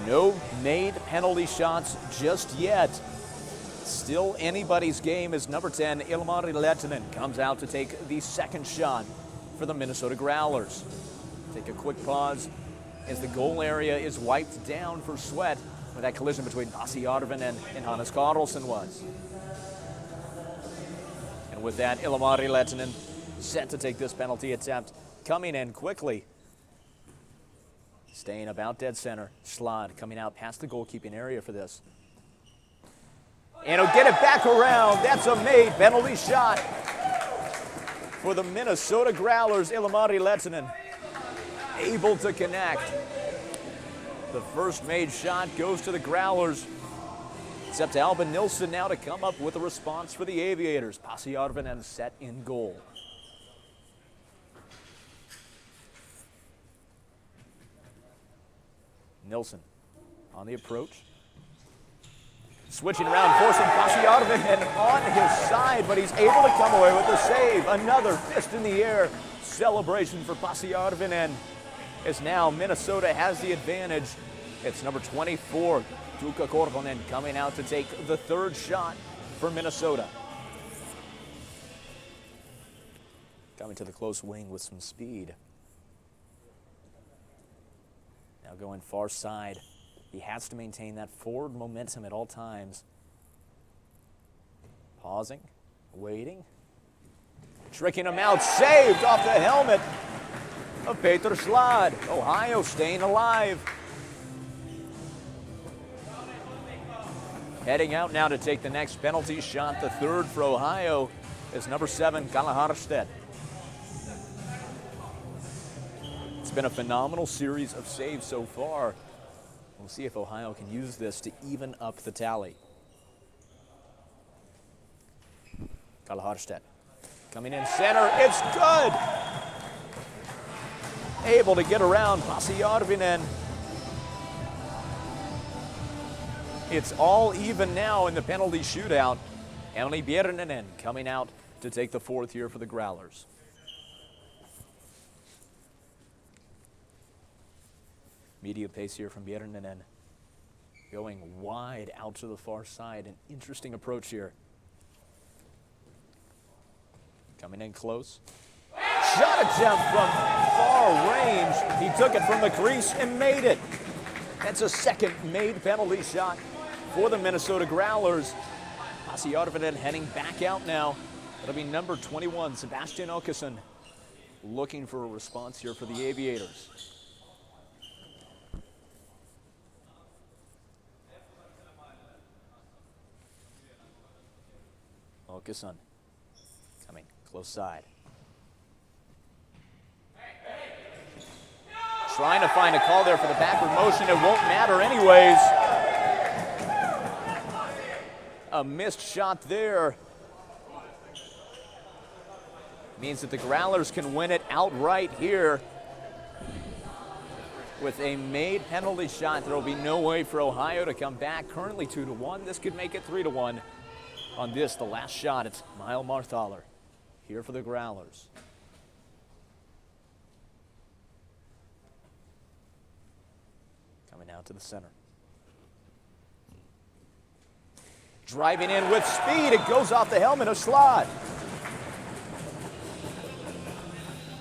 No made penalty shots just yet. Still anybody's game as number 10, Ilmari Lehtinen, comes out to take the second shot for the Minnesota Growlers. Take a quick pause as the goal area is wiped down for sweat where that collision between Pasi Arvinen and Hannes Carlson was. And with that, Ilmari Lehtinen set to take this penalty attempt, coming in quickly. Staying about dead center. Slad coming out past the goalkeeping area for this. And he'll get it back around. That's a made penalty shot for the Minnesota Growlers. Ilmari Lehtinen able to connect. The first made shot goes to the Growlers. It's up to Albin Nilsson now to come up with a response for the Aviators. Pasi Arvinen set in goal. Nilsson on the approach. Switching around, forcing Pasi Arvinen on his side, but he's able to come away with the save. Another fist in the air celebration for Pasi Arvinen, as now Minnesota has the advantage. It's number 24, Tuukka Korhonen, coming out to take the third shot for Minnesota. Coming to the close wing with some speed. Now going far side. He has to maintain that forward momentum at all times. Pausing, waiting, tricking him out, saved off the helmet of Peter Slad. Ohio staying alive. Heading out now to take the next penalty shot, the third for Ohio, is number 7, Kalle Harstedt. It's been a phenomenal series of saves so far. We'll see if Ohio can use this to even up the tally. Kalle Harstedt coming in center. It's good! Able to get around Pasi Arvinen. It's all even now in the penalty shootout. Emily Bjernanen coming out to take the fourth here for the Growlers. Media pace here from Bjernanen. Going wide out to the far side. An interesting approach here. Coming in close. Shot attempt from far range. He took it from the crease and made it. That's a second made penalty shot for the Minnesota Growlers. Pasi Järvinen heading back out now. It'll be number 21, Sebastian Åkesson, looking for a response here for the Aviators. Åkesson coming close side. Trying to find a call there for the backward motion. It won't matter anyways. A missed shot there. Means that the Growlers can win it outright here. With a made penalty shot, there will be no way for Ohio to come back. Currently 2-1. This could make it 3-1. On this, the last shot, it's Mile Marthaler here for the Growlers. Coming out to the center. Driving in with speed, it goes off the helmet of Slot.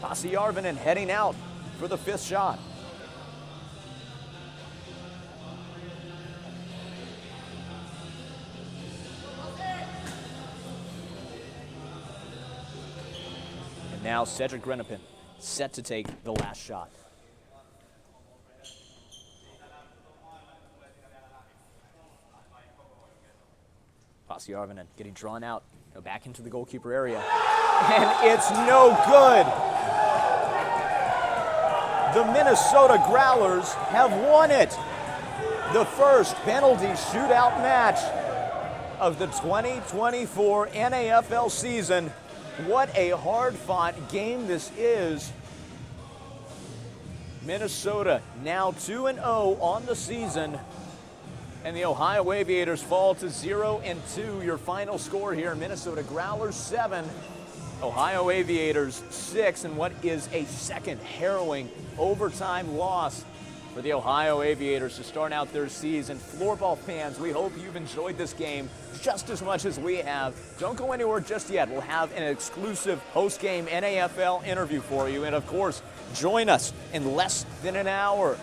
Pasi Järvinen heading out for the fifth shot. And now Cedric Grennepin set to take the last shot. Pasi Järvinen getting drawn out, back into the goalkeeper area, and it's no good. The Minnesota Growlers have won it. The first penalty shootout match of the 2024 NAFL season. What a hard-fought game this is. Minnesota now 2-0 on the season. And the Ohio Aviators fall to 0-2. Your final score here, Minnesota Growlers 7, Ohio Aviators 6, and what is a second harrowing overtime loss for the Ohio Aviators to start out their season. Floorball fans, we hope you've enjoyed this game just as much as we have. Don't go anywhere just yet. We'll have an exclusive post-game NAFL interview for you. And of course, join us in less than an hour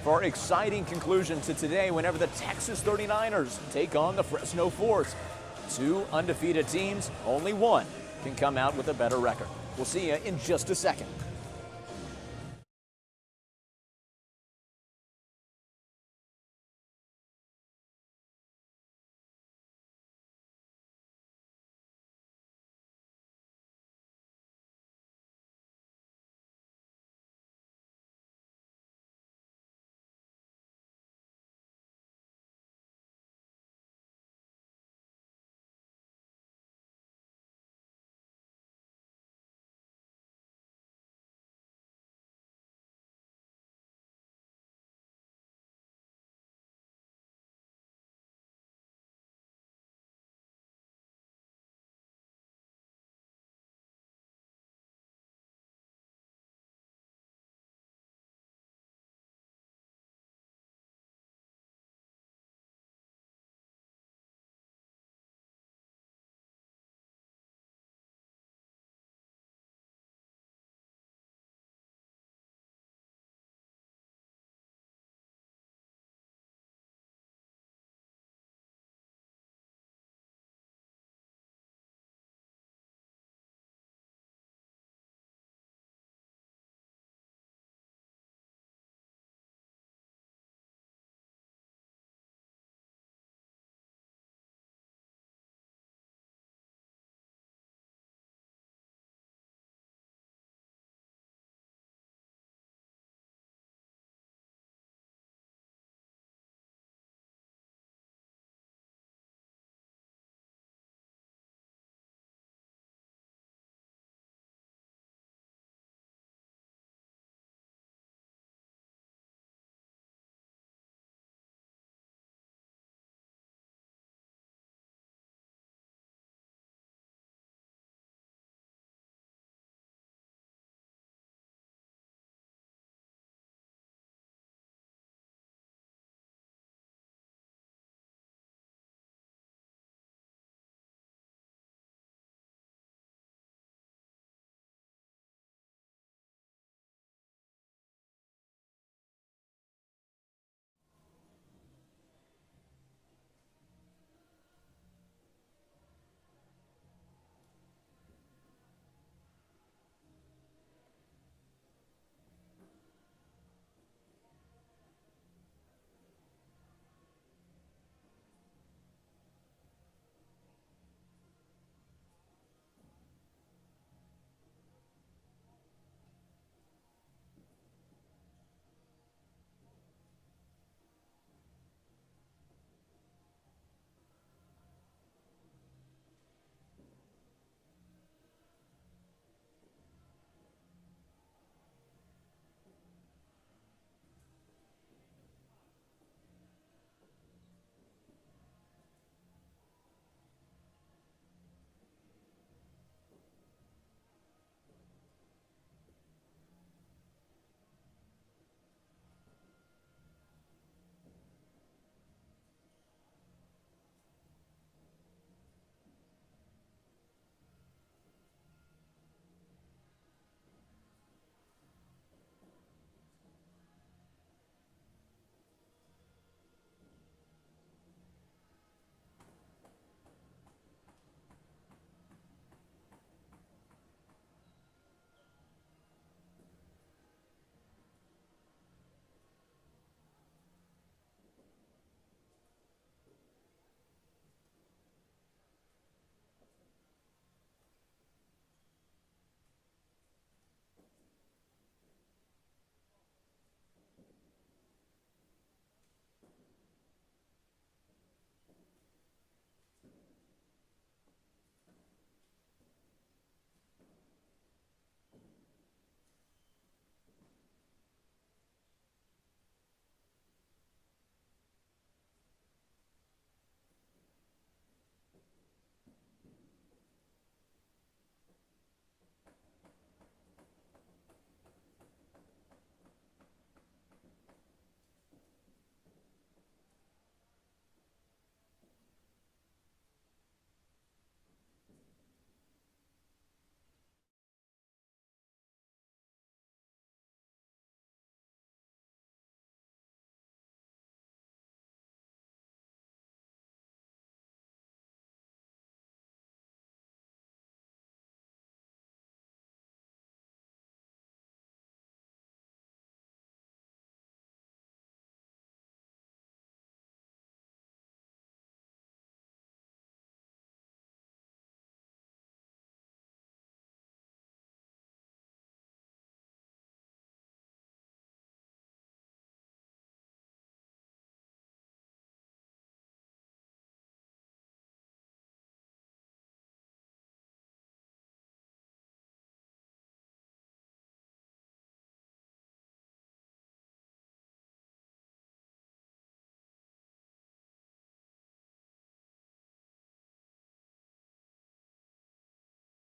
for our exciting conclusion to today whenever the Texas 39ers take on the Fresno Force. Two undefeated teams, only one can come out with a better record. We'll see you in just a second.